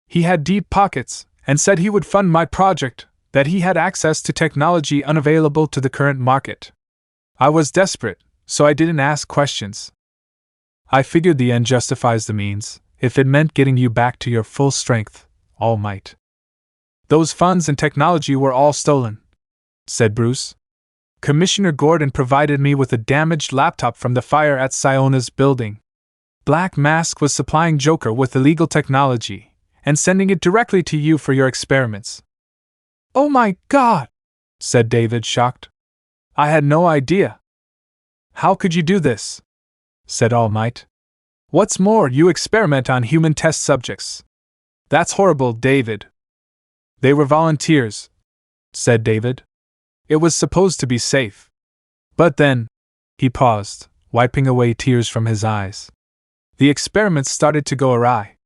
He had deep pockets, and said he would fund my project, that he had access to technology unavailable to the current market. I was desperate, so I didn't ask questions. I figured the end justifies the means, if it meant getting you back to your full strength, Almight. Those funds and technology were all stolen," said Bruce. "Commissioner Gordon provided me with a damaged laptop from the fire at Siona's building. Black Mask was supplying Joker with illegal technology, and sending it directly to you for your experiments." "Oh my God!" said David, shocked. "I had no idea." "How could you do this?" said Almight. "What's more, you experiment on human test subjects. That's horrible, David." "They were volunteers," said David. "It was supposed to be safe. But then," he paused, wiping away tears from his eyes, "the experiments started to go awry.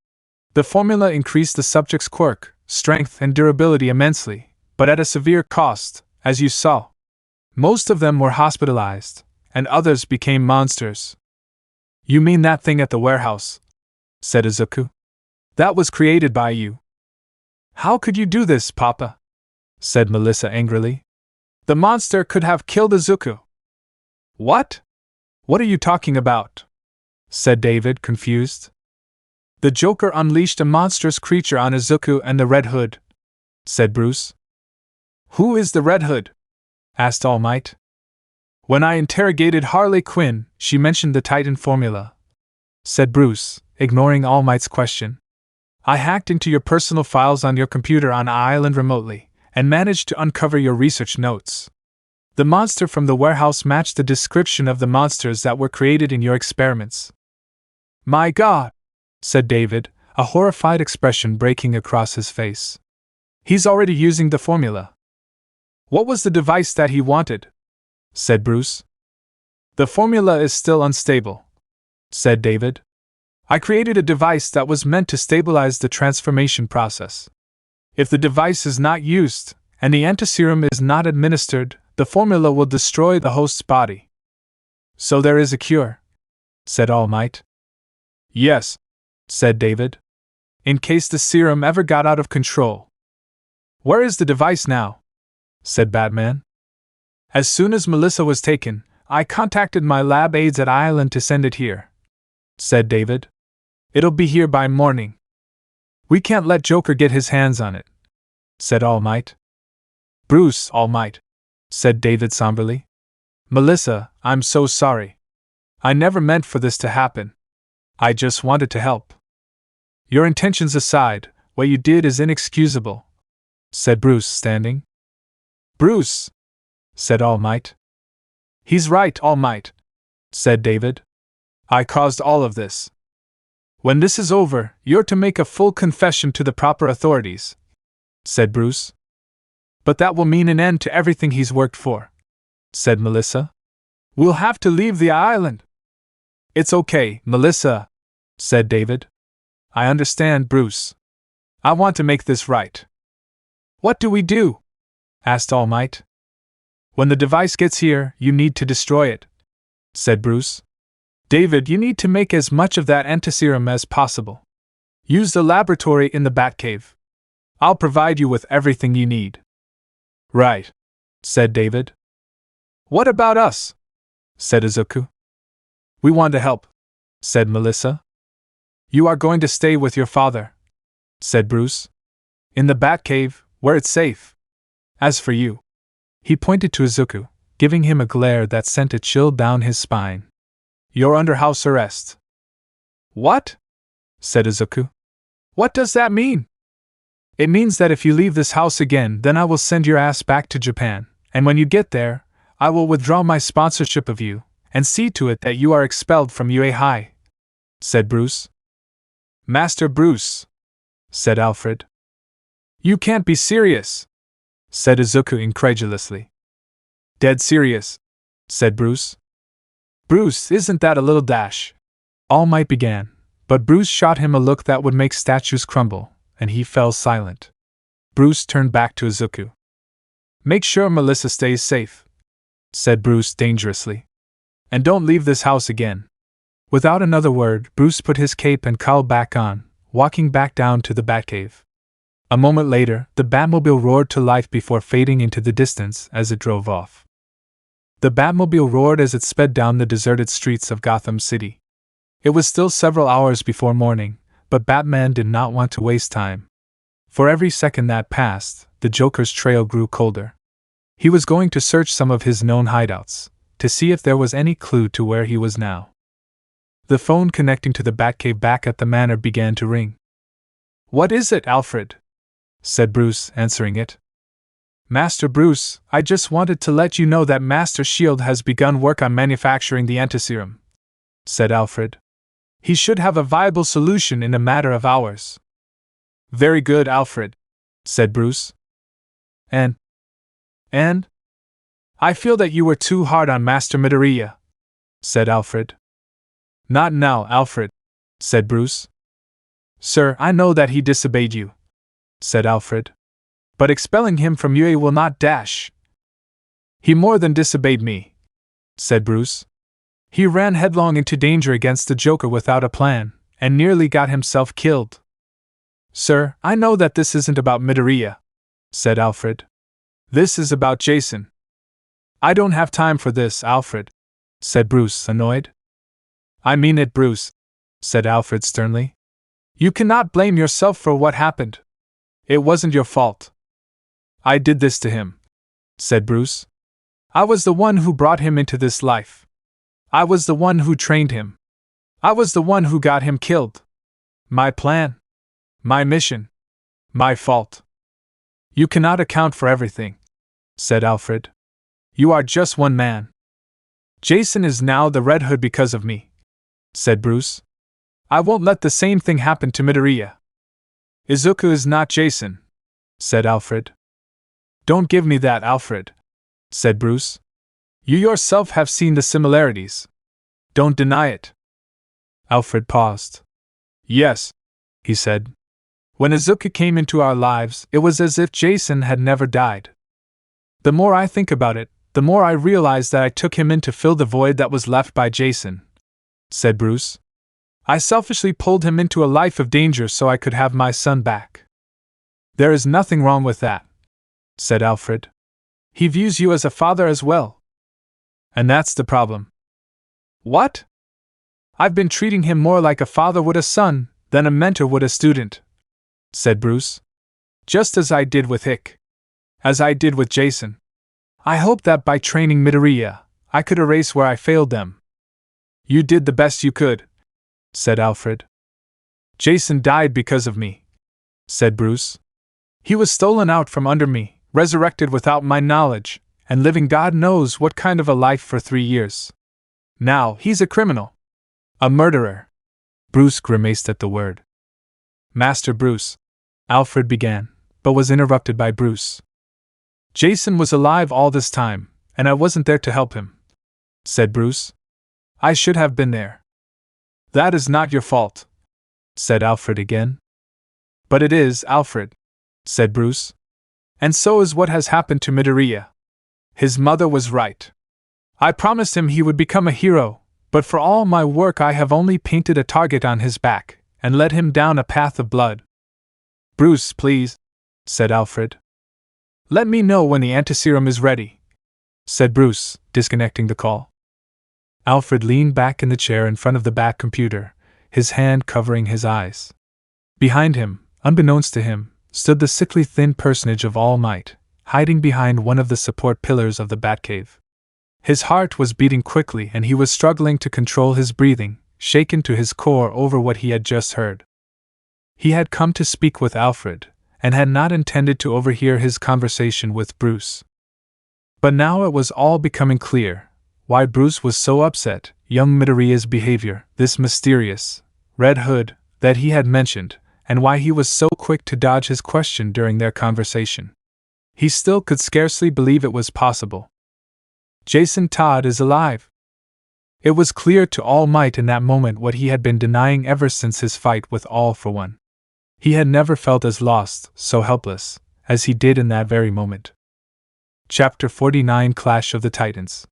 The formula increased the subject's quirk, strength, and durability immensely, but at a severe cost, as you saw. Most of them were hospitalized, and others became monsters. You mean that thing at the warehouse? Said Izuku. That was created by you. How could you do this, Papa? Said Melissa angrily. The monster could have killed Izuku. What? What are you talking about? Said David, confused. The Joker unleashed a monstrous creature on Izuku and the Red Hood, said Bruce. Who is the Red Hood? Asked Almight. When I interrogated Harley Quinn, she mentioned the Titan formula, said Bruce, ignoring All Might's question. I hacked into your personal files on your computer on an island remotely, and managed to uncover your research notes. The monster from the warehouse matched the description of the monsters that were created in your experiments. My God, said David, a horrified expression breaking across his face. He's already using the formula. What was the device that he wanted? Said Bruce. The formula is still unstable, said David. I created a device that was meant to stabilize the transformation process. If the device is not used, and the antiserum is not administered, the formula will destroy the host's body. So there is a cure, said All Might. Yes, said David. In case the serum ever got out of control. Where is the device now? Said Batman. As soon as Melissa was taken, I contacted my lab aides at Island to send it here, said David. It'll be here by morning. We can't let Joker get his hands on it, said All Might. Bruce, All Might, said David somberly. Melissa, I'm so sorry. I never meant for this to happen. I just wanted to help. Your intentions aside, what you did is inexcusable, said Bruce, standing. Bruce, said All Might. He's right, All Might, said David. I caused all of this. When this is over, you're to make a full confession to the proper authorities, said Bruce. But that will mean an end to everything he's worked for, said Melissa. We'll have to leave the island. It's okay, Melissa, said David. I understand, Bruce. I want to make this right. What do we do? Asked All Might. When the device gets here, you need to destroy it, said Bruce. David, you need to make as much of that antiserum as possible. Use the laboratory in the Batcave. I'll provide you with everything you need. Right, said David. What about us? Said Izuku. We want to help, said Melissa. You are going to stay with your father, said Bruce. In the Batcave, where it's safe. As for you, he pointed to Izuku, giving him a glare that sent a chill down his spine. You're under house arrest. What? Said Izuku. What does that mean? It means that if you leave this house again, then I will send your ass back to Japan, and when you get there, I will withdraw my sponsorship of you, and see to it that you are expelled from UA High, said Bruce. Master Bruce, said Alfred. You can't be serious, said Izuku incredulously. Dead serious, said Bruce. Bruce, isn't that a little dash? All Might began, but Bruce shot him a look that would make statues crumble, and he fell silent. Bruce turned back to Izuku. Make sure Melissa stays safe, said Bruce dangerously. And don't leave this house again. Without another word, Bruce put his cape and cowl back on, walking back down to the Batcave. A moment later, the Batmobile roared to life before fading into the distance as it drove off. The Batmobile roared as it sped down the deserted streets of Gotham City. It was still several hours before morning, but Batman did not want to waste time. For every second that passed, the Joker's trail grew colder. He was going to search some of his known hideouts, to see if there was any clue to where he was now. The phone connecting to the Batcave back at the Manor began to ring. What is it, Alfred? Said Bruce, answering it. Master Bruce, I just wanted to let you know that Master Shield has begun work on manufacturing the antiserum, said Alfred. He should have a viable solution in a matter of hours. Very good, Alfred, said Bruce. And? I feel that you were too hard on Master Midoriya, said Alfred. Not now, Alfred, said Bruce. Sir, I know that he disobeyed you, said Alfred. But expelling him from UA will not dash. He more than disobeyed me, said Bruce. He ran headlong into danger against the Joker without a plan, and nearly got himself killed. Sir, I know that this isn't about Midoriya, said Alfred. This is about Jason. I don't have time for this, Alfred, said Bruce, annoyed. I mean it, Bruce, said Alfred sternly. You cannot blame yourself for what happened. It wasn't your fault. I did this to him, said Bruce. I was the one who brought him into this life. I was the one who trained him. I was the one who got him killed. My plan. My mission. My fault. You cannot account for everything, said Alfred. You are just one man. Jason is now the Red Hood because of me, said Bruce. I won't let the same thing happen to Midoriya. Izuku is not Jason, said Alfred. Don't give me that, Alfred, said Bruce. You yourself have seen the similarities. Don't deny it. Alfred paused. Yes, he said. When Izuku came into our lives, it was as if Jason had never died. The more I think about it, the more I realize that I took him in to fill the void that was left by Jason, said Bruce. I selfishly pulled him into a life of danger so I could have my son back. There is nothing wrong with that, said Alfred. He views you as a father as well. And that's the problem. What? I've been treating him more like a father would a son than a mentor would a student, said Bruce. Just as I did with Hick. As I did with Jason. I hope that by training Midoriya, I could erase where I failed them. You did the best you could, said Alfred. Jason died because of me, said Bruce. He was stolen out from under me, resurrected without my knowledge, and living God knows what kind of a life for 3 years. Now he's a criminal. A murderer. Bruce grimaced at the word. Master Bruce, Alfred began, but was interrupted by Bruce. Jason was alive all this time, and I wasn't there to help him, said Bruce. I should have been there. That is not your fault, said Alfred again. But it is, Alfred, said Bruce. And so is what has happened to Midoriya. His mother was right. I promised him he would become a hero, but for all my work I have only painted a target on his back, and led him down a path of blood. Bruce, please, said Alfred. Let me know when the antiserum is ready, said Bruce, disconnecting the call. Alfred leaned back in the chair in front of the Bat computer, his hand covering his eyes. Behind him, unbeknownst to him, stood the sickly thin personage of Almight, hiding behind one of the support pillars of the Batcave. His heart was beating quickly and he was struggling to control his breathing, shaken to his core over what he had just heard. He had come to speak with Alfred, and had not intended to overhear his conversation with Bruce. But now it was all becoming clear why Bruce was so upset. Young Midoriya's behavior, this mysterious Red Hood that he had mentioned, and why he was so quick to dodge his question during their conversation. He still could scarcely believe it was possible. Jason Todd is alive. It was clear to All Might in that moment what he had been denying ever since his fight with All for One. He had never felt as lost, so helpless, as he did in that very moment. Chapter 49 Clash of the Titans.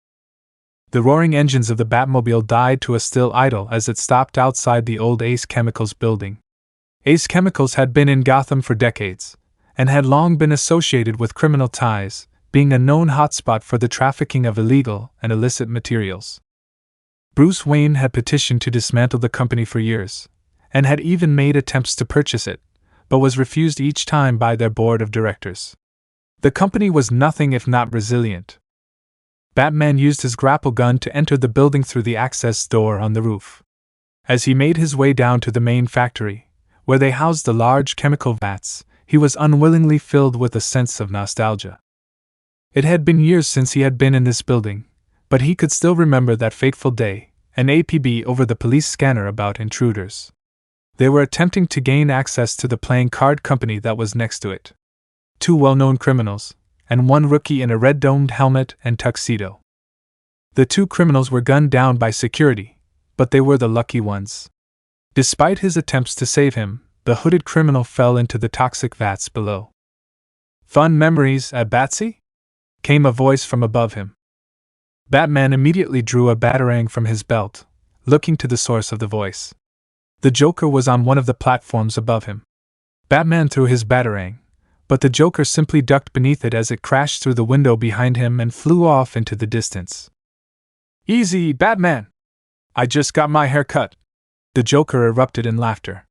The roaring engines of the Batmobile died to a still idle as it stopped outside the old Ace Chemicals building. Ace Chemicals had been in Gotham for decades, and had long been associated with criminal ties, being a known hotspot for the trafficking of illegal and illicit materials. Bruce Wayne had petitioned to dismantle the company for years, and had even made attempts to purchase it, but was refused each time by their board of directors. The company was nothing if not resilient. Batman used his grapple gun to enter the building through the access door on the roof. As he made his way down to the main factory, where they housed the large chemical vats, he was unwillingly filled with a sense of nostalgia. It had been years since he had been in this building, but he could still remember that fateful day, an APB over the police scanner about intruders. They were attempting to gain access to the playing card company that was next to it. 2 well-known criminals, and 1 rookie in a red-domed helmet and tuxedo. The 2 criminals were gunned down by security, but they were the lucky ones. Despite his attempts to save him, the hooded criminal fell into the toxic vats below. "Fun memories at Batsy?" came a voice from above him. Batman immediately drew a batarang from his belt, looking to the source of the voice. The Joker was on one of the platforms above him. Batman threw his batarang, but the Joker simply ducked beneath it as it crashed through the window behind him and flew off into the distance. "Easy, Batman! I just got my hair cut." The Joker erupted in laughter.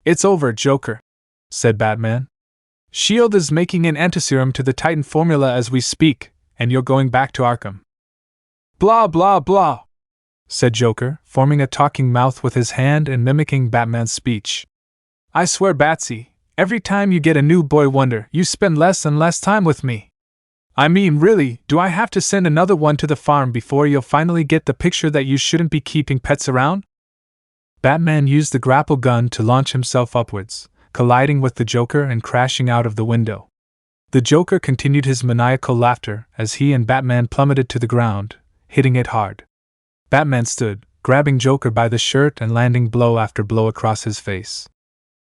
"It's over, Joker," said Batman. "S.H.I.E.L.D. is making an antiserum to the Titan formula as we speak, and you're going back to Arkham." "Blah blah blah," said Joker, forming a talking mouth with his hand and mimicking Batman's speech. "I swear, Batsy, every time you get a new boy wonder, you spend less and less time with me. I mean, really, do I have to send another one to the farm before you'll finally get the picture that you shouldn't be keeping pets around?" Batman used the grapple gun to launch himself upwards, colliding with the Joker and crashing out of the window. The Joker continued his maniacal laughter as he and Batman plummeted to the ground, hitting it hard. Batman stood, grabbing Joker by the shirt and landing blow after blow across his face.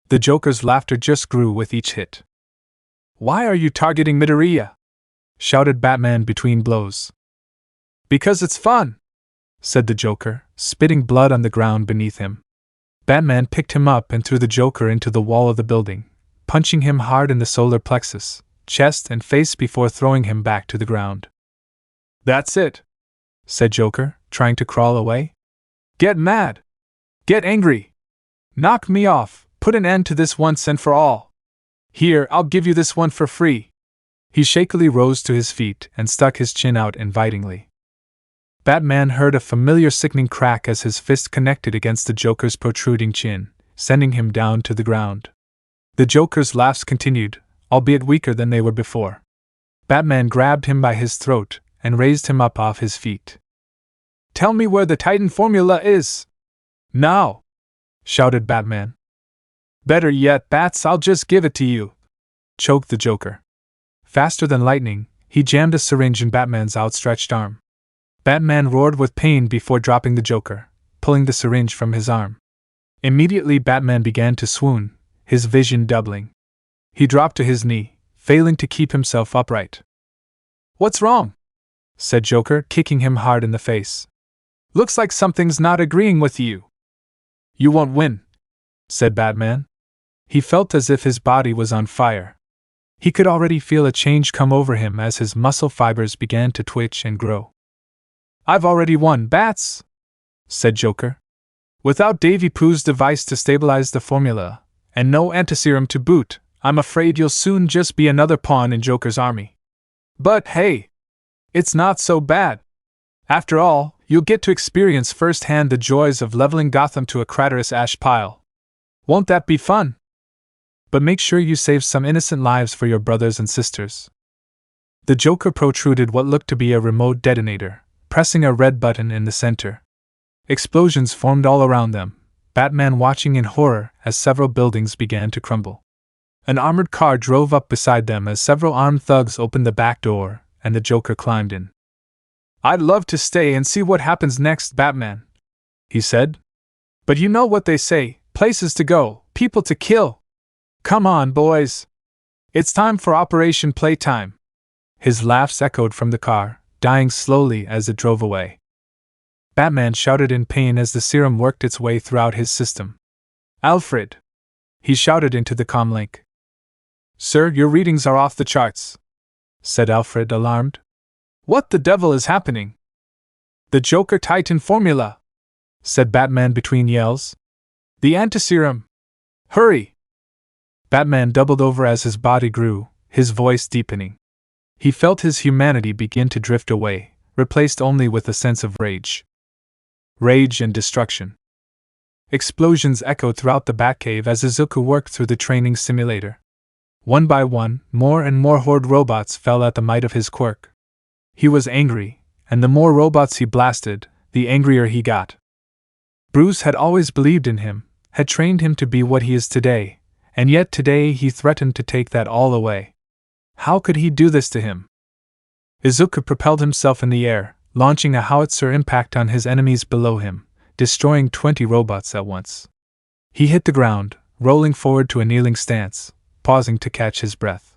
The Joker's laughter just grew with each hit. "Why are you targeting Midoriya?" shouted Batman between blows. "Because it's fun," said the Joker, spitting blood on the ground beneath him. Batman picked him up and threw the Joker into the wall of the building, punching him hard in the solar plexus, chest and face before throwing him back to the ground. "That's it," said Joker, trying to crawl away. "Get mad! Get angry! Knock me off! Put an end to this once and for all! Here, I'll give you this one for free!" He shakily rose to his feet and stuck his chin out invitingly. Batman heard a familiar sickening crack as his fist connected against the Joker's protruding chin, sending him down to the ground. The Joker's laughs continued, albeit weaker than they were before. Batman grabbed him by his throat and raised him up off his feet. "Tell me where the Titan formula is! Now!" shouted Batman. "Better yet, Bats, I'll just give it to you!" choked the Joker. Faster than lightning, he jammed a syringe in Batman's outstretched arm. Batman roared with pain before dropping the Joker, pulling the syringe from his arm. Immediately Batman began to swoon, his vision doubling. He dropped to his knee, failing to keep himself upright. "What's wrong?" said Joker, kicking him hard in the face. "Looks like something's not agreeing with you." "You won't win," said Batman. He felt as if his body was on fire. He could already feel a change come over him as his muscle fibers began to twitch and grow. "I've already won, Bats," said Joker. "Without Davy Pooh's device to stabilize the formula, and no antiserum to boot, I'm afraid you'll soon just be another pawn in Joker's army. But hey, it's not so bad. After all, you'll get to experience firsthand the joys of leveling Gotham to a craterous ash pile. Won't that be fun? But make sure you save some innocent lives for your brothers and sisters." The Joker protruded what looked to be a remote detonator, pressing a red button in the center. Explosions formed all around them, Batman watching in horror as several buildings began to crumble. An armored car drove up beside them as several armed thugs opened the back door, and the Joker climbed in. "I'd love to stay and see what happens next, Batman," he said. "But you know what they say, places to go, people to kill. Come on, boys. It's time for Operation Playtime." His laughs echoed from the car, dying slowly as it drove away. Batman shouted in pain as the serum worked its way throughout his system. "Alfred!" he shouted into the comlink. "Sir, your readings are off the charts," said Alfred, alarmed. "What the devil is happening?" "The Joker Titan formula," said Batman between yells. "The antiserum! Hurry!" Batman doubled over as his body grew, his voice deepening. He felt his humanity begin to drift away, replaced only with a sense of rage. Rage and destruction. Explosions echoed throughout the Batcave as Izuku worked through the training simulator. One by one, more and more horde robots fell at the might of his quirk. He was angry, and the more robots he blasted, the angrier he got. Bruce had always believed in him, had trained him to be what he is today, and yet today he threatened to take that all away. How could he do this to him? Izuku propelled himself in the air, launching a howitzer impact on his enemies below him, destroying 20 robots at once. He hit the ground, rolling forward to a kneeling stance, pausing to catch his breath.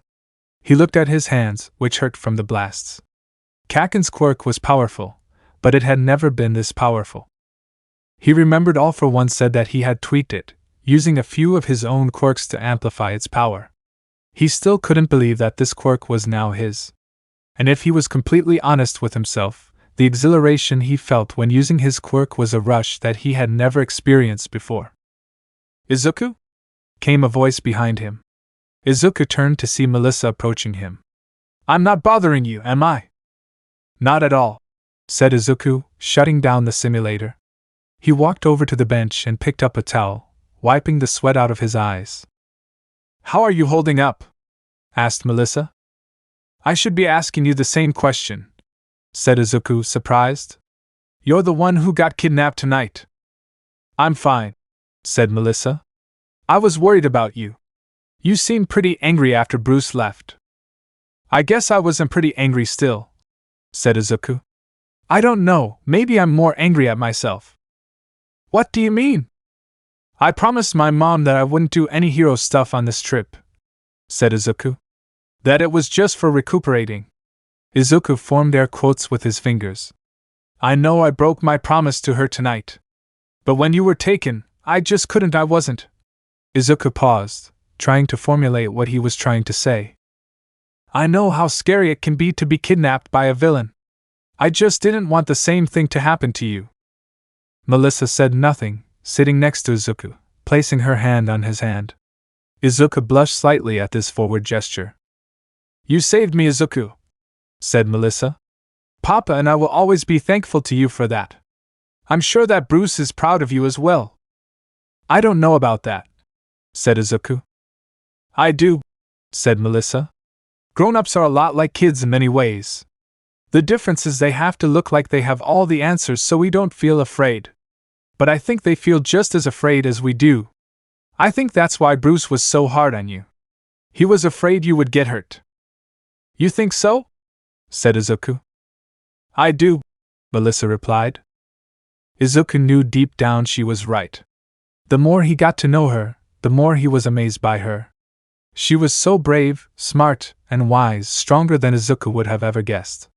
He looked at his hands, which hurt from the blasts. Kaken's quirk was powerful, but it had never been this powerful. He remembered All For One said that he had tweaked it, using a few of his own quirks to amplify its power. He still couldn't believe that this quirk was now his. And if he was completely honest with himself, the exhilaration he felt when using his quirk was a rush that he had never experienced before. "Izuku?" came a voice behind him. Izuku turned to see Melissa approaching him. "I'm not bothering you, am I?" "Not at all," said Izuku, shutting down the simulator. He walked over to the bench and picked up a towel, wiping the sweat out of his eyes. "How are you holding up?" asked Melissa. "I should be asking you the same question," said Izuku, surprised. "You're the one who got kidnapped tonight." "I'm fine," said Melissa. "I was worried about you. You seemed pretty angry after Bruce left." "I guess I wasn't pretty angry still," said Izuku. "I don't know, maybe I'm more angry at myself." "What do you mean?" "I promised my mom that I wouldn't do any hero stuff on this trip," said Izuku. "That it was just for recuperating." Izuku formed air quotes with his fingers. "I know I broke my promise to her tonight. But when you were taken, I just couldn't, I wasn't." Izuku paused, trying to formulate what he was trying to say. "I know how scary it can be to be kidnapped by a villain. I just didn't want the same thing to happen to you." Melissa said nothing, sitting next to Izuku, placing her hand on his hand. Izuku blushed slightly at this forward gesture. "You saved me, Izuku," said Melissa. "Papa and I will always be thankful to you for that. I'm sure that Bruce is proud of you as well." "I don't know about that," said Izuku. "I do," said Melissa. "Grown-ups are a lot like kids in many ways. The difference is they have to look like they have all the answers so we don't feel afraid. But I think they feel just as afraid as we do. I think that's why Bruce was so hard on you. He was afraid you would get hurt." "You think so?" said Izuku. "I do," Melissa replied. Izuku knew deep down she was right. The more he got to know her, the more he was amazed by her. She was so brave, smart, and wise, stronger than Izuku would have ever guessed.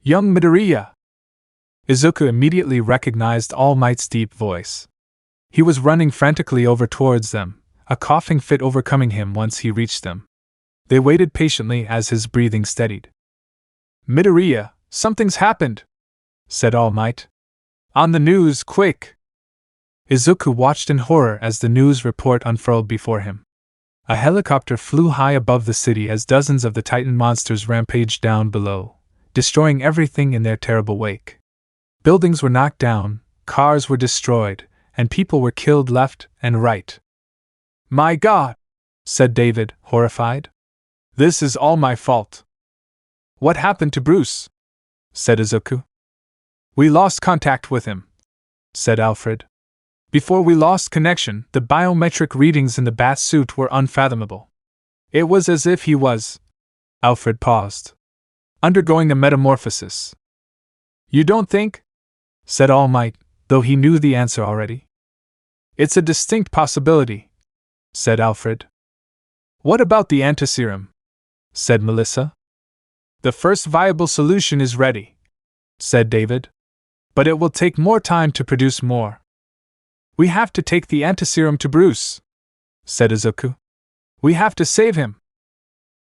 "Young Midoriya!" Izuku immediately recognized All Might's deep voice. He was running frantically over towards them, a coughing fit overcoming him once he reached them. They waited patiently as his breathing steadied. "Midoriya, something's happened," said All Might. "On the news, quick!" Izuku watched in horror as the news report unfurled before him. A helicopter flew high above the city as dozens of the Titan monsters rampaged down below, destroying everything in their terrible wake. Buildings were knocked down, cars were destroyed, and people were killed left and right. "My God!" said David, horrified. "This is all my fault." "What happened to Bruce?" said Izuku. "We lost contact with him," said Alfred. "Before we lost connection, the biometric readings in the bat suit were unfathomable. It was as if he was—" Alfred paused. "Undergoing a metamorphosis." "You don't think?" said All Might, though he knew the answer already. "It's a distinct possibility," said Alfred. "What about the antiserum?" said Melissa. "The first viable solution is ready," said David. "But it will take more time to produce more." "We have to take the antiserum to Bruce," said Izuku. "We have to save him."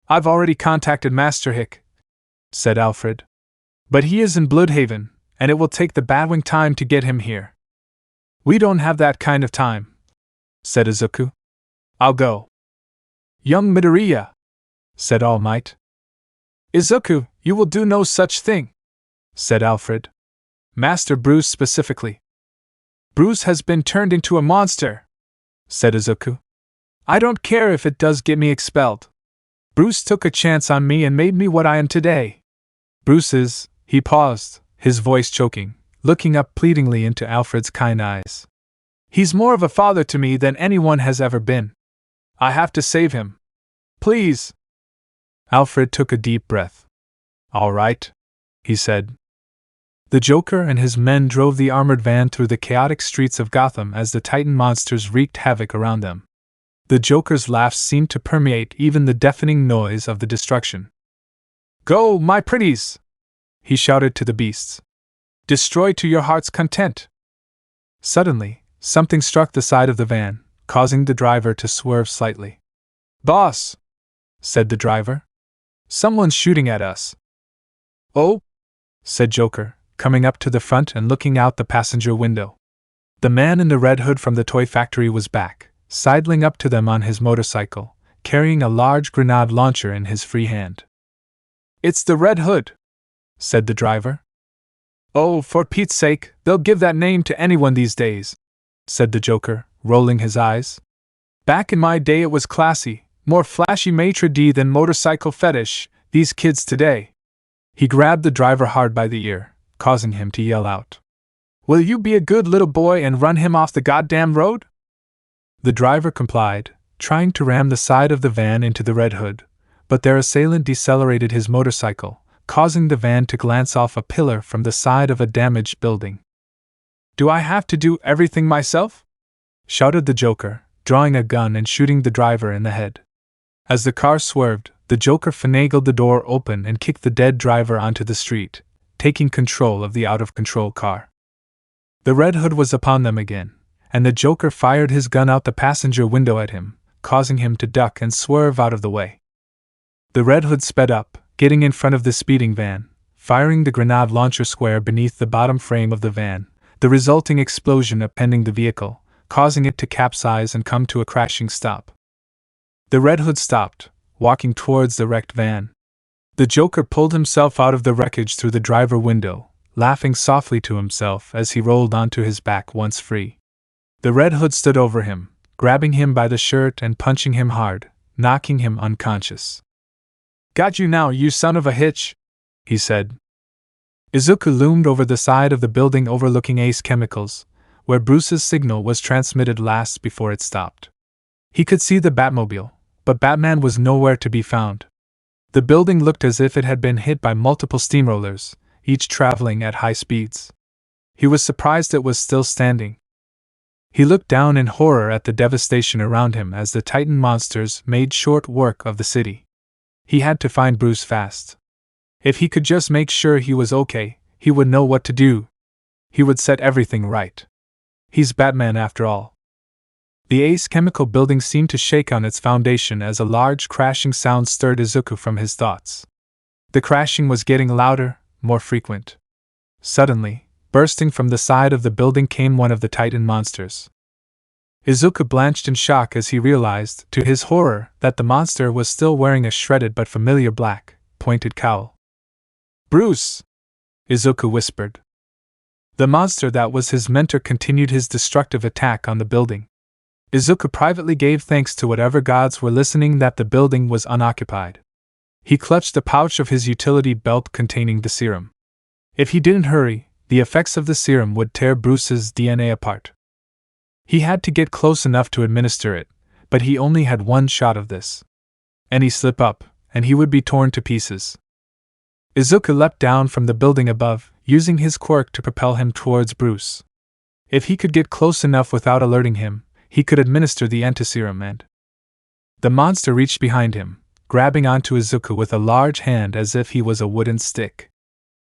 "I've already contacted Master Hick," said Alfred. "But he is in Bloodhaven, and it will take the Batwing time to get him here." "We don't have that kind of time," said Izuku. "I'll go." "Young Midoriya," said All Might. "Izuku, you will do no such thing," said Alfred. "Master Bruce specifically." "Bruce has been turned into a monster," said Izuku. "I don't care if it does get me expelled. Bruce took a chance on me and made me what I am today. Bruce is—" He paused, his voice choking, looking up pleadingly into Alfred's kind eyes. "He's more of a father to me than anyone has ever been. I have to save him. Please." Alfred took a deep breath. "All right," he said. The Joker and his men drove the armored van through the chaotic streets of Gotham as the Titan monsters wreaked havoc around them. The Joker's laugh seemed to permeate even the deafening noise of the destruction. "Go, my pretties!" he shouted to the beasts. "Destroy to your heart's content!" Suddenly, something struck the side of the van, causing the driver to swerve slightly. "Boss!" said the driver. "Someone's shooting at us." "Oh?" said Joker, coming up to the front and looking out the passenger window. The man in the red hood from the toy factory was back, sidling up to them on his motorcycle, carrying a large grenade launcher in his free hand. "It's the Red Hood," said the driver. "Oh, for Pete's sake, they'll give that name to anyone these days," said the Joker, rolling his eyes. "Back in my day it was classy, more flashy maitre d' than motorcycle fetish, these kids today." He grabbed the driver hard by the ear, causing him to yell out. "Will you be a good little boy and run him off the goddamn road?" The driver complied, trying to ram the side of the van into the Red Hood, but their assailant decelerated his motorcycle, causing the van to glance off a pillar from the side of a damaged building. "Do I have to do everything myself?" shouted the Joker, drawing a gun and shooting the driver in the head. As the car swerved, the Joker finagled the door open and kicked the dead driver onto the street, taking control of the out-of-control car. The Red Hood was upon them again, and the Joker fired his gun out the passenger window at him, causing him to duck and swerve out of the way. The Red Hood sped up, getting in front of the speeding van, firing the grenade launcher square beneath the bottom frame of the van, the resulting explosion upending the vehicle, causing it to capsize and come to a crashing stop. The Red Hood stopped, walking towards the wrecked van. The Joker pulled himself out of the wreckage through the driver window, laughing softly to himself as he rolled onto his back once free. The Red Hood stood over him, grabbing him by the shirt and punching him hard, knocking him unconscious. "Got you now, you son of a hitch," he said. Izuku loomed over the side of the building overlooking Ace Chemicals, where Bruce's signal was transmitted last before it stopped. He could see the Batmobile, but Batman was nowhere to be found. The building looked as if it had been hit by multiple steamrollers, each traveling at high speeds. He was surprised it was still standing. He looked down in horror at the devastation around him as the Titan monsters made short work of the city. He had to find Bruce fast. If he could just make sure he was okay, he would know what to do. He would set everything right. He's Batman after all. The Ace Chemical building seemed to shake on its foundation as a large crashing sound stirred Izuku from his thoughts. The crashing was getting louder, more frequent. Suddenly, bursting from the side of the building came one of the Titan monsters. Izuku blanched in shock as he realized, to his horror, that the monster was still wearing a shredded but familiar black, pointed cowl. "Bruce!" Izuku whispered. The monster that was his mentor continued his destructive attack on the building. Izuku privately gave thanks to whatever gods were listening that the building was unoccupied. He clutched the pouch of his utility belt containing the serum. If he didn't hurry, the effects of the serum would tear Bruce's DNA apart. He had to get close enough to administer it, but he only had one shot of this. Any slip up, and he would be torn to pieces. Izuku leapt down from the building above, using his quirk to propel him towards Bruce. If he could get close enough without alerting him, he could administer the antiserum and... The monster reached behind him, grabbing onto Izuku with a large hand as if he was a wooden stick.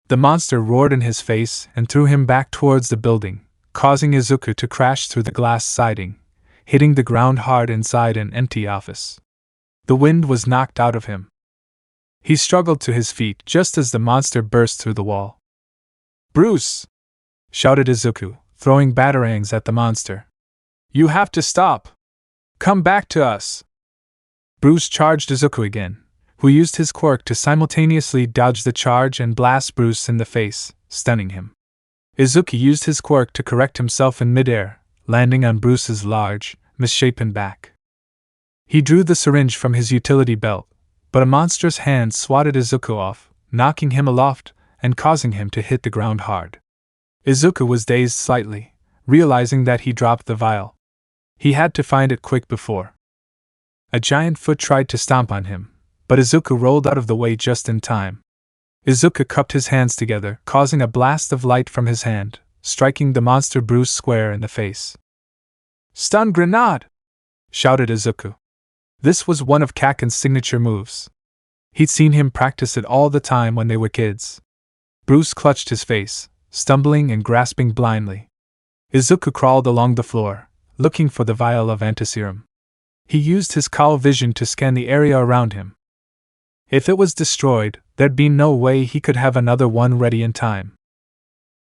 The monster roared in his face and threw him back towards the building, causing Izuku to crash through the glass siding, hitting the ground hard inside an empty office. The wind was knocked out of him. He struggled to his feet just as the monster burst through the wall. "Bruce!" shouted Izuku, throwing batarangs at the monster. "You have to stop! Come back to us!" Bruce charged Izuku again, who used his quirk to simultaneously dodge the charge and blast Bruce in the face, stunning him. Izuku used his quirk to correct himself in midair, landing on Bruce's large, misshapen back. He drew the syringe from his utility belt, but a monstrous hand swatted Izuku off, knocking him aloft and causing him to hit the ground hard. Izuku was dazed slightly, realizing that he dropped the vial. He had to find it quick before. A giant foot tried to stomp on him, but Izuku rolled out of the way just in time. Izuku cupped his hands together, causing a blast of light from his hand, striking the monster Bruce square in the face. "Stun grenade!" shouted Izuku. This was one of Kaken's signature moves. He'd seen him practice it all the time when they were kids. Bruce clutched his face, stumbling and grasping blindly. Izuku crawled along the floor, looking for the vial of antiserum. He used his cowl vision to scan the area around him. If it was destroyed, there'd be no way he could have another one ready in time.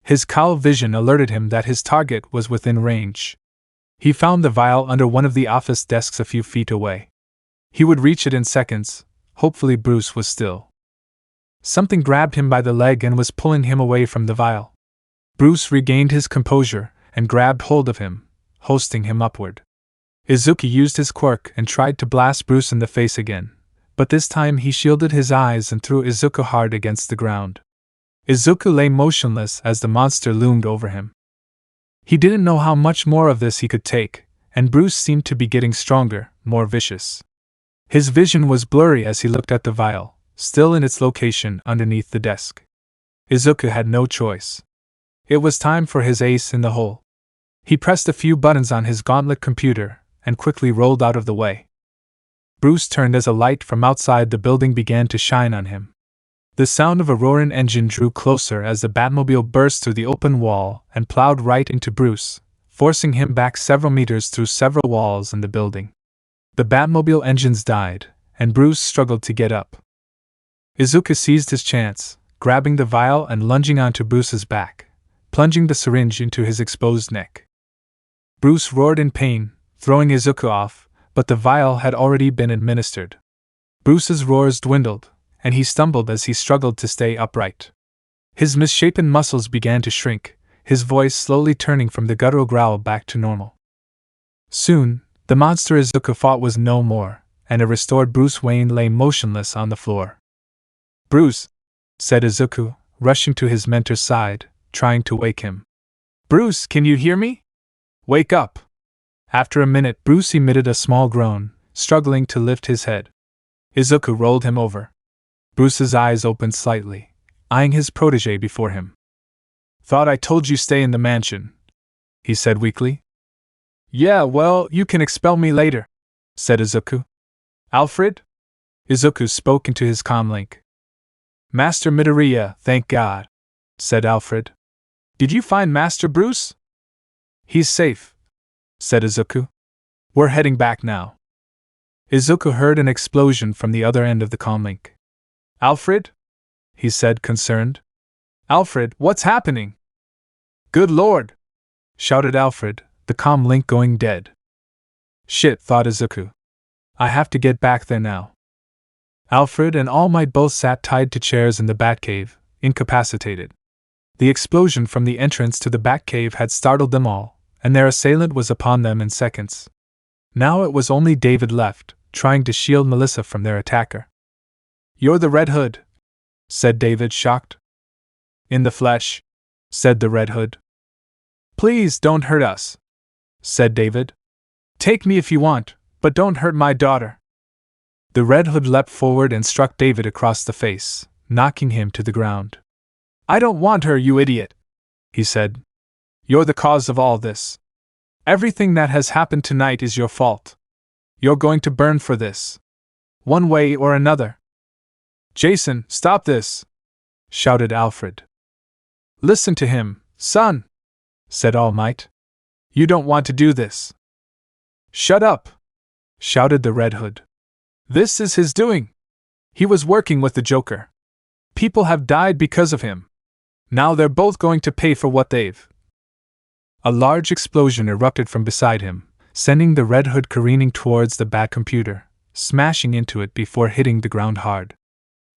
His cowl vision alerted him that his target was within range. He found the vial under one of the office desks a few feet away. He would reach it in seconds. Hopefully Bruce was still. Something grabbed him by the leg and was pulling him away from the vial. Bruce regained his composure and grabbed hold of him, hoisting him upward. Izuku used his quirk and tried to blast Bruce in the face again, but this time he shielded his eyes and threw Izuku hard against the ground. Izuku lay motionless as the monster loomed over him. He didn't know how much more of this he could take, and Bruce seemed to be getting stronger, more vicious. His vision was blurry as he looked at the vial, still in its location underneath the desk. Izuku had no choice. It was time for his ace in the hole. He pressed a few buttons on his gauntlet computer and quickly rolled out of the way. Bruce turned as a light from outside the building began to shine on him. The sound of a roaring engine drew closer as the Batmobile burst through the open wall and plowed right into Bruce, forcing him back several meters through several walls in the building. The Batmobile engines died, and Bruce struggled to get up. Izuku seized his chance, grabbing the vial and lunging onto Bruce's back, plunging the syringe into his exposed neck. Bruce roared in pain, throwing Izuku off, but the vial had already been administered. Bruce's roars dwindled, and he stumbled as he struggled to stay upright. His misshapen muscles began to shrink, his voice slowly turning from the guttural growl back to normal. Soon, the monster Izuku fought was no more, and a restored Bruce Wayne lay motionless on the floor. "Bruce," said Izuku, rushing to his mentor's side, trying to wake him. "Bruce, can you hear me? Wake up!" After a minute, Bruce emitted a small groan, struggling to lift his head. Izuku rolled him over. Bruce's eyes opened slightly, eyeing his protege before him. "Thought I told you stay in the mansion," he said weakly. "Yeah, well, you can expel me later," said Izuku. "Alfred?" Izuku spoke into his comlink. "Master Midoriya, thank God," said Alfred. "Did you find Master Bruce?" "He's safe," said Izuku. "We're heading back now." Izuku heard an explosion from the other end of the comlink. "Alfred?" he said, concerned. "Alfred, what's happening?" "Good Lord!" shouted Alfred, the comlink going dead. "Shit," thought Izuku. "I have to get back there now." Alfred and Almight both sat tied to chairs in the Batcave, incapacitated. The explosion from the entrance to the Batcave had startled them all, and their assailant was upon them in seconds. Now it was only David left, trying to shield Melissa from their attacker. "You're the Red Hood," said David, shocked. "In the flesh," said the Red Hood. "Please don't hurt us," said David. "Take me if you want, but don't hurt my daughter." The Red Hood leapt forward and struck David across the face, knocking him to the ground. "I don't want her, you idiot," he said. "You're the cause of all this. Everything that has happened tonight is your fault. You're going to burn for this. One way or another." "Jason, stop this!" shouted Alfred. "Listen to him, son," said Almight. "You don't want to do this." "Shut up!" shouted the Red Hood. "This is his doing. He was working with the Joker. People have died because of him. Now they're both going to pay for what they've." A large explosion erupted from beside him, sending the Red Hood careening towards the Bat computer, smashing into it before hitting the ground hard.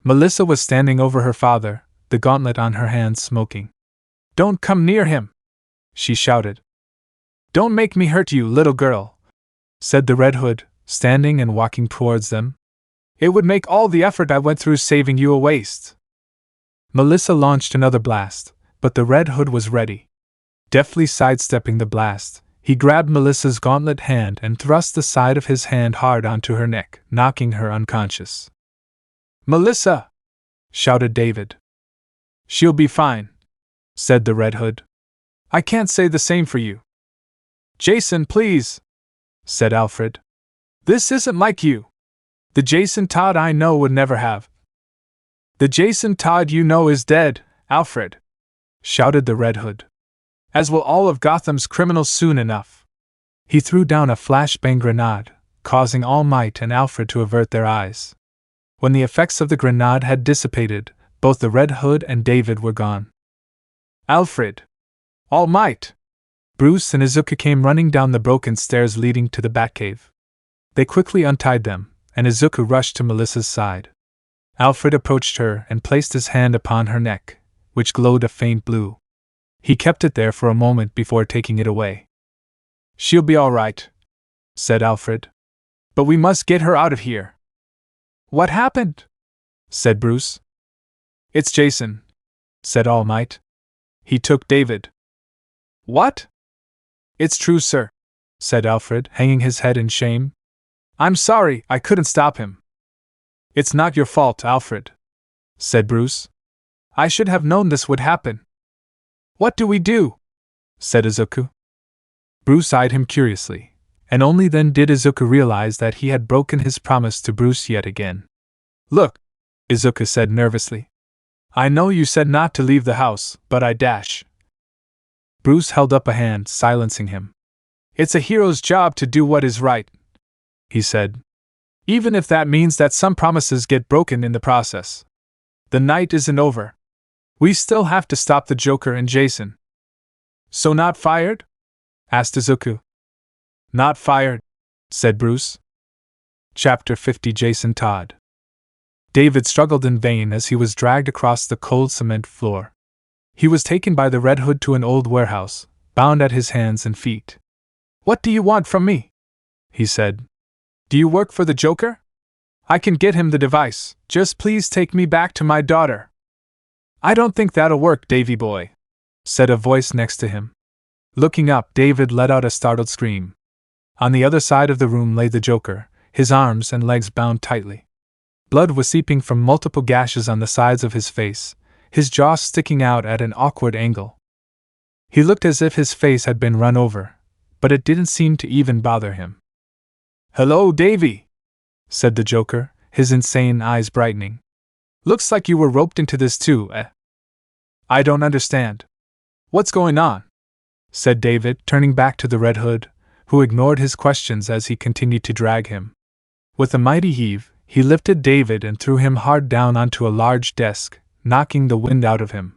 Melissa was standing over her father, the gauntlet on her hand, smoking. "Don't come near him!" she shouted. "Don't make me hurt you, little girl," said the Red Hood, standing and walking towards them. "It would make all the effort I went through saving you a waste." Melissa launched another blast, but the Red Hood was ready. Deftly sidestepping the blast, he grabbed Melissa's gauntlet hand and thrust the side of his hand hard onto her neck, knocking her unconscious. "Melissa!" shouted David. "She'll be fine," said the Red Hood. "I can't say the same for you." "Jason, please," said Alfred. This isn't like you. The Jason Todd I know would never have. The Jason Todd you know is dead, Alfred, shouted the Red Hood. As will all of Gotham's criminals soon enough. He threw down a flashbang grenade, causing Almight and Alfred to avert their eyes. When the effects of the grenade had dissipated, both the Red Hood and David were gone. Alfred! Almight! Bruce and Izuku came running down the broken stairs leading to the Batcave. They quickly untied them, and Izuku rushed to Melissa's side. Alfred approached her and placed his hand upon her neck, which glowed a faint blue. He kept it there for a moment before taking it away. She'll be all right, said Alfred. But we must get her out of here. What happened? Said Bruce. It's Jason, said All Might. He took David. What? It's true, sir, said Alfred, hanging his head in shame. I'm sorry, I couldn't stop him. It's not your fault, Alfred, said Bruce. I should have known this would happen. What do we do? Said Izuku. Bruce eyed him curiously, and only then did Izuku realize that he had broken his promise to Bruce yet again. Look, Izuku said nervously. I know you said not to leave the house, but I dash. Bruce held up a hand, silencing him. It's a hero's job to do what is right, he said. Even if that means that some promises get broken in the process. The night isn't over. We still have to stop the Joker and Jason. So not fired? Asked Izuku. Not fired, said Bruce. Chapter 50 Jason Todd. David struggled in vain as he was dragged across the cold cement floor. He was taken by the Red Hood to an old warehouse, bound at his hands and feet. What do you want from me? He said. Do you work for the Joker? I can get him the device, just please take me back to my daughter. I don't think that'll work, Davy boy, said a voice next to him. Looking up, David let out a startled scream. On the other side of the room lay the Joker, his arms and legs bound tightly. Blood was seeping from multiple gashes on the sides of his face, his jaw sticking out at an awkward angle. He looked as if his face had been run over, but it didn't seem to even bother him. Hello, Davy, said the Joker, his insane eyes brightening. Looks like you were roped into this too, eh? I don't understand. What's going on? Said David, turning back to the Red Hood, who ignored his questions as he continued to drag him. With a mighty heave, he lifted David and threw him hard down onto a large desk, knocking the wind out of him.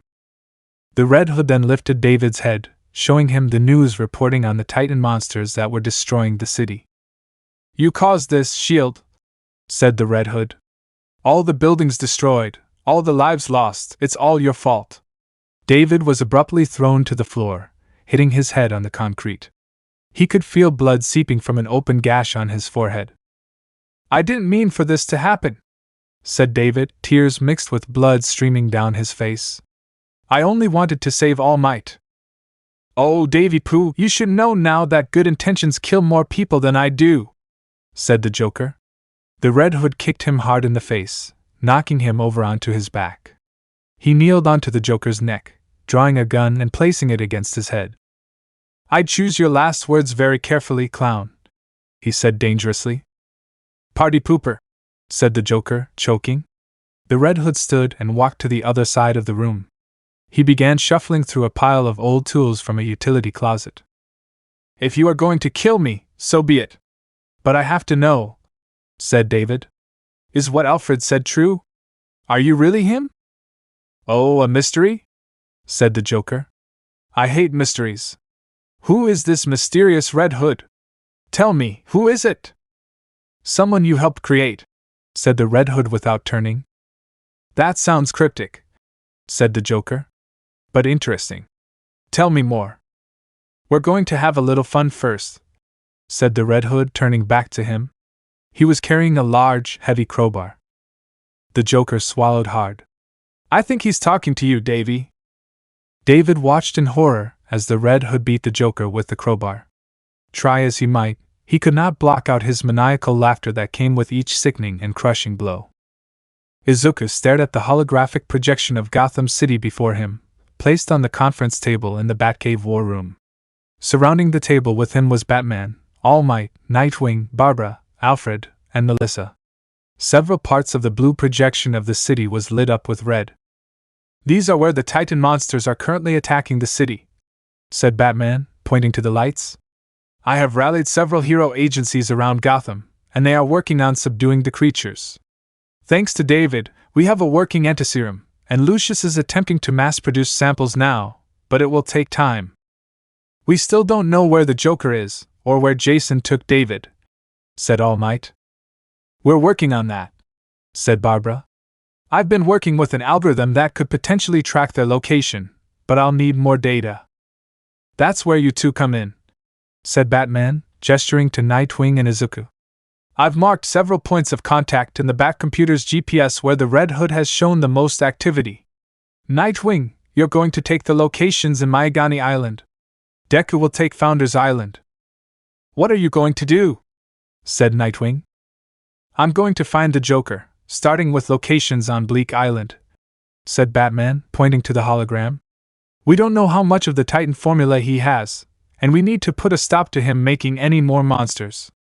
The Red Hood then lifted David's head, showing him the news reporting on the Titan monsters that were destroying the city. You caused this, Shield, said the Red Hood. All the buildings destroyed, all the lives lost, it's all your fault. David was abruptly thrown to the floor, hitting his head on the concrete. He could feel blood seeping from an open gash on his forehead. I didn't mean for this to happen, said David, tears mixed with blood streaming down his face. I only wanted to save All Might. Oh, Davy Pooh, you should know now that good intentions kill more people than I do, said the Joker. The Red Hood kicked him hard in the face, knocking him over onto his back. He kneeled onto the Joker's neck, drawing a gun and placing it against his head. I'd choose your last words very carefully, clown, he said dangerously. Party pooper, said the Joker, choking. The Red Hood stood and walked to the other side of the room. He began shuffling through a pile of old tools from a utility closet. If you are going to kill me, so be it. But I have to know, said David. Is what Alfred said true? Are you really him? Oh, a mystery? Said the Joker. I hate mysteries. Who is this mysterious Red Hood? Tell me, who is it? Someone you helped create, said the Red Hood without turning. That sounds cryptic, said the Joker. But interesting. Tell me more. We're going to have a little fun first, said the Red Hood, turning back to him. He was carrying a large, heavy crowbar. The Joker swallowed hard. I think he's talking to you, Davy. David watched in horror as the Red Hood beat the Joker with the crowbar. Try as he might, he could not block out his maniacal laughter that came with each sickening and crushing blow. Izuku stared at the holographic projection of Gotham City before him, placed on the conference table in the Batcave war room. Surrounding the table with him was Batman, All Might, Nightwing, Barbara, Alfred, and Melissa. Several parts of the blue projection of the city was lit up with red. "These are where the Titan monsters are currently attacking the city," said Batman, pointing to the lights. "I have rallied several hero agencies around Gotham, and they are working on subduing the creatures. Thanks to David, we have a working antiserum, and Lucius is attempting to mass-produce samples now, but it will take time. We still don't know where the Joker is, or where Jason took David," said Almight. "We're working on that," said Barbara. "I've been working with an algorithm that could potentially track their location, but I'll need more data." "That's where you two come in," said Batman, gesturing to Nightwing and Izuku. "I've marked several points of contact in the Batcomputer's GPS where the Red Hood has shown the most activity. Nightwing, you're going to take the locations in Maigani Island. Deku will take Founders Island." "What are you going to do?" said Nightwing. "I'm going to find the Joker, starting with locations on Bleak Island," said Batman, pointing to the hologram. "We don't know how much of the Titan formula he has, and we need to put a stop to him making any more monsters.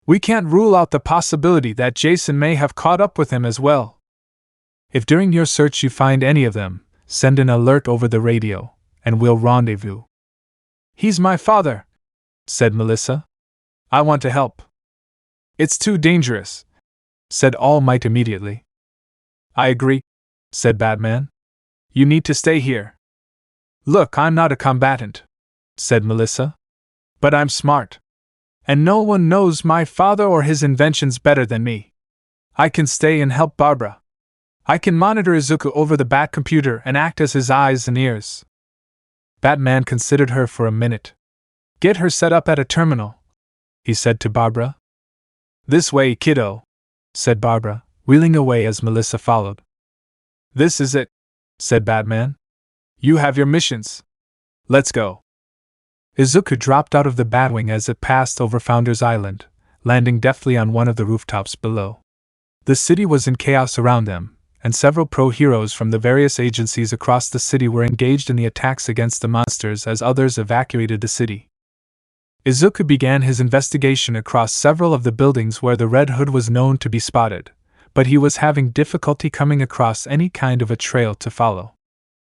We can't rule out the possibility that Jason may have caught up with him as well. If during your search you find any of them, send an alert over the radio, and we'll rendezvous." "He's my father," said Melissa. "I want to help." "It's too dangerous," said All Might immediately. "I agree," said Batman. "You need to stay here." "Look, I'm not a combatant," said Melissa. "But I'm smart. And no one knows my father or his inventions better than me. I can stay and help Barbara. I can monitor Izuku over the Batcomputer and act as his eyes and ears." Batman considered her for a minute. "Get her set up at a terminal," he said to Barbara. "This way, kiddo," said Barbara, wheeling away as Melissa followed. "This is it," said Batman. "You have your missions. Let's go." Izuku dropped out of the batwing as it passed over Founders Island, landing deftly on one of the rooftops below. The city was in chaos around them, and several pro-heroes from the various agencies across the city were engaged in the attacks against the monsters as others evacuated the city. Izuku began his investigation across several of the buildings where the Red Hood was known to be spotted, but he was having difficulty coming across any kind of a trail to follow.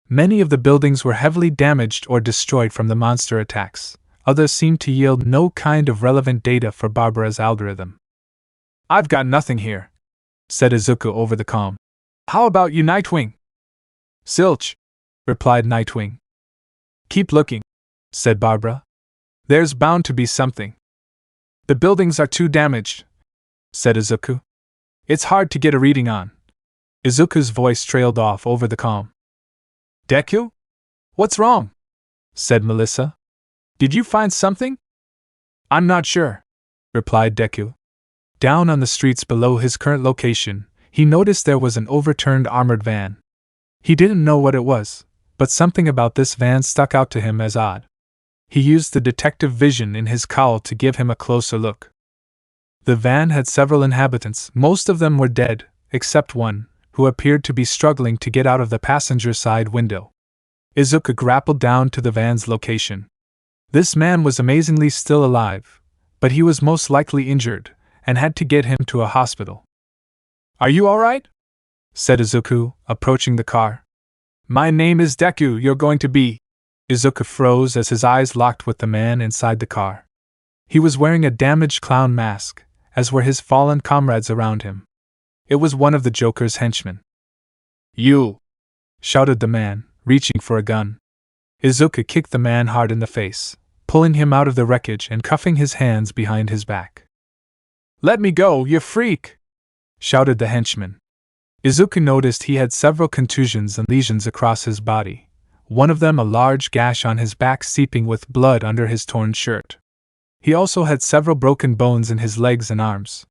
Many of the buildings were heavily damaged or destroyed from the monster attacks. Others seemed to yield no kind of relevant data for Barbara's algorithm. "I've got nothing here," said Izuku over the comm. "How about you, Nightwing?" "Zilch," replied Nightwing. "Keep looking," said Barbara. "There's bound to be something." "The buildings are too damaged," said Izuku. "It's hard to get a reading on." Izuku's voice trailed off over the comm. "Deku? What's wrong?" said Melissa. "Did you find something?" "I'm not sure," replied Deku. Down on the streets below his current location, he noticed there was an overturned armored van. He didn't know what it was, but something about this van stuck out to him as odd. He used the detective vision in his cowl to give him a closer look. The van had several inhabitants. Most of them were dead, except one, who appeared to be struggling to get out of the passenger side window. Izuku grappled down to the van's location. This man was amazingly still alive, but he was most likely injured, and had to get him to a hospital. "Are you all right?" said Izuku, approaching the car. "My name is Deku, you're going to be..." Izuku froze as his eyes locked with the man inside the car. He was wearing a damaged clown mask, as were his fallen comrades around him. It was one of the Joker's henchmen. "You!" shouted the man, reaching for a gun. Izuku kicked the man hard in the face, pulling him out of the wreckage and cuffing his hands behind his back. "Let me go, you freak!" shouted the henchman. Izuku noticed he had several contusions and lesions across his body, one of them a large gash on his back seeping with blood under his torn shirt. He also had several broken bones in his legs and arms.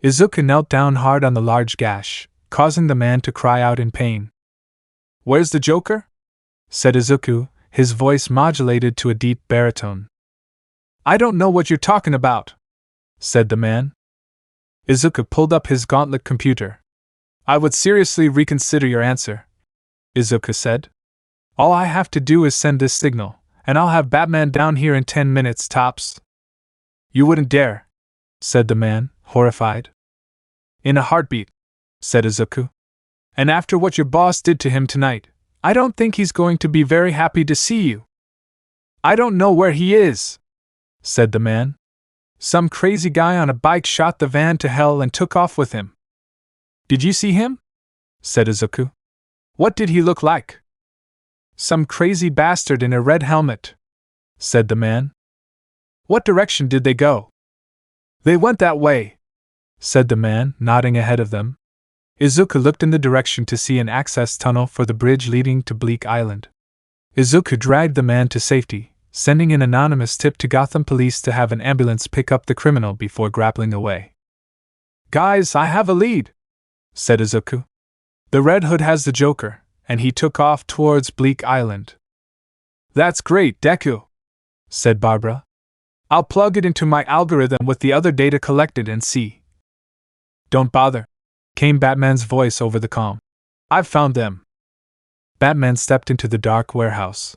Izuku knelt down hard on the large gash, causing the man to cry out in pain. "Where's the Joker?" said Izuku, his voice modulated to a deep baritone. "I don't know what you're talking about," said the man. Izuku pulled up his gauntlet computer. "I would seriously reconsider your answer," Izuku said. "All I have to do is send this signal, and I'll have Batman down here in 10 minutes tops." "You wouldn't dare," said the man, horrified. In a heartbeat, said Izuku. And after what your boss did to him tonight, I don't think he's going to be very happy to see you. I don't know where he is, said the man. Some crazy guy on a bike shot the van to hell and took off with him. Did you see him? Said Izuku. What did he look like? Some crazy bastard in a red helmet, said the man. What direction did they go? They went that way, said the man, nodding ahead of them. Izuku looked in the direction to see an access tunnel for the bridge leading to Bleak Island. Izuku dragged the man to safety, sending an anonymous tip to Gotham Police to have an ambulance pick up the criminal before grappling away. Guys, I have a lead, said Izuku. The Red Hood has the Joker, and he took off towards Bleak Island. That's great, Deku, said Barbara. I'll plug it into my algorithm with the other data collected and see. Don't bother, came Batman's voice over the comm. I've found them. Batman stepped into the dark warehouse.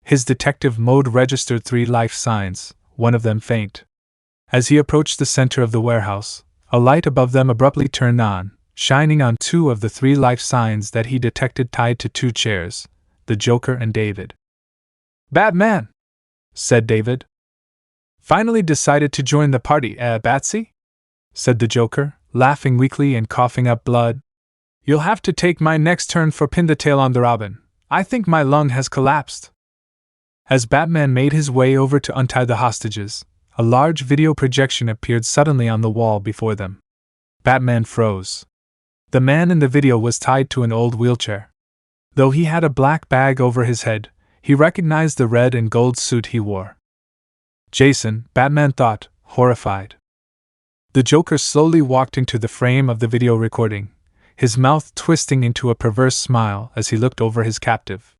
His detective mode registered 3 life signs, one of them faint. As he approached the center of the warehouse, a light above them abruptly turned on, shining on 2 of the 3 life signs that he detected tied to 2 chairs, the Joker and David. Batman, said David. Finally decided to join the party, Batsy? Said the Joker, laughing weakly and coughing up blood. You'll have to take my next turn for pin the tail on the Robin. I think my lung has collapsed. As Batman made his way over to untie the hostages, a large video projection appeared suddenly on the wall before them. Batman froze. The man in the video was tied to an old wheelchair. Though he had a black bag over his head, he recognized the red and gold suit he wore. Jason, Batman thought, horrified. The Joker slowly walked into the frame of the video recording, his mouth twisting into a perverse smile as he looked over his captive.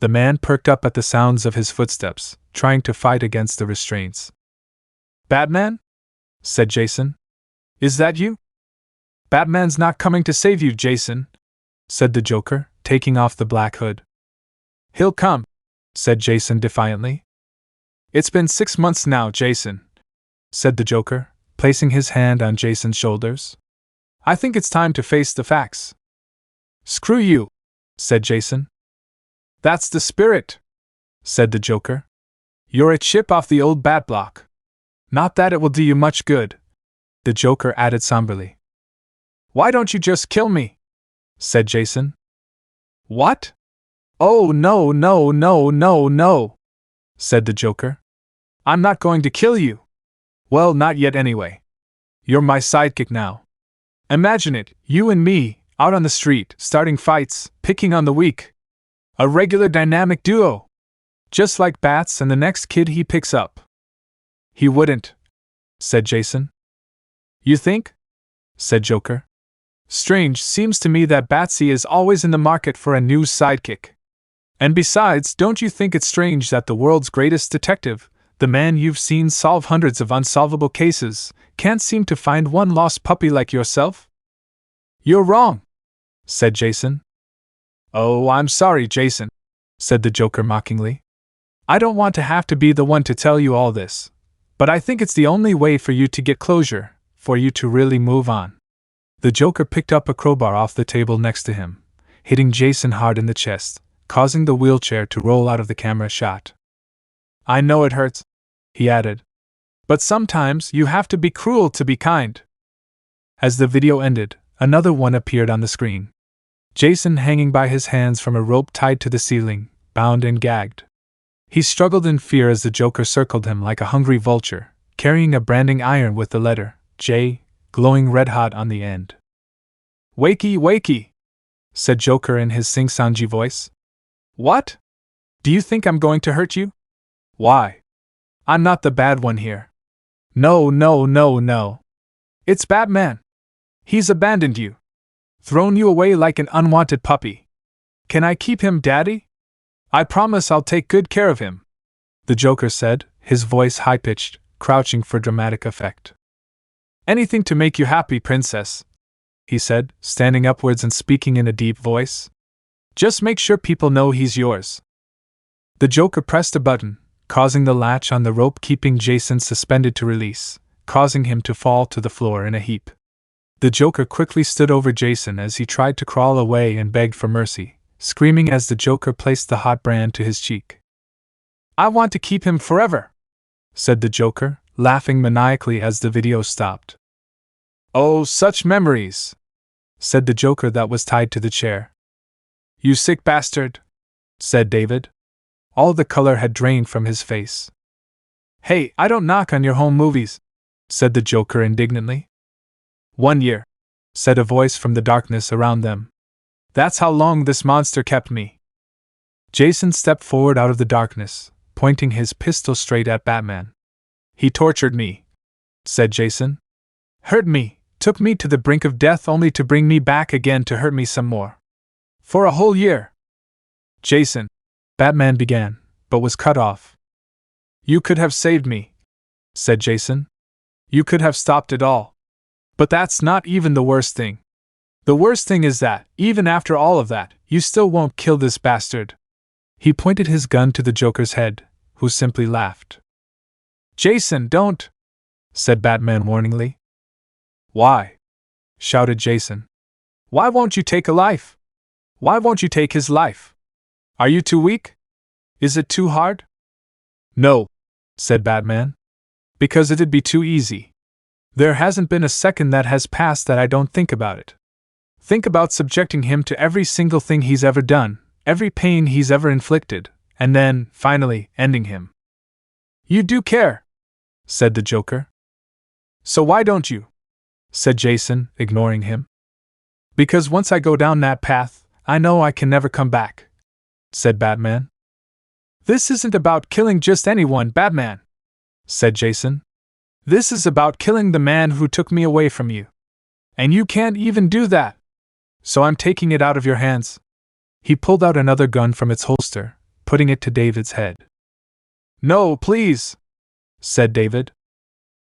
The man perked up at the sounds of his footsteps, trying to fight against the restraints. Batman? Said Jason. Is that you? Batman's not coming to save you, Jason, said the Joker, taking off the black hood. He'll come, said Jason defiantly. It's been 6 months now, Jason, said the Joker, placing his hand on Jason's shoulders. I think it's time to face the facts. Screw you, said Jason. That's the spirit, said the Joker. You're a chip off the old bat block. Not that it will do you much good, the Joker added somberly. Why don't you just kill me? Said Jason. What? Oh, no, no, no, no, no, said the Joker. I'm not going to kill you. Well, not yet anyway. You're my sidekick now. Imagine it, you and me, out on the street, starting fights, picking on the weak. A regular dynamic duo. Just like Bats and the next kid he picks up. He wouldn't, said Jason. You think? Said Joker. Strange, seems to me that Batsy is always in the market for a new sidekick. And besides, don't you think it's strange that the world's greatest detective, the man you've seen solve hundreds of unsolvable cases, can't seem to find one lost puppy like yourself? You're wrong, said Jason. Oh, I'm sorry, Jason, said the Joker mockingly. I don't want to have to be the one to tell you all this, but I think it's the only way for you to get closure, for you to really move on. The Joker picked up a crowbar off the table next to him, hitting Jason hard in the chest, causing the wheelchair to roll out of the camera shot. I know it hurts, he added. But sometimes you have to be cruel to be kind. As the video ended, another one appeared on the screen. Jason hanging by his hands from a rope tied to the ceiling, bound and gagged. He struggled in fear as the Joker circled him like a hungry vulture, carrying a branding iron with the letter J glowing red-hot on the end. Wakey, wakey, said Joker in his sing-songy voice. What? Do you think I'm going to hurt you? Why? I'm not the bad one here. No, no, no, no. It's Batman. He's abandoned you. Thrown you away like an unwanted puppy. Can I keep him, Daddy? I promise I'll take good care of him, the Joker said, his voice high-pitched, crouching for dramatic effect. Anything to make you happy, Princess, he said, standing upwards and speaking in a deep voice. Just make sure people know he's yours. The Joker pressed a button, causing the latch on the rope keeping Jason suspended to release, causing him to fall to the floor in a heap. The Joker quickly stood over Jason as he tried to crawl away and begged for mercy, screaming as the Joker placed the hot brand to his cheek. "I want to keep him forever," said the Joker, laughing maniacally as the video stopped. "Oh, such memories," said the Joker that was tied to the chair. "You sick bastard," said David. All the color had drained from his face. "Hey, I don't knock on your home movies," said the Joker indignantly. "1 year," said a voice from the darkness around them. "That's how long this monster kept me." Jason stepped forward out of the darkness, pointing his pistol straight at Batman. "He tortured me," said Jason. "Hurt me, took me to the brink of death only to bring me back again to hurt me some more. For a whole year." "Jason," Batman began, but was cut off. "You could have saved me," said Jason. "You could have stopped it all. But that's not even the worst thing. The worst thing is that, even after all of that, you still won't kill this bastard." He pointed his gun to the Joker's head, who simply laughed. "Jason, don't," said Batman warningly. "Why?" shouted Jason. "Why won't you take a life? Why won't you take his life? Are you too weak? Is it too hard?" "No," said Batman. "Because it'd be too easy. There hasn't been a second that has passed that I don't think about it. Think about subjecting him to every single thing he's ever done, every pain he's ever inflicted, and then, finally, ending him." "You do care," said the Joker. "So why don't you?" said Jason, ignoring him. "Because once I go down that path, I know I can never come back," said Batman. "This isn't about killing just anyone, Batman," said Jason. "This is about killing the man who took me away from you. And you can't even do that. So I'm taking it out of your hands." He pulled out another gun from its holster, putting it to David's head. "No, please," said David.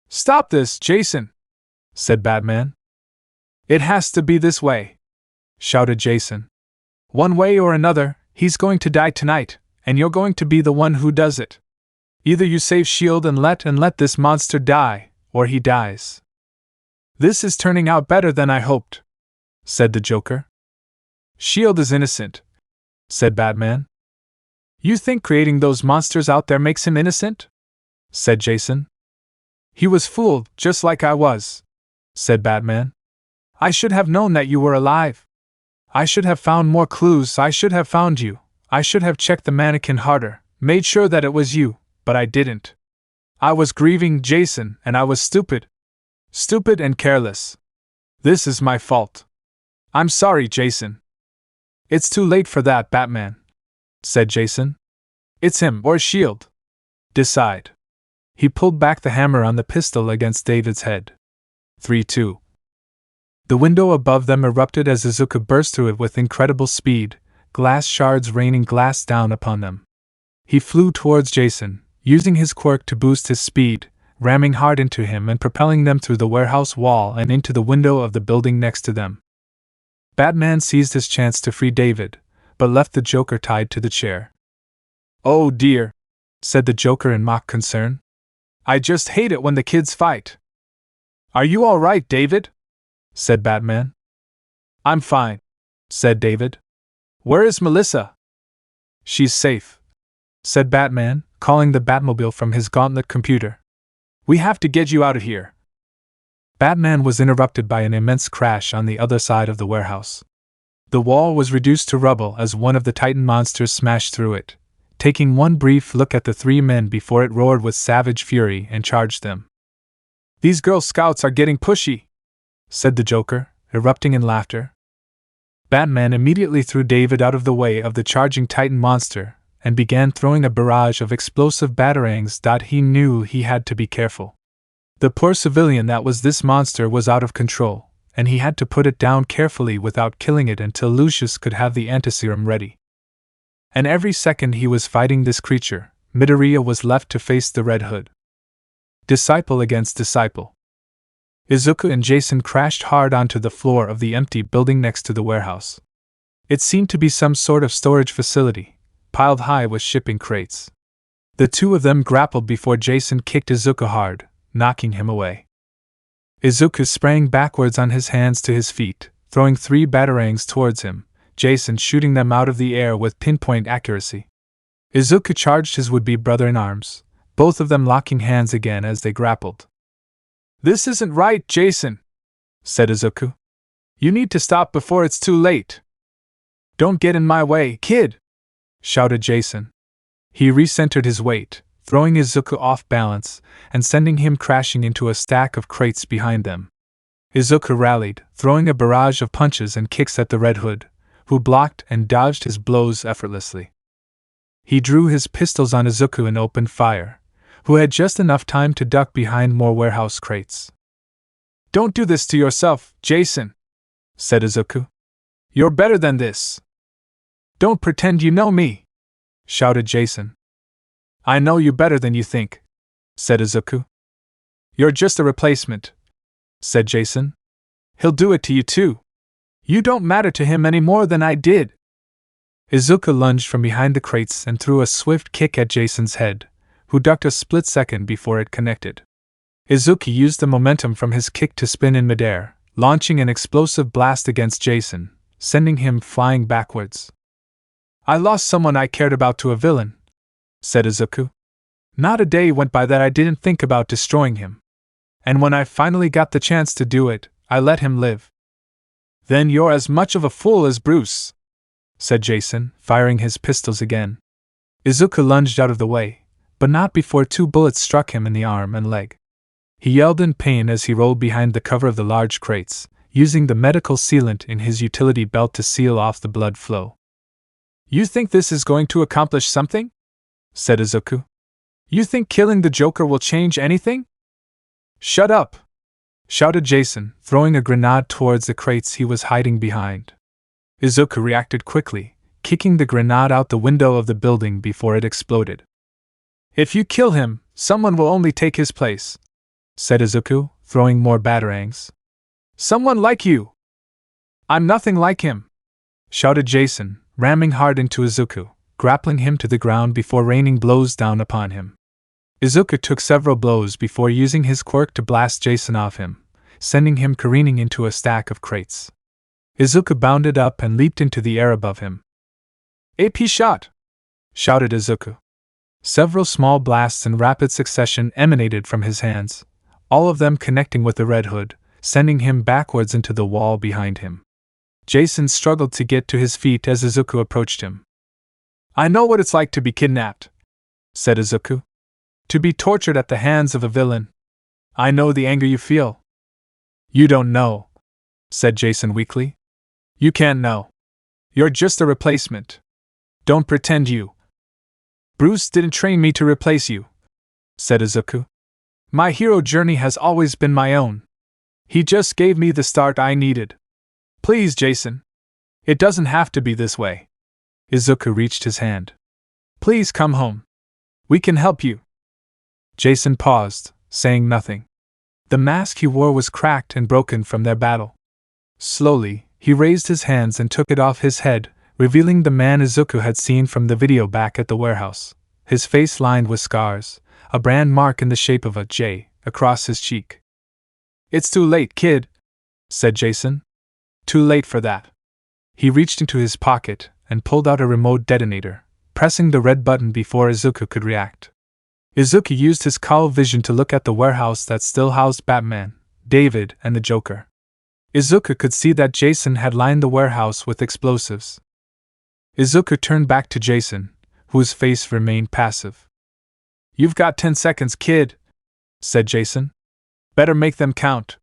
"Stop this, Jason," said Batman. "It has to be this way," shouted Jason. "One way or another, he's going to die tonight, and you're going to be the one who does it. Either you save S.H.I.E.L.D. and let this monster die, or he dies." "This is turning out better than I hoped," said the Joker. "S.H.I.E.L.D. is innocent," said Batman. "You think creating those monsters out there makes him innocent?" said Jason. "He was fooled, just like I was," said Batman. "I should have known that you were alive. I should have found more clues, I should have found you, I should have checked the mannequin harder, made sure that it was you, but I didn't. I was grieving, Jason, and I was stupid. Stupid and careless. This is my fault. I'm sorry, Jason." "It's too late for that, Batman," said Jason. "It's him or S.H.I.E.L.D. Decide." He pulled back the hammer on the pistol against David's head. 3-2. The window above them erupted as Izuku burst through it with incredible speed, glass shards raining glass down upon them. He flew towards Jason, using his quirk to boost his speed, ramming hard into him and propelling them through the warehouse wall and into the window of the building next to them. Batman seized his chance to free David, but left the Joker tied to the chair. "Oh dear," said the Joker in mock concern. "I just hate it when the kids fight." "Are you all right, David?" said Batman. "I'm fine," said David. "Where is Melissa?" "She's safe," said Batman, calling the Batmobile from his gauntlet computer. "We have to get you out of here." Batman was interrupted by an immense crash on the other side of the warehouse. The wall was reduced to rubble as one of the Titan monsters smashed through it, taking one brief look at the three men before it roared with savage fury and charged them. "These Girl Scouts are getting pushy," said the Joker, erupting in laughter. Batman immediately threw David out of the way of the charging Titan monster and began throwing a barrage of explosive batarangs. He knew he had to be careful. The poor civilian that was this monster was out of control, and he had to put it down carefully without killing it until Lucius could have the antiserum ready. And every second he was fighting this creature, Midoriya was left to face the Red Hood. Disciple against disciple. Izuku and Jason crashed hard onto the floor of the empty building next to the warehouse. It seemed to be some sort of storage facility, piled high with shipping crates. The two of them grappled before Jason kicked Izuku hard, knocking him away. Izuku sprang backwards on his hands to his feet, throwing 3 batarangs towards him, Jason shooting them out of the air with pinpoint accuracy. Izuku charged his would-be brother in arms, both of them locking hands again as they grappled. "This isn't right, Jason," said Izuku. "You need to stop before it's too late." "Don't get in my way, kid!" shouted Jason. He recentered his weight, throwing Izuku off balance and sending him crashing into a stack of crates behind them. Izuku rallied, throwing a barrage of punches and kicks at the Red Hood, who blocked and dodged his blows effortlessly. He drew his pistols on Izuku and opened fire, who had just enough time to duck behind more warehouse crates. "Don't do this to yourself, Jason," said Izuku. "You're better than this." "Don't pretend you know me," shouted Jason. "I know you better than you think," said Izuku. "You're just a replacement," said Jason. "He'll do it to you too. You don't matter to him any more than I did." Izuku lunged from behind the crates and threw a swift kick at Jason's head, who ducked a split second before it connected. Izuku used the momentum from his kick to spin in midair, launching an explosive blast against Jason, sending him flying backwards. "I lost someone I cared about to a villain," said Izuku. "Not a day went by that I didn't think about destroying him. And when I finally got the chance to do it, I let him live." "Then you're as much of a fool as Bruce," said Jason, firing his pistols again. Izuku lunged out of the way, but not before 2 bullets struck him in the arm and leg. He yelled in pain as he rolled behind the cover of the large crates, using the medical sealant in his utility belt to seal off the blood flow. "You think this is going to accomplish something?" said Izuku. "You think killing the Joker will change anything?" "Shut up!" shouted Jason, throwing a grenade towards the crates he was hiding behind. Izuku reacted quickly, kicking the grenade out the window of the building before it exploded. "If you kill him, someone will only take his place," said Izuku, throwing more batarangs. "Someone like you!" "I'm nothing like him!" shouted Jason, ramming hard into Izuku, grappling him to the ground before raining blows down upon him. Izuku took several blows before using his quirk to blast Jason off him, sending him careening into a stack of crates. Izuku bounded up and leaped into the air above him. "AP shot!" shouted Izuku. Several small blasts in rapid succession emanated from his hands, all of them connecting with the Red Hood, sending him backwards into the wall behind him. Jason struggled to get to his feet as Izuku approached him. "I know what it's like to be kidnapped," said Izuku. "To be tortured at the hands of a villain. I know the anger you feel." "You don't know," said Jason weakly. "You can't know. You're just a replacement. Don't pretend you." "Bruce didn't train me to replace you," said Izuku. "My hero journey has always been my own. He just gave me the start I needed. Please, Jason. It doesn't have to be this way." Izuku reached his hand. "Please come home. We can help you." Jason paused, saying nothing. The mask he wore was cracked and broken from their battle. Slowly, he raised his hands and took it off his head, revealing the man Izuku had seen from the video back at the warehouse, his face lined with scars, a brand mark in the shape of a J across his cheek. "It's too late, kid," said Jason. "Too late for that." He reached into his pocket and pulled out a remote detonator, pressing the red button before Izuku could react. Izuku used his cowl vision to look at the warehouse that still housed Batman, David, and the Joker. Izuku could see that Jason had lined the warehouse with explosives. Izuku turned back to Jason, whose face remained passive. "You've got 10 seconds, kid," said Jason. "Better make them count."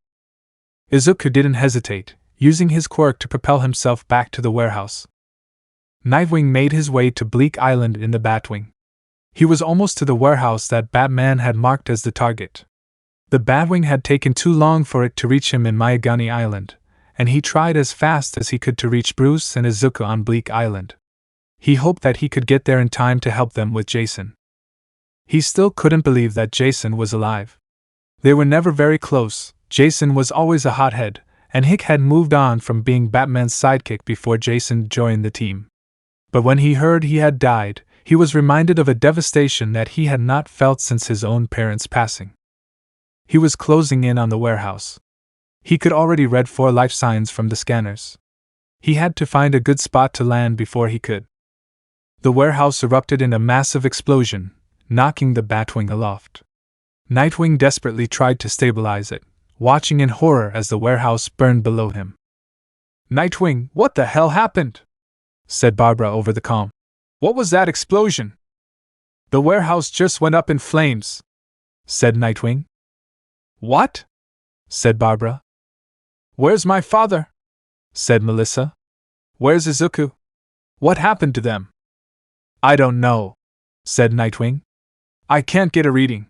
Izuku didn't hesitate, using his quirk to propel himself back to the warehouse. Nightwing made his way to Bleak Island in the Batwing. He was almost to the warehouse that Batman had marked as the target. The Batwing had taken too long for it to reach him in Miyagani Island, and he tried as fast as he could to reach Bruce and Izuku on Bleak Island. He hoped that he could get there in time to help them with Jason. He still couldn't believe that Jason was alive. They were never very close. Jason was always a hothead, and Hick had moved on from being Batman's sidekick before Jason joined the team. But when he heard he had died, he was reminded of a devastation that he had not felt since his own parents' passing. He was closing in on the warehouse. He could already read 4 life signs from the scanners. He had to find a good spot to land before he could. The warehouse erupted in a massive explosion, knocking the Batwing aloft. Nightwing desperately tried to stabilize it, watching in horror as the warehouse burned below him. "Nightwing, what the hell happened?" said Barbara over the comm. "What was that explosion?" "The warehouse just went up in flames," said Nightwing. "What?" said Barbara. "Where's my father?" said Melissa. "Where's Izuku? What happened to them?" "I don't know," said Nightwing. "I can't get a reading."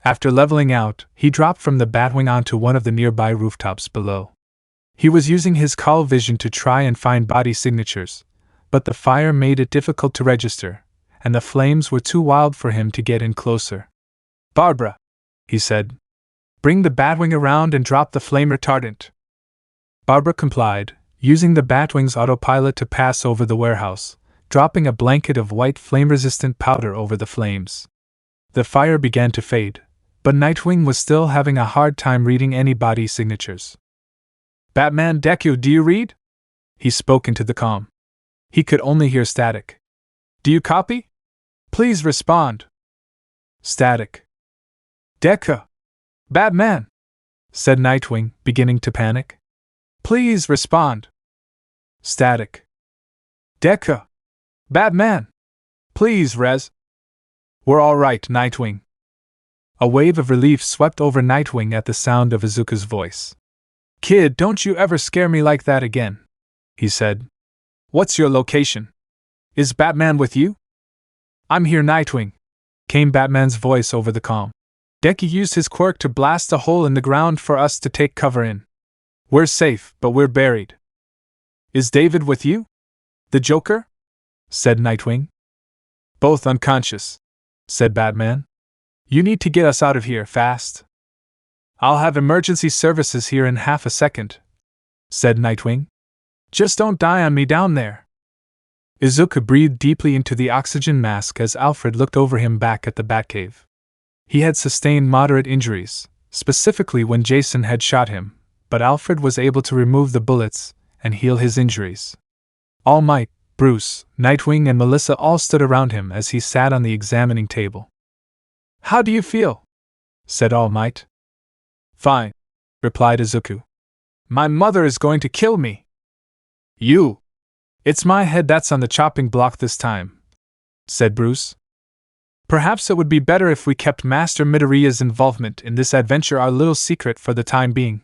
After leveling out, he dropped from the Batwing onto one of the nearby rooftops below. He was using his call vision to try and find body signatures, but the fire made it difficult to register, and the flames were too wild for him to get in closer. "Barbara," he said, "bring the Batwing around and drop the flame retardant." Barbara complied, using the Batwing's autopilot to pass over the warehouse, dropping a blanket of white flame-resistant powder over the flames. The fire began to fade, but Nightwing was still having a hard time reading any body signatures. "Batman Deku, do you read?" He spoke into the comm. He could only hear static. "Do you copy? Please respond." Static. "Deku! Batman!" said Nightwing, beginning to panic. "Please respond." Static. "Deku! Batman! Please res." "We're all right, Nightwing." A wave of relief swept over Nightwing at the sound of Izuku's voice. "Kid, don't you ever scare me like that again," he said. "What's your location? Is Batman with you?" "I'm here, Nightwing," came Batman's voice over the comm. "Deku used his quirk to blast a hole in the ground for us to take cover in. We're safe, but we're buried." "Is David with you? The Joker?" said Nightwing. "Both unconscious," said Batman. "You need to get us out of here fast." "I'll have emergency services here in half a second," said Nightwing. "Just don't die on me down there." Izuku breathed deeply into the oxygen mask as Alfred looked over him back at the Batcave. He had sustained moderate injuries, specifically when Jason had shot him, but Alfred was able to remove the bullets and heal his injuries. Almight, Bruce, Nightwing, and Melissa all stood around him as he sat on the examining table. "How do you feel?" said Almight. "Fine," replied Izuku. "My mother is going to kill me." "You! It's my head that's on the chopping block this time," said Bruce. "Perhaps it would be better if we kept Master Midoriya's involvement in this adventure our little secret for the time being,"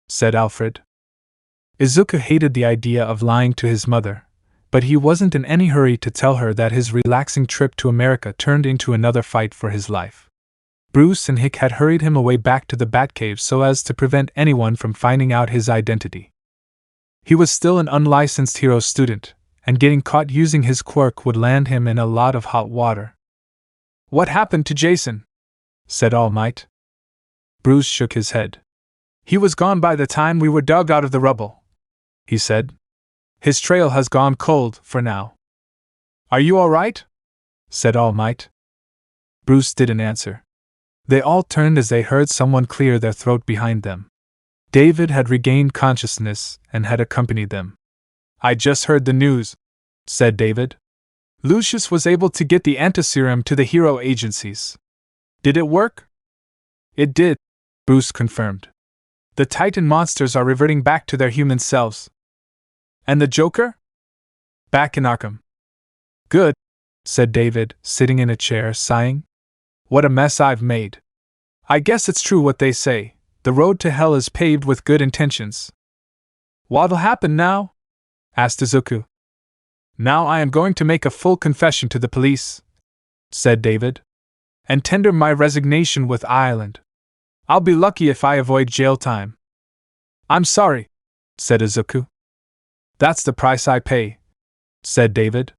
said Alfred. Izuku hated the idea of lying to his mother, but he wasn't in any hurry to tell her that his relaxing trip to America turned into another fight for his life. Bruce and Hick had hurried him away back to the Batcave so as to prevent anyone from finding out his identity. He was still an unlicensed hero student, and getting caught using his quirk would land him in a lot of hot water. "What happened to Jason?" said Almight. Bruce shook his head. "He was gone by the time we were dug out of the rubble," he said. "His trail has gone cold, for now." "Are you all right?" said Almight. Bruce didn't answer. They all turned as they heard someone clear their throat behind them. David had regained consciousness and had accompanied them. "I just heard the news," said David. "Lucius was able to get the antiserum to the hero agencies. Did it work?" "It did," Bruce confirmed. "The Titan monsters are reverting back to their human selves." "And the Joker?" "Back in Arkham." "Good," said David, sitting in a chair, sighing. "What a mess I've made. I guess it's true what they say, the road to hell is paved with good intentions." "What'll happen now?" asked Izuku. "Now I am going to make a full confession to the police," said David, "and tender my resignation with Ireland. I'll be lucky if I avoid jail time." "I'm sorry," said Izuku. "That's the price I pay," said David.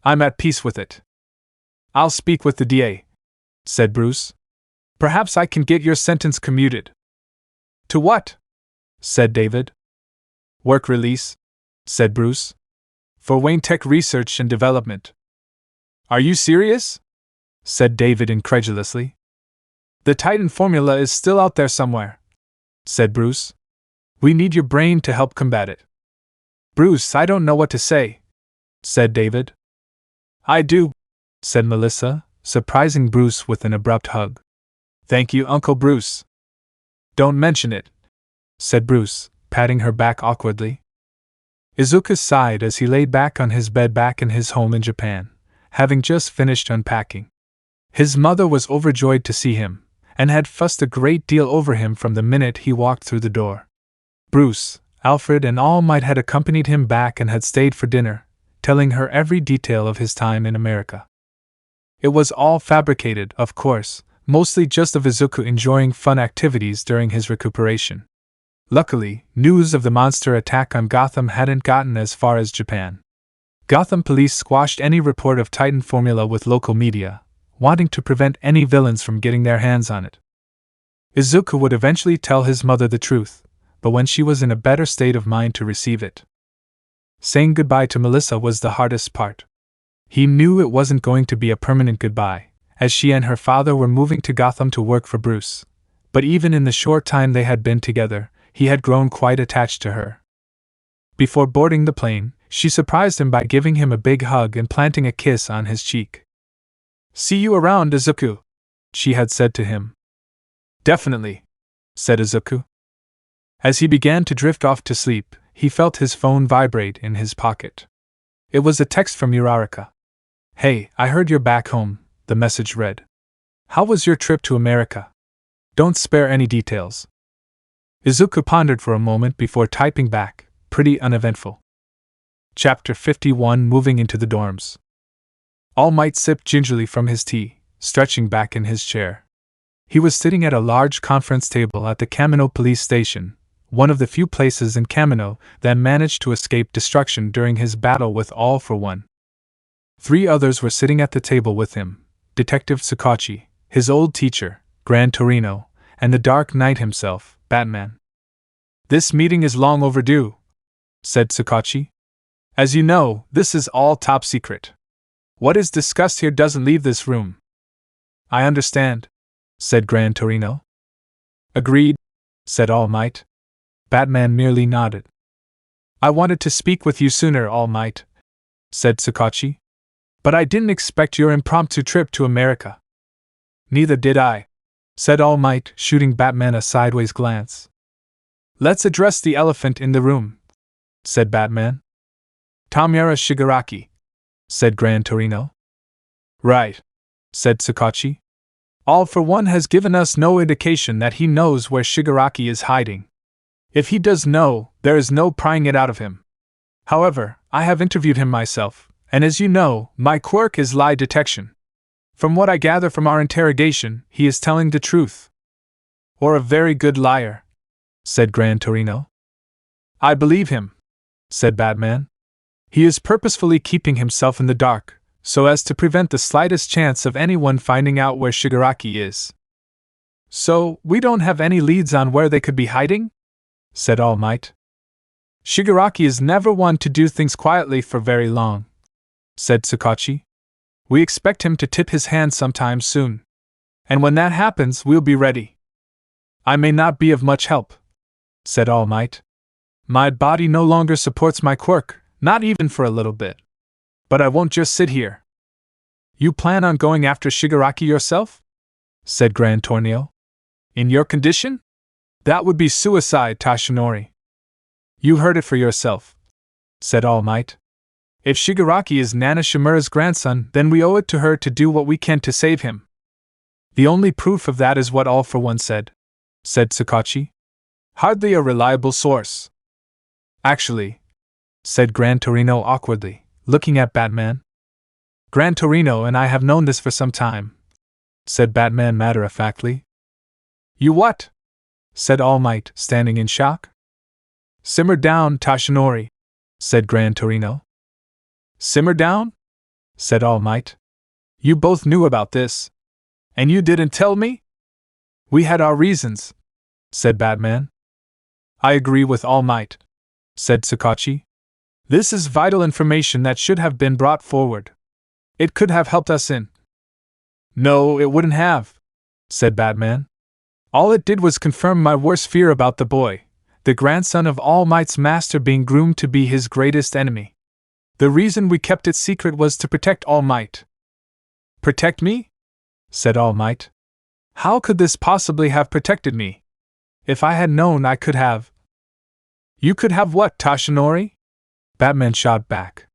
"I'm at peace with it." "I'll speak with the DA," said Bruce. "Perhaps I can get your sentence commuted." "To what?" said David. "Work release," said Bruce. "For Wayne Tech Research and Development." "Are you serious?" said David incredulously. The Titan formula is still out there somewhere, said Bruce. We need your brain to help combat it. Bruce, I don't know what to say, said David. I do, said Melissa, surprising Bruce with an abrupt hug. Thank you, Uncle Bruce. Don't mention it, said Bruce, patting her back awkwardly. Izuku sighed as he laid back on his bed back in his home in Japan, having just finished unpacking. His mother was overjoyed to see him, and had fussed a great deal over him from the minute he walked through the door. Bruce, Alfred, and Almight had accompanied him back and had stayed for dinner, telling her every detail of his time in America. It was all fabricated, of course, mostly just of Izuku enjoying fun activities during his recuperation. Luckily, news of the monster attack on Gotham hadn't gotten as far as Japan. Gotham police squashed any report of Titan formula with local media, wanting to prevent any villains from getting their hands on it. Izuku would eventually tell his mother the truth, but when she was in a better state of mind to receive it. Saying goodbye to Melissa was the hardest part. He knew it wasn't going to be a permanent goodbye, as she and her father were moving to Gotham to work for Bruce, but even in the short time they had been together, he had grown quite attached to her. Before boarding the plane, she surprised him by giving him a big hug and planting a kiss on his cheek. See you around, Izuku, she had said to him. Definitely, said Izuku. As he began to drift off to sleep, he felt his phone vibrate in his pocket. It was a text from Uraraka. Hey, I heard you're back home, the message read. How was your trip to America? Don't spare any details. Izuku pondered for a moment before typing back, pretty uneventful. Chapter 51, Moving into the Dorms. Almight sipped gingerly from his tea, stretching back in his chair. He was sitting at a large conference table at the Kamino police station, one of the few places in Kamino that managed to escape destruction during his battle with All for One. 3 others were sitting at the table with him, Detective Tsukachi, his old teacher, Gran Torino, and the Dark Knight himself, Batman. This meeting is long overdue, said Tsukachi. As you know, this is all top secret. What is discussed here doesn't leave this room. I understand, said Gran Torino. Agreed, said All Might. Batman merely nodded. I wanted to speak with you sooner, All Might, said Tsukachi. But I didn't expect your impromptu trip to America. Neither did I, said All Might, shooting Batman a sideways glance. Let's address the elephant in the room, said Batman. Tamara Shigaraki, said Gran Torino. Right, said Tsukachi. All for One has given us no indication that he knows where Shigaraki is hiding. If he does know, there is no prying it out of him. However, I have interviewed him myself, and as you know, my quirk is lie detection. From what I gather from our interrogation, he is telling the truth. Or a very good liar, said Gran Torino. I believe him, said Batman. He is purposefully keeping himself in the dark, so as to prevent the slightest chance of anyone finding out where Shigaraki is. So, we don't have any leads on where they could be hiding? Said All Might. Shigaraki is never one to do things quietly for very long, said Tsukachi. We expect him to tip his hand sometime soon. And when that happens, we'll be ready. I may not be of much help, said All Might. My body no longer supports my quirk, not even for a little bit. But I won't just sit here. You plan on going after Shigaraki yourself? Said Gran Torino. In your condition? That would be suicide, Tashinori. You heard it for yourself, said All Might. If Shigaraki is Nana Shimura's grandson, then we owe it to her to do what we can to save him. The only proof of that is what All for One said Tsukachi. Hardly a reliable source. Actually, said Gran Torino awkwardly, looking at Batman. Gran Torino and I have known this for some time, said Batman matter-of-factly. You what? Said All Might, standing in shock. Simmer down, Tashinori, said Gran Torino. Simmer down? Said All Might. You both knew about this. And you didn't tell me? We had our reasons, said Batman. I agree with All Might, said Tsukachi. This is vital information that should have been brought forward. It could have helped us in. No, it wouldn't have, said Batman. All it did was confirm my worst fear about the boy, the grandson of All Might's master, being groomed to be his greatest enemy. The reason we kept it secret was to protect All Might. Protect me? Said All Might. How could this possibly have protected me? If I had known, I could have. You could have what, Tashinori? Batman shot back.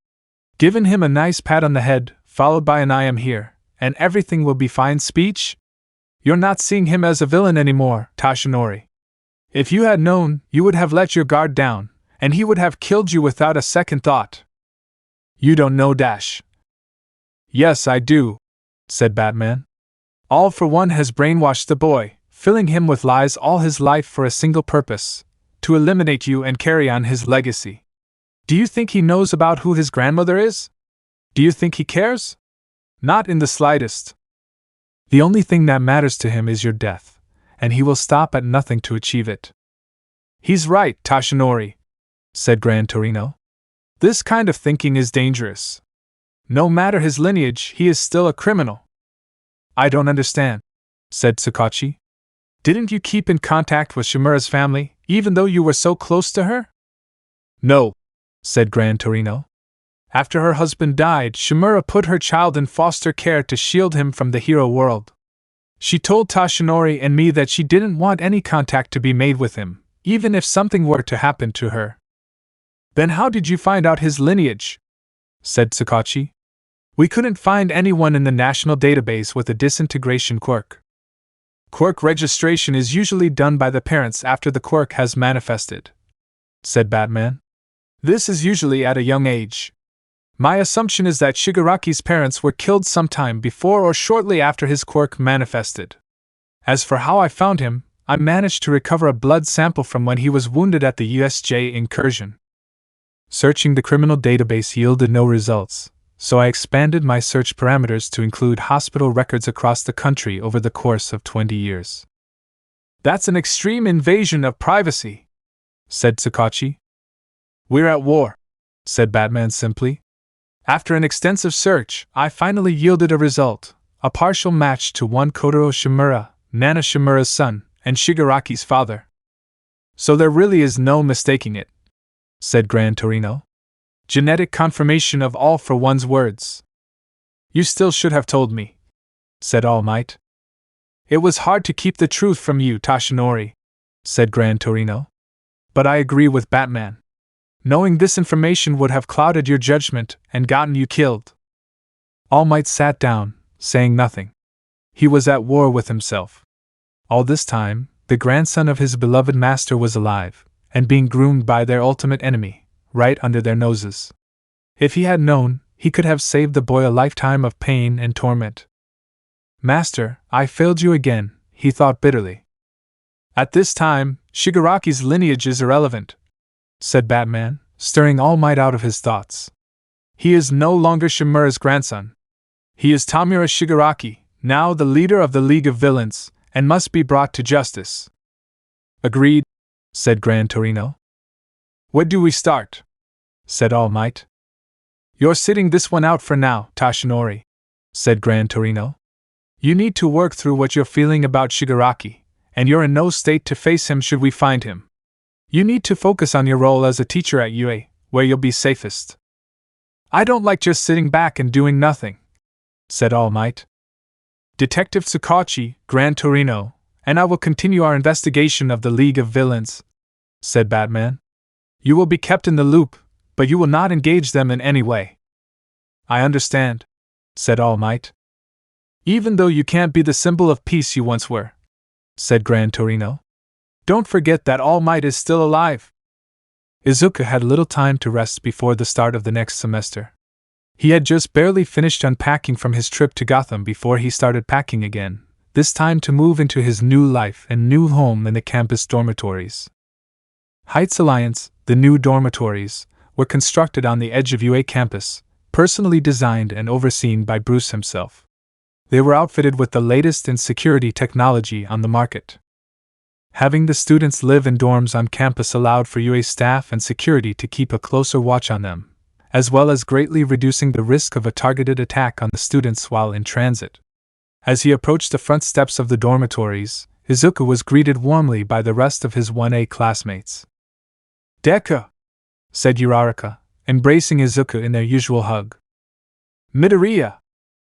Given him a nice pat on the head, followed by an "I am here, and everything will be fine" speech? You're not seeing him as a villain anymore, Tashinori. If you had known, you would have let your guard down, and he would have killed you without a second thought. You don't know Dash. Yes, I do, said Batman. All for One has brainwashed the boy, filling him with lies all his life for a single purpose: to eliminate you and carry on his legacy. Do you think he knows about who his grandmother is? Do you think he cares? Not in the slightest. The only thing that matters to him is your death, and he will stop at nothing to achieve it. He's right, Tashinori, said Gran Torino. This kind of thinking is dangerous. No matter his lineage, he is still a criminal. I don't understand, said Tsukachi. Didn't you keep in contact with Shimura's family, even though you were so close to her? No, said Gran Torino. After her husband died, Shimura put her child in foster care to shield him from the hero world. She told Tashinori and me that she didn't want any contact to be made with him, even if something were to happen to her. Then how did you find out his lineage? Said Tsukachi. We couldn't find anyone in the national database with a disintegration quirk. Quirk registration is usually done by the parents after the quirk has manifested, said Batman. This is usually at a young age. My assumption is that Shigaraki's parents were killed sometime before or shortly after his quirk manifested. As for how I found him, I managed to recover a blood sample from when he was wounded at the USJ incursion. Searching the criminal database yielded no results, so I expanded my search parameters to include hospital records across the country over the course of 20 years. That's an extreme invasion of privacy, said Tsukachi. We're at war, said Batman simply. After an extensive search, I finally yielded a result, a partial match to one Kotaro Shimura, Nana Shimura's son, and Shigaraki's father. So there really is no mistaking it, said Gran Torino. Genetic confirmation of All for One's words. You still should have told me, said All Might. It was hard to keep the truth from you, Tashinori, said Gran Torino. But I agree with Batman. Knowing this information would have clouded your judgment and gotten you killed. All Might sat down, saying nothing. He was at war with himself. All this time, the grandson of his beloved master was alive, and being groomed by their ultimate enemy, right under their noses. If he had known, he could have saved the boy a lifetime of pain and torment. Master, I failed you again, he thought bitterly. At this time, Shigaraki's lineage is irrelevant, said Batman, stirring All Might out of his thoughts. He is no longer Shimura's grandson. He is Tamura Shigaraki, now the leader of the League of Villains, and must be brought to justice. Agreed, said Gran Torino. Where do we start? Said All Might. You're sitting this one out for now, Tashinori, said Gran Torino. You need to work through what you're feeling about Shigaraki, and you're in no state to face him should we find him. You need to focus on your role as a teacher at UA, where you'll be safest. I don't like just sitting back and doing nothing, said All Might. Detective Tsukachi, Gran Torino, and I will continue our investigation of the League of Villains, said Batman. You will be kept in the loop, but you will not engage them in any way. I understand, said All Might. Even though you can't be the symbol of peace you once were, said Gran Torino. Don't forget that All Might is still alive. Izuku had little time to rest before the start of the next semester. He had just barely finished unpacking from his trip to Gotham before he started packing again, this time to move into his new life and new home in the campus dormitories. Heights Alliance, the new dormitories, were constructed on the edge of UA campus, personally designed and overseen by Bruce himself. They were outfitted with the latest in security technology on the market. Having the students live in dorms on campus allowed for UA staff and security to keep a closer watch on them, as well as greatly reducing the risk of a targeted attack on the students while in transit. As he approached the front steps of the dormitories, Izuku was greeted warmly by the rest of his 1A classmates. "Deku!" said Uraraka, embracing Izuku in their usual hug. "Midoriya!"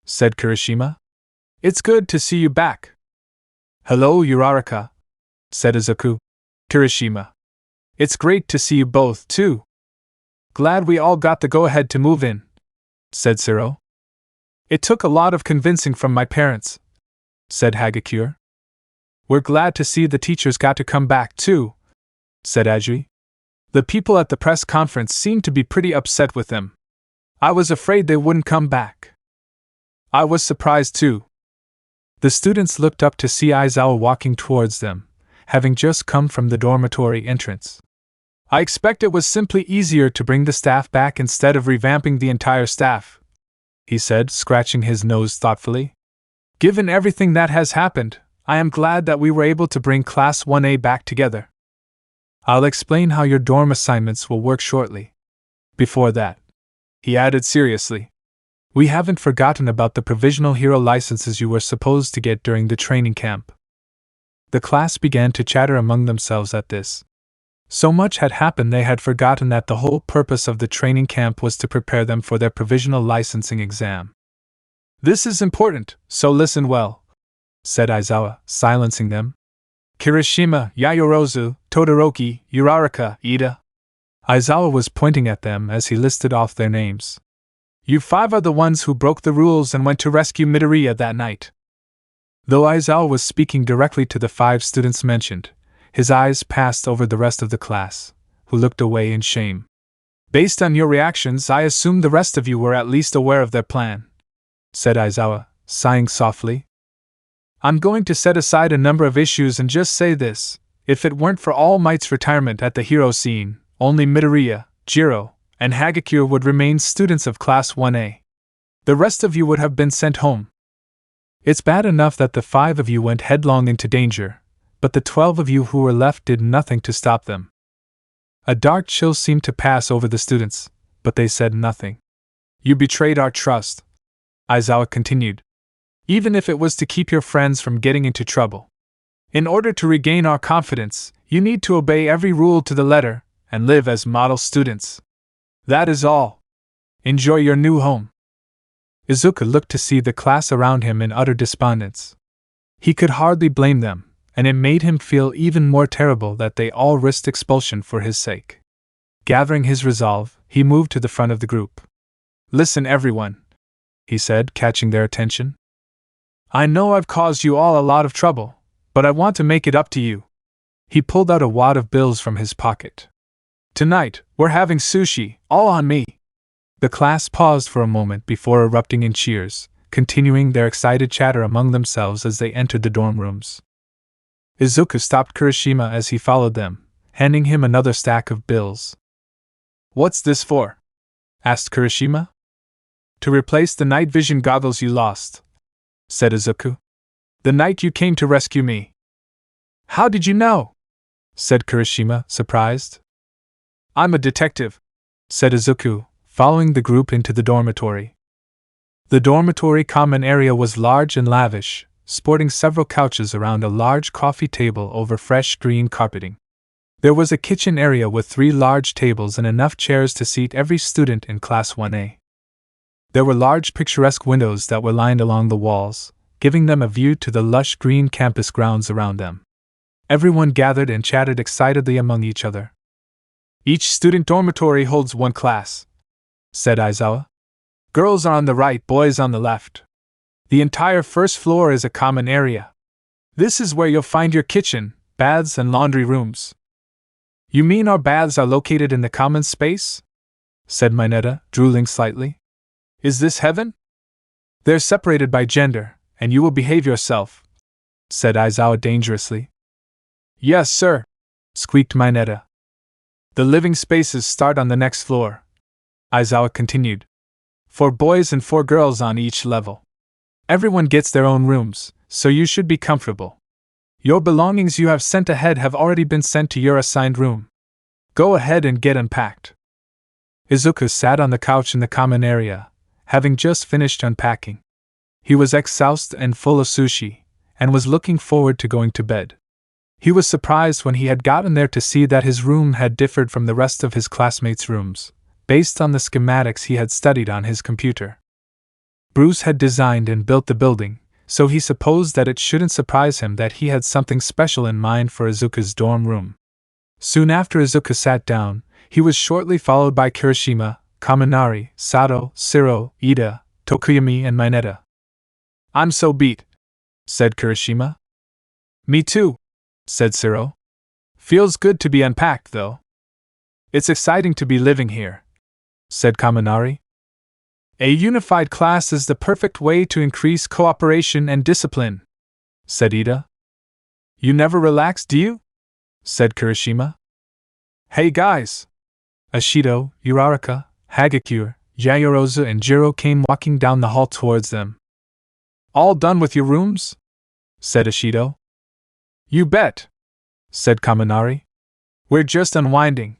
said Kirishima. "It's good to see you back." "Hello, Uraraka," said Izuku. "Kirishima. It's great to see you both, too." "Glad we all got the go-ahead to move in," said Zero. "It took a lot of convincing from my parents," said Hagakure. "We're glad to see the teachers got to come back, too," said Ajui. "The people at the press conference seemed to be pretty upset with them. I was afraid they wouldn't come back." "I was surprised, too." The students looked up to see Aizawa walking towards them, having just come from the dormitory entrance. "I expect it was simply easier to bring the staff back instead of revamping the entire staff," he said, scratching his nose thoughtfully. "Given everything that has happened, I am glad that we were able to bring Class 1A back together. I'll explain how your dorm assignments will work shortly. Before that," he added seriously, "we haven't forgotten about the provisional hero licenses you were supposed to get during the training camp." The class began to chatter among themselves at this. So much had happened they had forgotten that the whole purpose of the training camp was to prepare them for their provisional licensing exam. "This is important, so listen well," said Aizawa, silencing them. "Kirishima, Yayorozu, Todoroki, Uraraka, Ida." Aizawa was pointing at them as he listed off their names. "You 5 are the ones who broke the rules and went to rescue Midoriya that night." Though Aizawa was speaking directly to the 5 students mentioned, his eyes passed over the rest of the class, who looked away in shame. "Based on your reactions, I assume the rest of you were at least aware of their plan," said Aizawa, sighing softly. "I'm going to set aside a number of issues and just say this: if it weren't for All Might's retirement at the hero scene, only Midoriya, Jiro, and Hagakure would remain students of Class 1A. The rest of you would have been sent home. It's bad enough that the 5 of you went headlong into danger, but the 12 of you who were left did nothing to stop them." A dark chill seemed to pass over the students, but they said nothing. "You betrayed our trust," Aizawa continued. "Even if it was to keep your friends from getting into trouble. In order to regain our confidence, you need to obey every rule to the letter and live as model students. That is all. Enjoy your new home." Izuku looked to see the class around him in utter despondence. He could hardly blame them, and it made him feel even more terrible that they all risked expulsion for his sake. Gathering his resolve, he moved to the front of the group. "Listen, everyone," he said, catching their attention. "I know I've caused you all a lot of trouble, but I want to make it up to you." He pulled out a wad of bills from his pocket. "Tonight, we're having sushi, all on me." The class paused for a moment before erupting in cheers, continuing their excited chatter among themselves as they entered the dorm rooms. Izuku stopped Kirishima as he followed them, handing him another stack of bills. "What's this for?" asked Kirishima. "To replace the night vision goggles you lost," said Izuku. "The night you came to rescue me." "How did you know?" said Kirishima, surprised. "I'm a detective," said Izuku, following the group into the dormitory. The dormitory common area was large and lavish, sporting several couches around a large coffee table over fresh green carpeting. There was a kitchen area with 3 large tables and enough chairs to seat every student in Class 1A. There were large picturesque windows that were lined along the walls, giving them a view to the lush green campus grounds around them. Everyone gathered and chatted excitedly among each other. "Each student dormitory holds 1 class," said Aizawa. "Girls are on the right, boys on the left. The entire first floor is a common area. This is where you'll find your kitchen, baths, and laundry rooms." "You mean our baths are located in the common space?" said Mineta, drooling slightly. "Is this heaven?" "They're separated by gender, and you will behave yourself," said Aizawa dangerously. "Yes, sir," squeaked Mineta. "The living spaces start on the next floor," Aizawa continued. 4 boys and 4 girls on each level. Everyone gets their own rooms, so you should be comfortable. Your belongings you have sent ahead have already been sent to your assigned room. Go ahead and get unpacked." Izuku sat on the couch in the common area, having just finished unpacking. He was exhausted and full of sushi, and was looking forward to going to bed. He was surprised when he had gotten there to see that his room had differed from the rest of his classmates' rooms, based on the schematics he had studied on his computer. Bruce had designed and built the building, so he supposed that it shouldn't surprise him that he had something special in mind for Izuku's dorm room. Soon after Izuku sat down, he was shortly followed by Kirishima, Kaminari, Sato, Shiro, Ida, Tokuyami, and Mineta. "I'm so beat," said Kirishima. "Me too," said Shiro. "Feels good to be unpacked, though." "It's exciting to be living here," said Kaminari. "A unified class is the perfect way to increase cooperation and discipline," said Ida. "You never relax, do you?" said Kirishima. "Hey guys!" Ashido, Uraraka, Hagakure, Yayorozu, and Jiro came walking down the hall towards them. "All done with your rooms?" said Ashido. "You bet," said Kaminari. "We're just unwinding."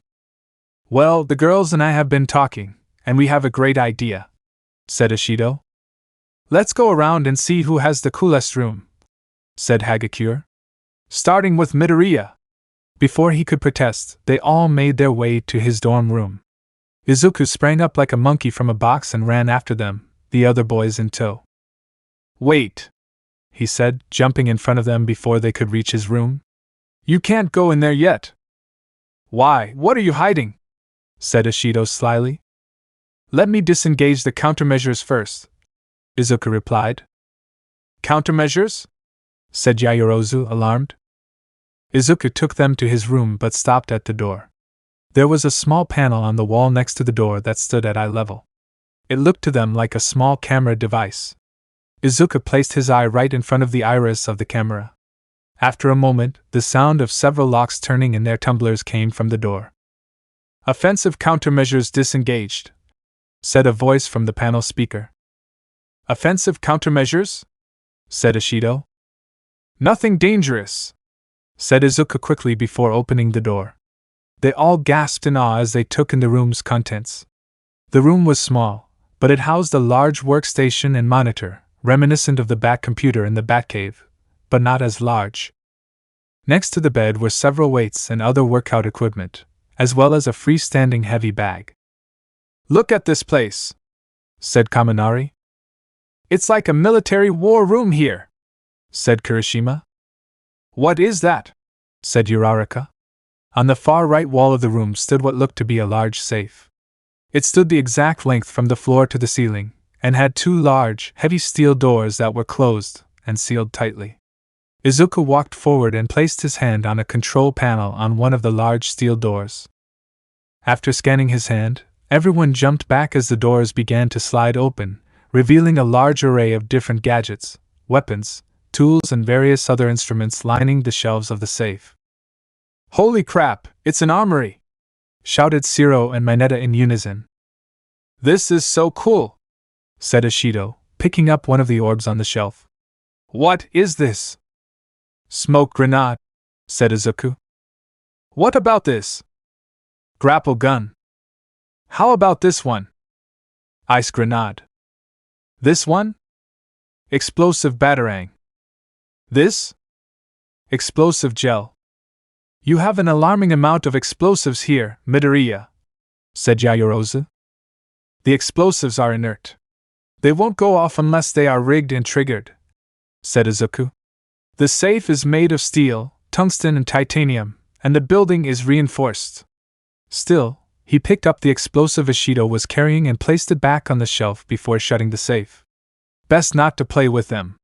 "Well, the girls and I have been talking, and we have a great idea," said Ashido. "Let's go around and see who has the coolest room," said Hagakure. "Starting with Midoriya." Before he could protest, they all made their way to his dorm room. Izuku sprang up like a monkey from a box and ran after them, the other boys in tow. "Wait," he said, jumping in front of them before they could reach his room. "You can't go in there yet." "Why, what are you hiding?" said Ashido slyly. "Let me disengage the countermeasures first," Izuku replied. "Countermeasures?" said Yayorozu, alarmed. Izuku took them to his room but stopped at the door. There was a small panel on the wall next to the door that stood at eye level. It looked to them like a small camera device. Izuku placed his eye right in front of the iris of the camera. After a moment, the sound of several locks turning in their tumblers came from the door. "Offensive countermeasures disengaged," said a voice from the panel speaker. "Offensive countermeasures?" said Ashido. "Nothing dangerous," said Izuku quickly before opening the door. They all gasped in awe as they took in the room's contents. The room was small, but it housed a large workstation and monitor, reminiscent of the Bat computer in the Batcave, but not as large. Next to the bed were several weights and other workout equipment, as well as a freestanding heavy bag. "Look at this place," said Kaminari. "It's like a military war room here," said Kirishima. "What is that?" said Uraraka. On the far right wall of the room stood what looked to be a large safe. It stood the exact length from the floor to the ceiling, and had two large, heavy steel doors that were closed and sealed tightly. Izuku walked forward and placed his hand on a control panel on one of the large steel doors. After scanning his hand, everyone jumped back as the doors began to slide open, revealing a large array of different gadgets, weapons, tools, and various other instruments lining the shelves of the safe. "Holy crap, it's an armory!" shouted Shiro and Mineta in unison. "This is so cool!" said Ashido, picking up one of the orbs on the shelf. "What is this?" "Smoke grenade," said Izuku. "What about this?" "Grapple gun." "How about this one?" "Ice grenade." "This one?" "Explosive batarang." "This?" "Explosive gel." "You have an alarming amount of explosives here, Midoriya," said Yayorozu. "The explosives are inert. They won't go off unless they are rigged and triggered," said Izuku. "The safe is made of steel, tungsten, and titanium, and the building is reinforced." Still, he picked up the explosive Ashido was carrying and placed it back on the shelf before shutting the safe. Best not to play with them.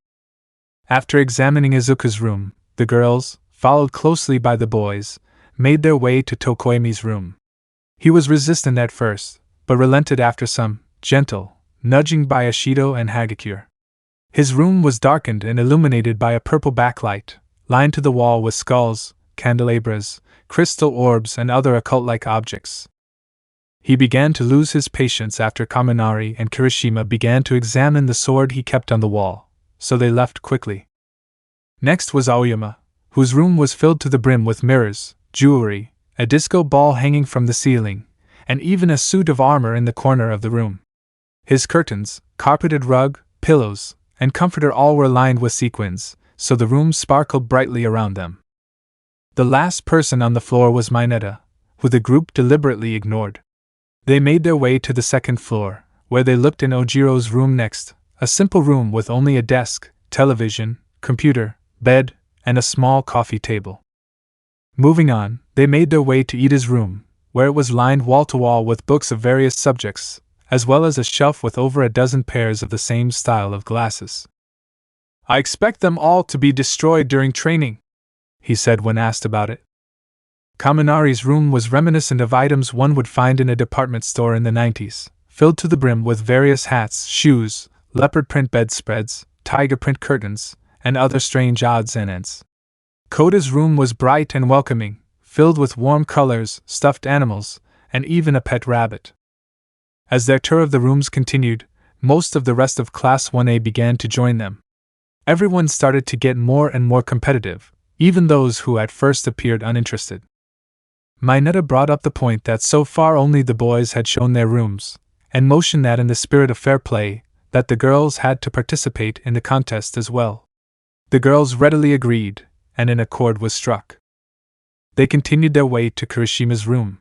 After examining Izuku's room, the girls, followed closely by the boys, made their way to Tokoyami's room. He was resistant at first, but relented after some gentle nudging by Ashido and Hagakure. His room was darkened and illuminated by a purple backlight, lined to the wall with skulls, candelabras, crystal orbs, and other occult-like objects. He began to lose his patience after Kaminari and Kirishima began to examine the sword he kept on the wall, so they left quickly. Next was Aoyama, whose room was filled to the brim with mirrors, jewelry, a disco ball hanging from the ceiling, and even a suit of armor in the corner of the room. His curtains, carpeted rug, pillows, and comforter all were lined with sequins, so the room sparkled brightly around them. The last person on the floor was Mineta, who the group deliberately ignored. They made their way to the second floor, where they looked in Ojiro's room next, a simple room with only a desk, television, computer, bed, and a small coffee table. Moving on, they made their way to Ida's room, where it was lined wall-to-wall with books of various subjects, as well as a shelf with over a dozen pairs of the same style of glasses. "I expect them all to be destroyed during training," he said when asked about it. Kaminari's room was reminiscent of items one would find in a department store in the 90s, filled to the brim with various hats, shoes, leopard print bedspreads, tiger print curtains, and other strange odds and ends. Koda's room was bright and welcoming, filled with warm colors, stuffed animals, and even a pet rabbit. As their tour of the rooms continued, most of the rest of Class 1A began to join them. Everyone started to get more and more competitive, even those who at first appeared uninterested. Mineta brought up the point that so far only the boys had shown their rooms, and motioned that in the spirit of fair play, that the girls had to participate in the contest as well. The girls readily agreed, and an accord was struck. They continued their way to Kirishima's room.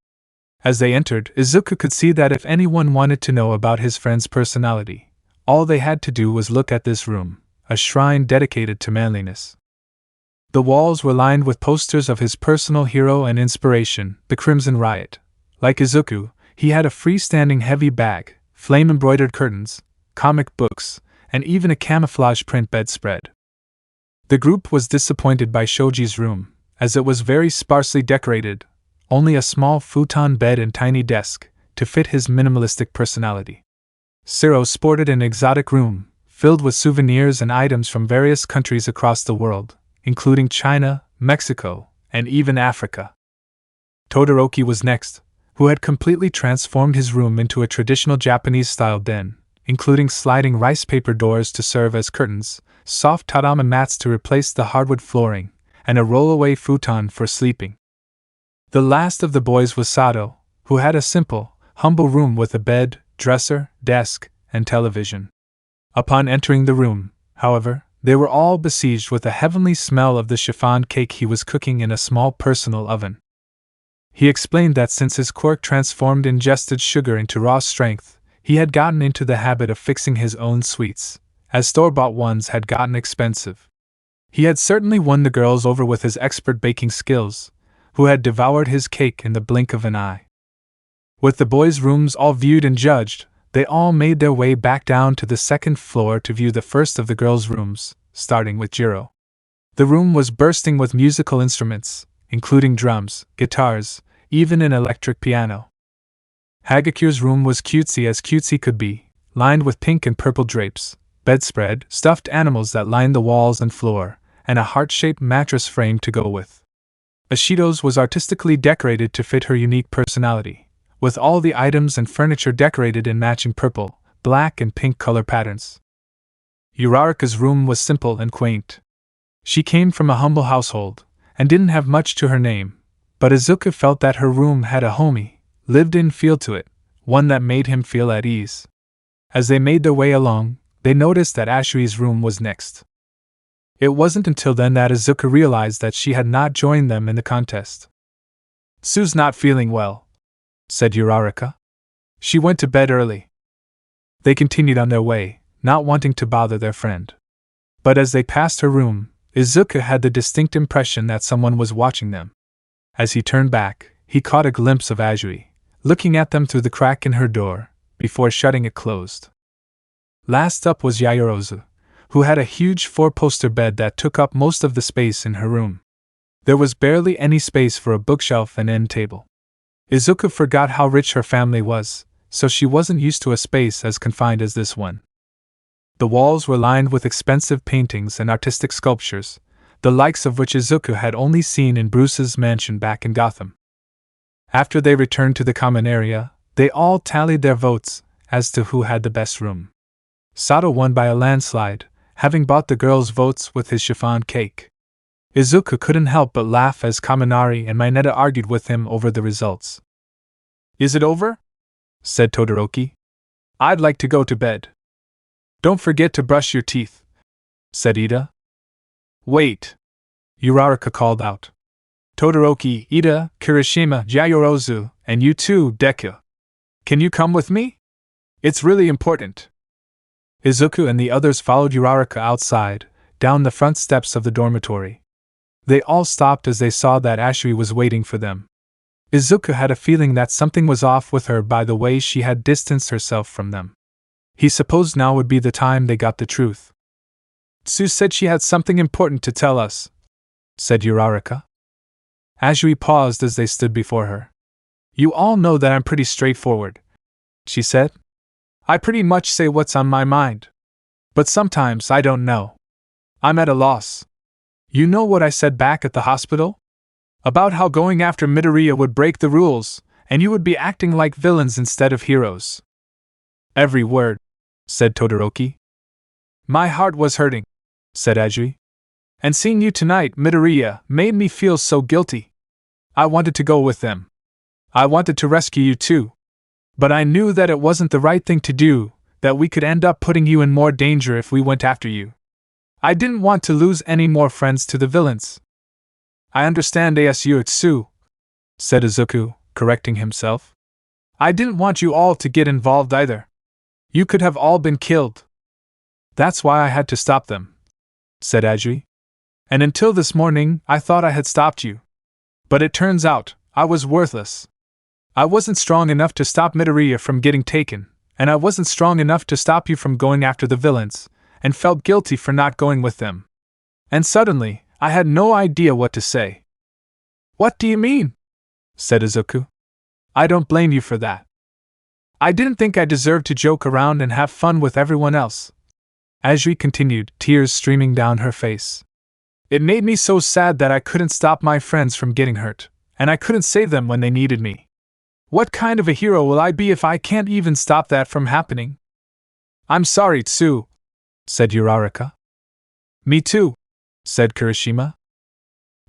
As they entered, Izuku could see that if anyone wanted to know about his friend's personality, all they had to do was look at this room, a shrine dedicated to manliness. The walls were lined with posters of his personal hero and inspiration, the Crimson Riot. Like Izuku, he had a freestanding heavy bag, flame-embroidered curtains, comic books, and even a camouflage print bedspread. The group was disappointed by Shoji's room, as it was very sparsely decorated, only a small futon bed and tiny desk, to fit his minimalistic personality. Siro sported an exotic room, filled with souvenirs and items from various countries across the world, including China, Mexico, and even Africa. Todoroki was next, who had completely transformed his room into a traditional Japanese-style den, including sliding rice paper doors to serve as curtains, soft tatami mats to replace the hardwood flooring, and a roll-away futon for sleeping. The last of the boys was Sato, who had a simple, humble room with a bed, dresser, desk, and television. Upon entering the room, however, they were all besieged with a heavenly smell of the chiffon cake he was cooking in a small personal oven. He explained that since his quirk transformed ingested sugar into raw strength, he had gotten into the habit of fixing his own sweets, as store-bought ones had gotten expensive. He had certainly won the girls over with his expert baking skills, who had devoured his cake in the blink of an eye. With the boys' rooms all viewed and judged, they all made their way back down to the second floor to view the first of the girls' rooms, starting with Jiro. The room was bursting with musical instruments, including drums, guitars, even an electric piano. Hagakure's room was cutesy as cutesy could be, lined with pink and purple drapes, bedspread, stuffed animals that lined the walls and floor, and a heart-shaped mattress frame to go with. Ashido's was artistically decorated to fit her unique personality, with all the items and furniture decorated in matching purple, black, and pink color patterns. Uraraka's room was simple and quaint. She came from a humble household, and didn't have much to her name, but Izuku felt that her room had a homey, lived-in feel to it, one that made him feel at ease. As they made their way along, they noticed that Ashui's room was next. It wasn't until then that Izuku realized that she had not joined them in the contest. "Sue's not feeling well," said Uraraka. "She went to bed early." They continued on their way, not wanting to bother their friend. But as they passed her room, Izuku had the distinct impression that someone was watching them. As he turned back, he caught a glimpse of Ashui, looking at them through the crack in her door, before shutting it closed. Last up was Yayorozu, who had a huge four-poster bed that took up most of the space in her room. There was barely any space for a bookshelf and end table. Izuku forgot how rich her family was, so she wasn't used to a space as confined as this one. The walls were lined with expensive paintings and artistic sculptures, the likes of which Izuku had only seen in Bruce's mansion back in Gotham. After they returned to the common area, they all tallied their votes as to who had the best room. Sato won by a landslide, having bought the girls' votes with his chiffon cake. Izuku couldn't help but laugh as Kaminari and Mineta argued with him over the results. "Is it over?" said Todoroki. "I'd like to go to bed." "Don't forget to brush your teeth," said Ida. Wait! Uraraka called out. Todoroki, Ida, Kirishima, Yayorozu, and you too, Deku. Can you come with me? It's really important. Izuku and the others followed Uraraka outside, down the front steps of the dormitory. They all stopped as they saw that Ashuri was waiting for them. Izuku had a feeling that something was off with her by the way she had distanced herself from them. He supposed now would be the time they got the truth. Tsu said she had something important to tell us, said Uraraka. Ashuri paused as they stood before her. You all know that I'm pretty straightforward, she said. I pretty much say what's on my mind. But sometimes I don't know. I'm at a loss. You know what I said back at the hospital? About how going after Midoriya would break the rules, and you would be acting like villains instead of heroes. Every word, said Todoroki. My heart was hurting, said Ashuri. And seeing you tonight, Midoriya, made me feel so guilty. I wanted to go with them. I wanted to rescue you too. But I knew that it wasn't the right thing to do, that we could end up putting you in more danger if we went after you. I didn't want to lose any more friends to the villains. I understand ASU Tsu, said Izuku, correcting himself. I didn't want you all to get involved either. You could have all been killed. That's why I had to stop them, said Ashuri. And until this morning, I thought I had stopped you. But it turns out, I was worthless. I wasn't strong enough to stop Midoriya from getting taken, and I wasn't strong enough to stop you from going after the villains, and felt guilty for not going with them. And suddenly, I had no idea what to say. What do you mean? Said Izuku. I don't blame you for that. I didn't think I deserved to joke around and have fun with everyone else. Ashuri continued, tears streaming down her face. It made me so sad that I couldn't stop my friends from getting hurt, and I couldn't save them when they needed me. What kind of a hero will I be if I can't even stop that from happening? I'm sorry, Tsu, said Uraraka. Me too, said Kirishima.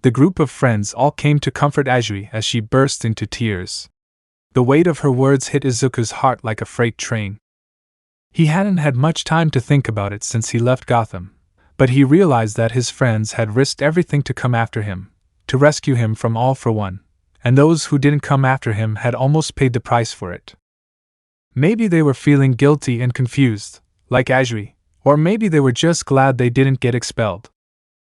The group of friends all came to comfort Ashuri as she burst into tears. The weight of her words hit Izuku's heart like a freight train. He hadn't had much time to think about it since he left Gotham, but he realized that his friends had risked everything to come after him, to rescue him from All for One, and those who didn't come after him had almost paid the price for it. Maybe they were feeling guilty and confused, like Ashuri, or maybe they were just glad they didn't get expelled.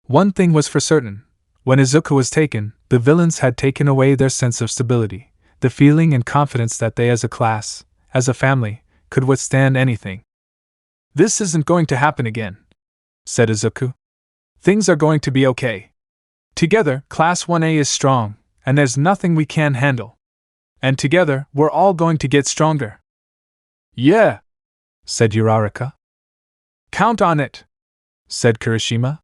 One thing was for certain: when Izuku was taken, the villains had taken away their sense of stability, the feeling and confidence that they as a class, as a family, could withstand anything. This isn't going to happen again, said Izuku. Things are going to be okay. Together, Class 1A is strong, and there's nothing we can't handle. And together, we're all going to get stronger. Yeah, said Uraraka. Count on it, said Kirishima.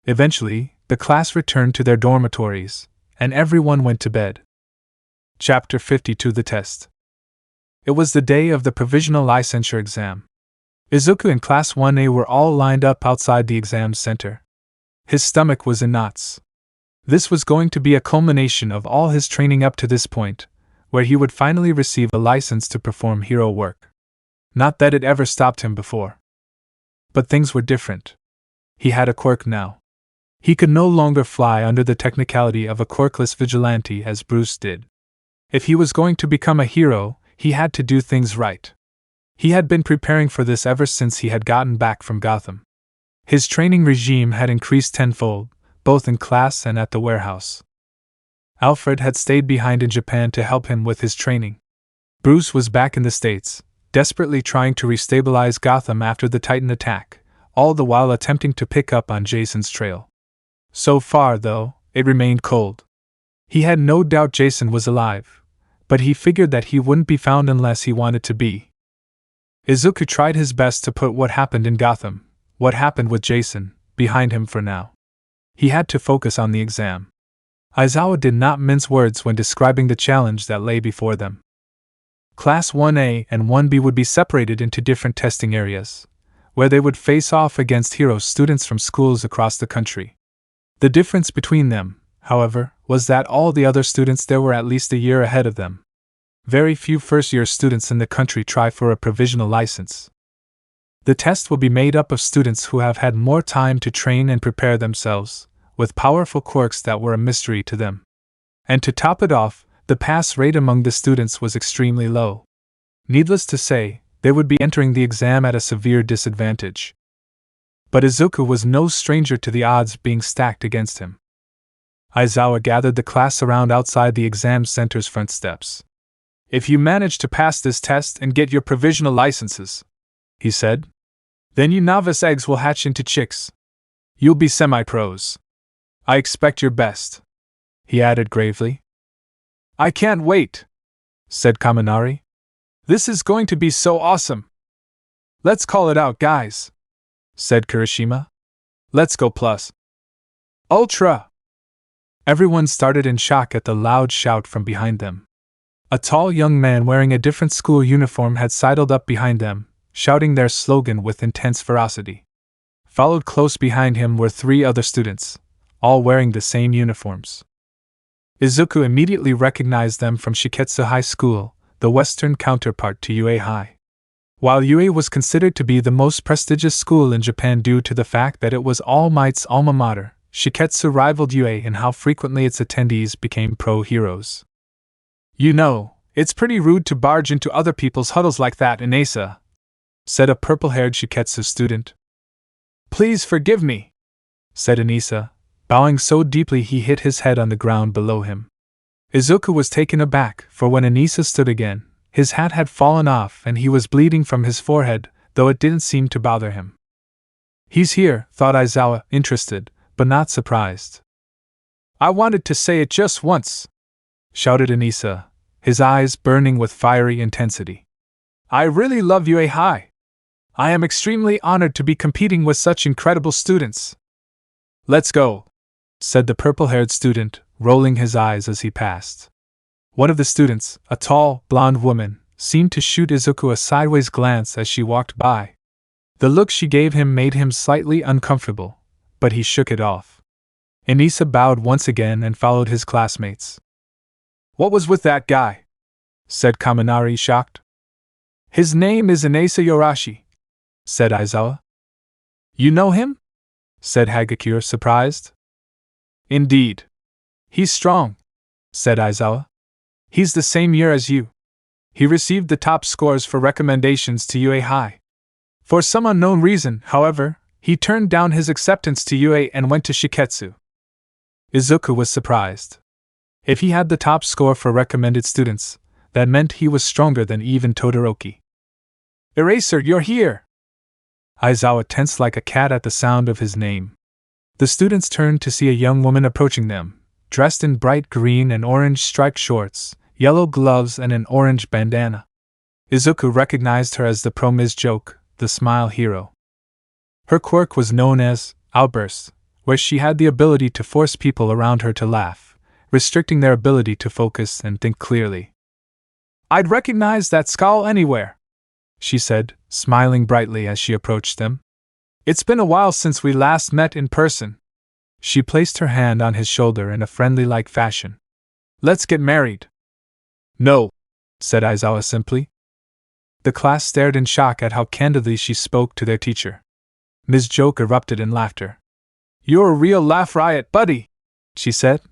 Eventually, the class returned to their dormitories, and everyone went to bed. Chapter 52: The Test. It was the day of the provisional licensure exam. Izuku and Class 1A were all lined up outside the exam center. His stomach was in knots. This was going to be a culmination of all his training up to this point, where he would finally receive a license to perform hero work. Not that it ever stopped him before. But things were different. He had a quirk now. He could no longer fly under the technicality of a quirkless vigilante as Bruce did. If he was going to become a hero, he had to do things right. He had been preparing for this ever since he had gotten back from Gotham. His training regime had increased tenfold, both in class and at the warehouse. Alfred had stayed behind in Japan to help him with his training. Bruce was back in the States, desperately trying to restabilize Gotham after the Titan attack, all the while attempting to pick up on Jason's trail. So far, though, it remained cold. He had no doubt Jason was alive, but he figured that he wouldn't be found unless he wanted to be. Izuku tried his best to put what happened in Gotham, what happened with Jason, behind him for now. He had to focus on the exam. Aizawa did not mince words when describing the challenge that lay before them. Class 1A and 1B would be separated into different testing areas, where they would face off against hero students from schools across the country. The difference between them, however, was that all the other students there were at least a year ahead of them. Very few first-year students in the country try for a provisional license. The test will be made up of students who have had more time to train and prepare themselves, with powerful quirks that were a mystery to them. And to top it off, the pass rate among the students was extremely low. Needless to say, they would be entering the exam at a severe disadvantage. But Izuku was no stranger to the odds being stacked against him. Aizawa gathered the class around outside the exam center's front steps. "If you manage to pass this test and get your provisional licenses," he said, "then you novice eggs will hatch into chicks. You'll be semi-pros. I expect your best," he added gravely. "I can't wait," said Kaminari. "This is going to be so awesome." "Let's call it out, guys," said Kirishima. "Let's go plus Ultra!" Everyone started in shock at the loud shout from behind them. A tall young man wearing a different school uniform had sidled up behind them, shouting their slogan with intense ferocity. Followed close behind him were 3 other students, all wearing the same uniforms. Izuku immediately recognized them from Shiketsu High School, the western counterpart to UA High. While UA was considered to be the most prestigious school in Japan due to the fact that it was All Might's alma mater, Shiketsu rivaled UA in how frequently its attendees became pro-heroes. "You know, it's pretty rude to barge into other people's huddles like that, Inesa," said a purple-haired Shiketsu student. "Please forgive me," said Inesa, bowing so deeply he hit his head on the ground below him. Izuku was taken aback, for when Inesa stood again, his hat had fallen off and he was bleeding from his forehead, though it didn't seem to bother him. "He's here," thought Aizawa, interested, but not surprised. "I wanted to say it just once," shouted Inesa, his eyes burning with fiery intensity. "I really love UA High. I am extremely honored to be competing with such incredible students." "Let's go," said the purple-haired student, rolling his eyes as he passed. One of the students, a tall, blonde woman, seemed to shoot Izuku a sideways glance as she walked by. The look she gave him made him slightly uncomfortable, but he shook it off. Inesa bowed once again and followed his classmates. "What was with that guy?" said Kaminari, shocked. "His name is Inesa Yorashi," said Aizawa. "You know him?" said Hagakure, surprised. "Indeed. He's strong," said Aizawa. "He's the same year as you. He received the top scores for recommendations to UA High. For some unknown reason, however, he turned down his acceptance to UA and went to Shiketsu." Izuku was surprised. If he had the top score for recommended students, that meant he was stronger than even Todoroki. "Eraser, you're here!" Aizawa tensed like a cat at the sound of his name. The students turned to see a young woman approaching them, dressed in bright green and orange striped shorts, yellow gloves and an orange bandana. Izuku recognized her as the pro-Ms joke, the Smile Hero. Her quirk was known as Outbursts, where she had the ability to force people around her to laugh, restricting their ability to focus and think clearly. "I'd recognize that scowl anywhere," she said, smiling brightly as she approached them. "It's been a while since we last met in person." She placed her hand on his shoulder in a friendly-like fashion. "Let's get married." "No," said Aizawa simply. The class stared in shock at how candidly she spoke to their teacher. Ms. Joke erupted in laughter. "You're a real laugh riot, buddy," she said.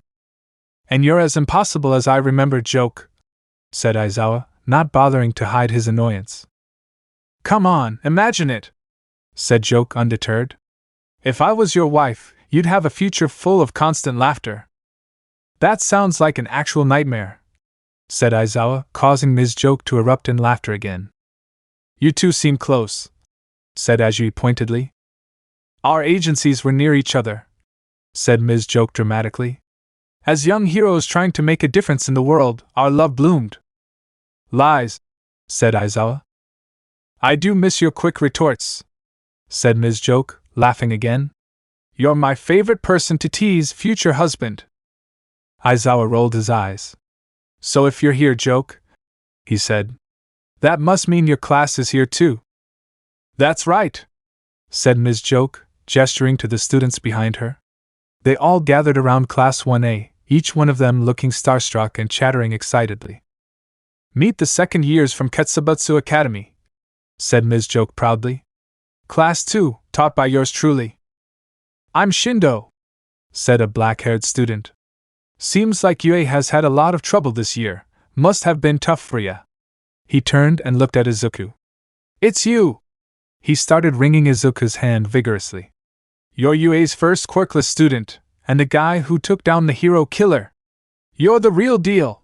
"And you're as impossible as I remember, Joke," said Aizawa, not bothering to hide his annoyance. "Come on, imagine it," said Joke, undeterred. "If I was your wife, you'd have a future full of constant laughter." "That sounds like an actual nightmare," said Aizawa, causing Ms. Joke to erupt in laughter again. "You two seem close," said Ajui pointedly. "Our agencies were near each other," said Ms. Joke dramatically. "As young heroes trying to make a difference in the world, our love bloomed." "Lies," said Aizawa. "I do miss your quick retorts," said Ms. Joke, laughing again. "You're my favorite person to tease, future husband." Aizawa rolled his eyes. "So if you're here, Joke," he said, "that must mean your class is here too." "That's right," said Ms. Joke, gesturing to the students behind her. They all gathered around Class 1A, each one of them looking starstruck and chattering excitedly. "Meet the second years from Ketsubutsu Academy," said Ms. Joke proudly. Class 2, taught by yours truly. I'm Shindo, said a black-haired student. Seems like UA has had a lot of trouble this year. Must have been tough for ya. He turned and looked at Izuku. It's you! He started wringing Izuku's hand vigorously. You're UA's first quirkless student, and the guy who took down the hero killer. You're the real deal!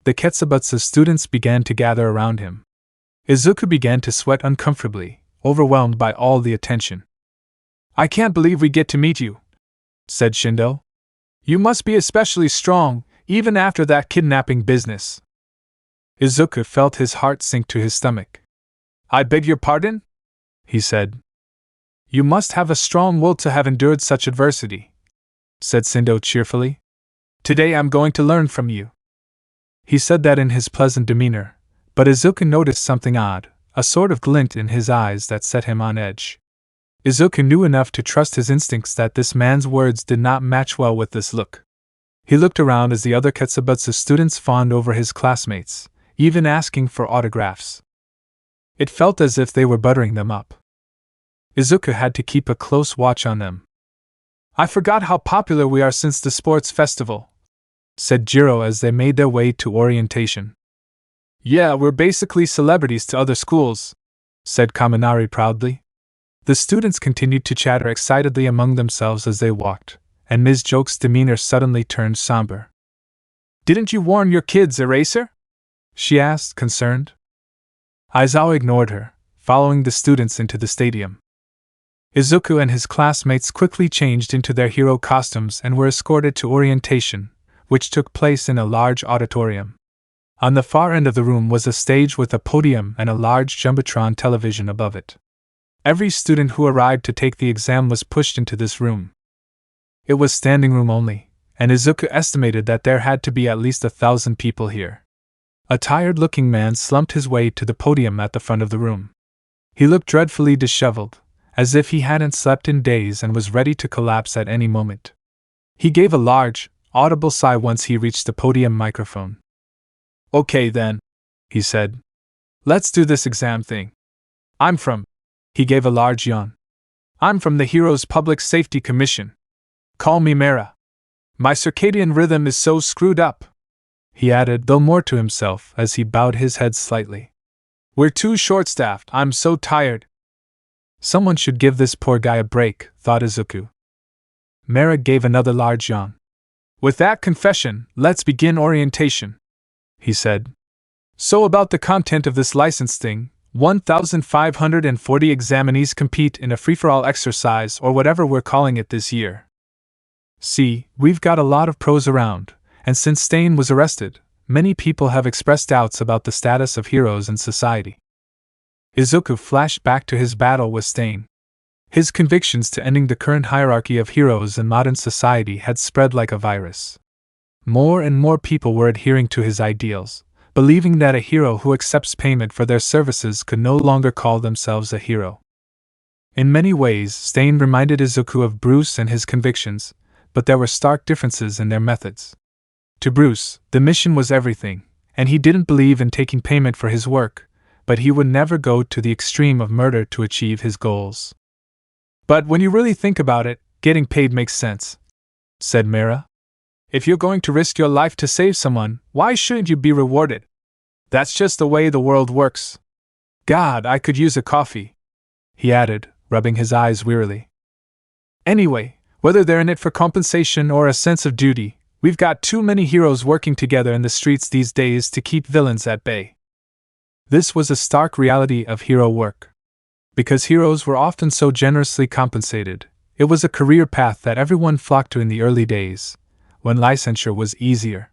The Ketsubutsu students began to gather around him. Izuku began to sweat uncomfortably, overwhelmed by all the attention. I can't believe we get to meet you, said Shindo. You must be especially strong, even after that kidnapping business. Izuku felt his heart sink to his stomach. I beg your pardon? He said. You must have a strong will to have endured such adversity, said Shindo cheerfully. Today I'm going to learn from you. He said that in his pleasant demeanor, but Izuku noticed something odd, a sort of glint in his eyes that set him on edge. Izuku knew enough to trust his instincts that this man's words did not match well with this look. He looked around as the other Ketsubutsu students fawned over his classmates, even asking for autographs. It felt as if they were buttering them up. Izuku had to keep a close watch on them. I forgot how popular we are since the sports festival, said Jiro as they made their way to orientation. Yeah, we're basically celebrities to other schools, said Kaminari proudly. The students continued to chatter excitedly among themselves as they walked, and Ms. Joke's demeanor suddenly turned somber. Didn't you warn your kids, Eraser? She asked, concerned. Aizawa ignored her, following the students into the stadium. Izuku and his classmates quickly changed into their hero costumes and were escorted to orientation, which took place in a large auditorium. On the far end of the room was a stage with a podium and a large jumbotron television above it. Every student who arrived to take the exam was pushed into this room. It was standing room only, and Izuku estimated that there had to be at least 1,000 people here. A tired-looking man slumped his way to the podium at the front of the room. He looked dreadfully disheveled, as if he hadn't slept in days and was ready to collapse at any moment. He gave a large, audible sigh once he reached the podium microphone. Okay then, he said. Let's do this exam thing. He gave a large yawn. I'm from the Heroes Public Safety Commission. Call me Mera. My circadian rhythm is so screwed up, he added, though more to himself as he bowed his head slightly. We're too short-staffed, I'm so tired. Someone should give this poor guy a break, thought Izuku. Mera gave another large yawn. With that confession, let's begin orientation, he said. So about the content of this license thing, 1,540 examinees compete in a free-for-all exercise or whatever we're calling it this year. See, we've got a lot of pros around, and since Stain was arrested, many people have expressed doubts about the status of heroes in society. Izuku flashed back to his battle with Stain. His convictions to ending the current hierarchy of heroes in modern society had spread like a virus. More and more people were adhering to his ideals, believing that a hero who accepts payment for their services could no longer call themselves a hero. In many ways, Stain reminded Izuku of Bruce and his convictions, but there were stark differences in their methods. To Bruce, the mission was everything, and he didn't believe in taking payment for his work, but he would never go to the extreme of murder to achieve his goals. But when you really think about it, getting paid makes sense, said Mera. If you're going to risk your life to save someone, why shouldn't you be rewarded? That's just the way the world works. God, I could use a coffee, he added, rubbing his eyes wearily. Anyway, whether they're in it for compensation or a sense of duty, we've got too many heroes working together in the streets these days to keep villains at bay. This was a stark reality of hero work. Because heroes were often so generously compensated, it was a career path that everyone flocked to in the early days, when licensure was easier.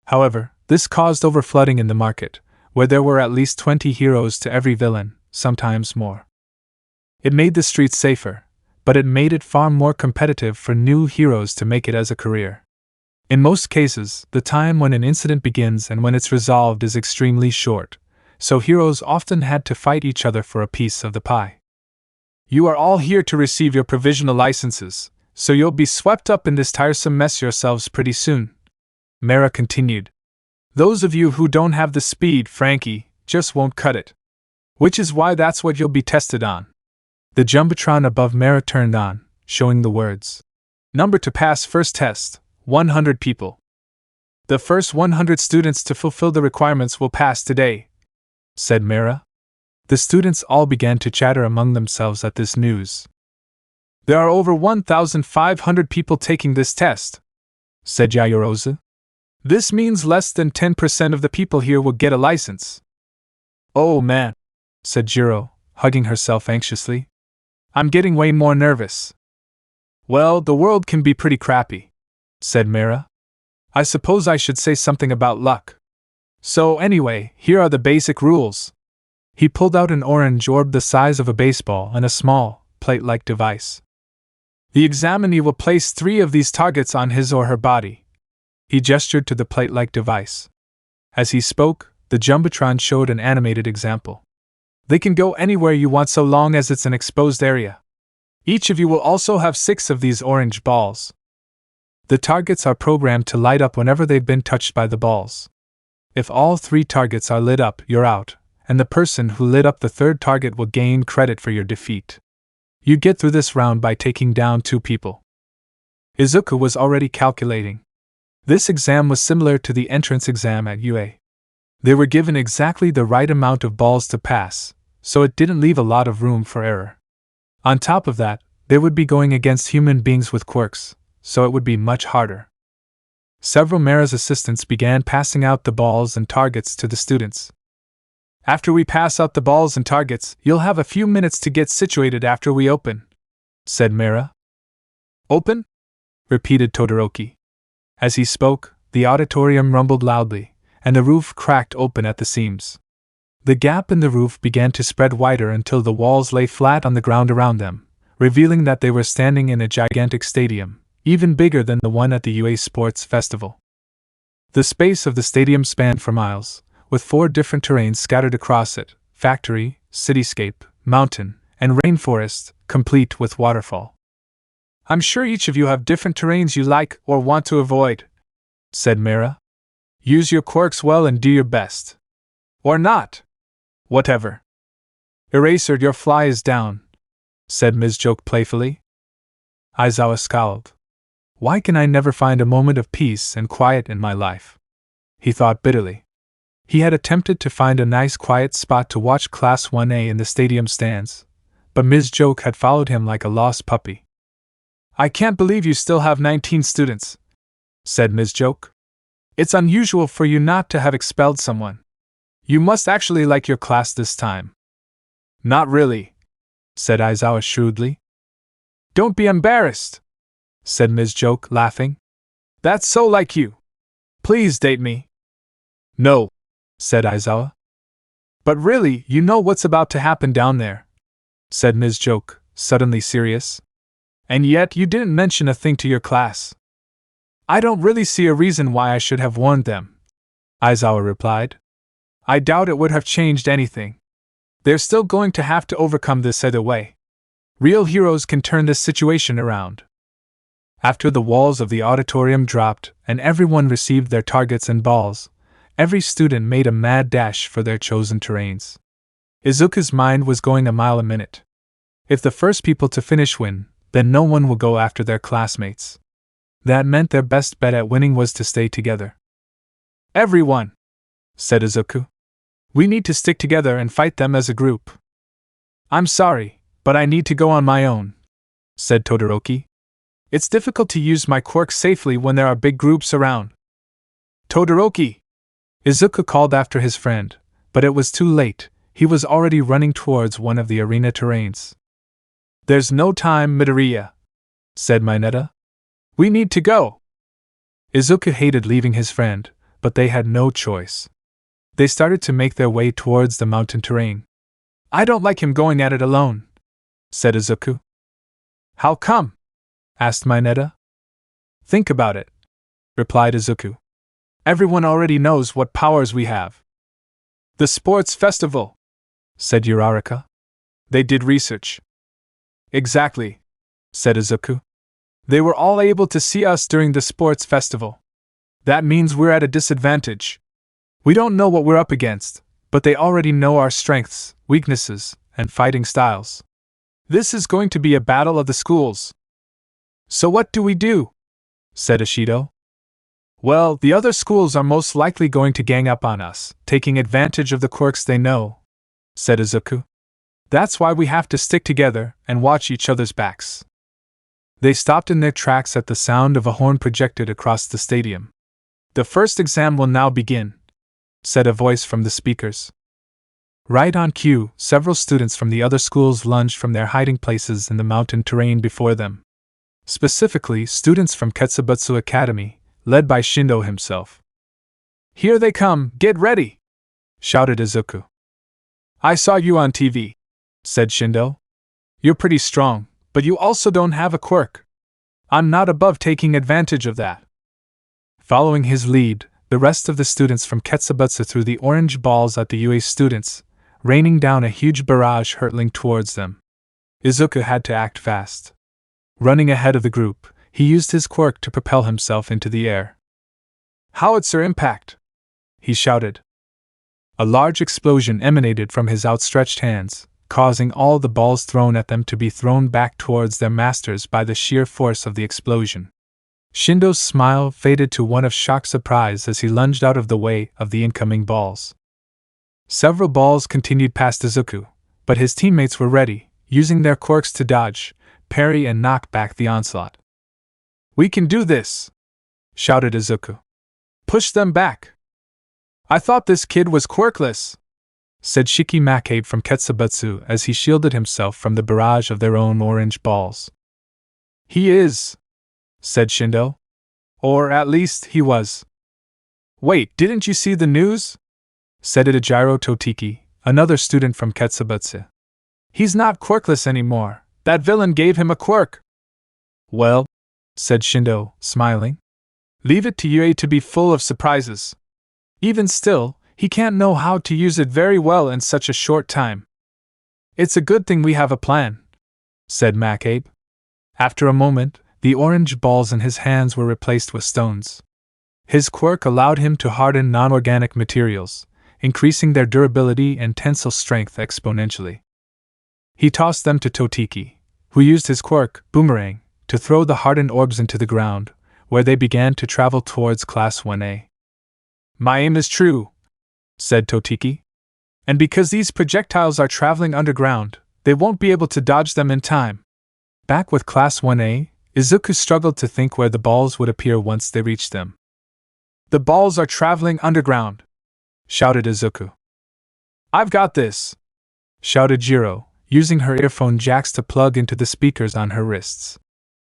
However, this caused overflooding in the market, where there were at least 20 heroes to every villain, sometimes more. It made the streets safer, but it made it far more competitive for new heroes to make it as a career. In most cases, the time when an incident begins and when it's resolved is extremely short, so heroes often had to fight each other for a piece of the pie. You are all here to receive your provisional licenses, so you'll be swept up in this tiresome mess yourselves pretty soon, Mera continued. Those of you who don't have the speed, Frankie, just won't cut it. Which is why that's what you'll be tested on. The Jumbotron above Mara turned on, showing the words. Number to pass first test, 100 people. The first 100 students to fulfill the requirements will pass today, said Mara. The students all began to chatter among themselves at this news. There are over 1,500 people taking this test, said Yaoyorozu. This means less than 10% of the people here will get a license. Oh man, said Jiro, hugging herself anxiously. I'm getting way more nervous. Well, the world can be pretty crappy, said Mara. I suppose I should say something about luck. So anyway, here are the basic rules. He pulled out an orange orb the size of a baseball and a small, plate-like device. The examinee will place 3 of these targets on his or her body. He gestured to the plate-like device. As he spoke, the Jumbotron showed an animated example. They can go anywhere you want so long as it's an exposed area. Each of you will also have 6 of these orange balls. The targets are programmed to light up whenever they've been touched by the balls. If all 3 targets are lit up, you're out, and the person who lit up the 3rd target will gain credit for your defeat. You get through this round by taking down 2 people. Izuku was already calculating. This exam was similar to the entrance exam at UA. They were given exactly the right amount of balls to pass, so it didn't leave a lot of room for error. On top of that, they would be going against human beings with quirks, so it would be much harder. Several Mara's assistants began passing out the balls and targets to the students. After we pass out the balls and targets, you'll have a few minutes to get situated after we open, said Mara. Open? Repeated Todoroki. As he spoke, the auditorium rumbled loudly, and the roof cracked open at the seams. The gap in the roof began to spread wider until the walls lay flat on the ground around them, revealing that they were standing in a gigantic stadium, even bigger than the one at the UA Sports Festival. The space of the stadium spanned for miles, with 4 different terrains scattered across it: factory, cityscape, mountain, and rainforest, complete with waterfall. I'm sure each of you have different terrains you like or want to avoid, said Mara. Use your quirks well and do your best. Or not. Whatever. Eraser, your fly is down, said Ms. Joke playfully. Aizawa scowled. Why can I never find a moment of peace and quiet in my life? He thought bitterly. He had attempted to find a nice quiet spot to watch Class 1A in the stadium stands, but Ms. Joke had followed him like a lost puppy. I can't believe you still have 19 students, said Ms. Joke. It's unusual for you not to have expelled someone. You must actually like your class this time. Not really, said Aizawa shrewdly. Don't be embarrassed, said Ms. Joke, laughing. That's so like you. Please date me. No, said Aizawa. But really, you know what's about to happen down there, said Ms. Joke, suddenly serious. And yet you didn't mention a thing to your class. I don't really see a reason why I should have warned them, Aizawa replied. I doubt it would have changed anything. They're still going to have to overcome this either way. Real heroes can turn this situation around. After the walls of the auditorium dropped and everyone received their targets and balls, every student made a mad dash for their chosen terrains. Izuku's mind was going a mile a minute. If the first people to finish win, then no one will go after their classmates. That meant their best bet at winning was to stay together. Everyone, said Izuku. We need to stick together and fight them as a group. I'm sorry, but I need to go on my own, said Todoroki. It's difficult to use my quirk safely when there are big groups around. Todoroki! Izuku called after his friend, but it was too late. He was already running towards one of the arena terrains. There's no time, Midoriya, said Mineta. We need to go. Izuku hated leaving his friend, but they had no choice. They started to make their way towards the mountain terrain. I don't like him going at it alone, said Izuku. How come? Asked Mineta. Think about it, replied Izuku. Everyone already knows what powers we have. The sports festival, said Uraraka. They did research. Exactly, said Izuku. They were all able to see us during the sports festival. That means we're at a disadvantage. We don't know what we're up against, but they already know our strengths, weaknesses, and fighting styles. This is going to be a battle of the schools. So what do we do? Said Ishido. Well, the other schools are most likely going to gang up on us, taking advantage of the quirks they know, said Izuku. That's why we have to stick together and watch each other's backs. They stopped in their tracks at the sound of a horn projected across the stadium. The first exam will now begin, said a voice from the speakers. Right on cue, several students from the other schools lunged from their hiding places in the mountain terrain before them. Specifically, students from Ketsubutsu Academy, led by Shindo himself. Here they come, get ready! Shouted Izuku. I saw you on TV, said Shindo. You're pretty strong, but you also don't have a quirk. I'm not above taking advantage of that. Following his lead, the rest of the students from Ketsubutsu threw the orange balls at the UA students, raining down a huge barrage hurtling towards them. Izuku had to act fast. Running ahead of the group, he used his quirk to propel himself into the air. Howitzer impact! He shouted. A large explosion emanated from his outstretched hands, causing all the balls thrown at them to be thrown back towards their masters by the sheer force of the explosion. Shindo's smile faded to one of shocked surprise as he lunged out of the way of the incoming balls. Several balls continued past Izuku, but his teammates were ready, using their quirks to dodge, parry and knock back the onslaught. We can do this! Shouted Izuku. Push them back! I thought this kid was quirkless! Said Shiki Makabe from Ketsubutsu as he shielded himself from the barrage of their own orange balls. He is, said Shindo. Or at least he was. Wait, didn't you see the news? Said Itajiro Totiki, another student from Ketsubutsu. He's not quirkless anymore. That villain gave him a quirk. Well, said Shindo, smiling. Leave it to UA to be full of surprises. Even still, he can't know how to use it very well in such a short time. It's a good thing we have a plan, said Makabe. After a moment, the orange balls in his hands were replaced with stones. His quirk allowed him to harden non-organic materials, increasing their durability and tensile strength exponentially. He tossed them to Totiki, who used his quirk, Boomerang, to throw the hardened orbs into the ground, where they began to travel towards Class 1A. My aim is true, said Totiki. And because these projectiles are traveling underground, they won't be able to dodge them in time. Back with Class 1A, Izuku struggled to think where the balls would appear once they reached them. The balls are traveling underground, shouted Izuku. I've got this, shouted Jiro, using her earphone jacks to plug into the speakers on her wrists.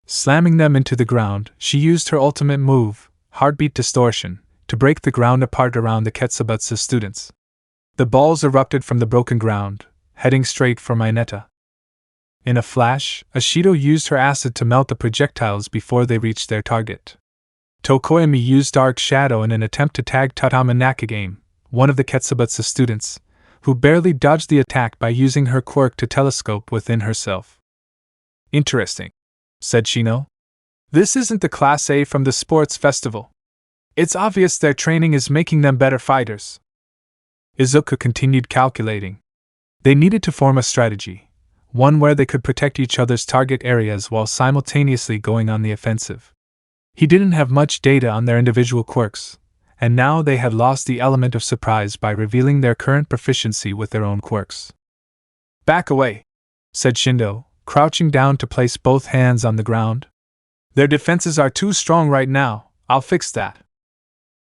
Slamming them into the ground, she used her ultimate move, Heartbeat Distortion, to break the ground apart around the Ketsubutsu students. The balls erupted from the broken ground, heading straight for Mineta. In a flash, Ishido used her acid to melt the projectiles before they reached their target. Tokoyami used Dark Shadow in an attempt to tag Tatama Nakagame, one of the Ketsubutsu students, who barely dodged the attack by using her quirk to telescope within herself. Interesting, said Shino. This isn't the Class A from the sports festival. It's obvious their training is making them better fighters. Izuku continued calculating. They needed to form a strategy, one where they could protect each other's target areas while simultaneously going on the offensive. He didn't have much data on their individual quirks, and now they had lost the element of surprise by revealing their current proficiency with their own quirks. Back away, said Shindo, crouching down to place both hands on the ground. Their defenses are too strong right now, I'll fix that.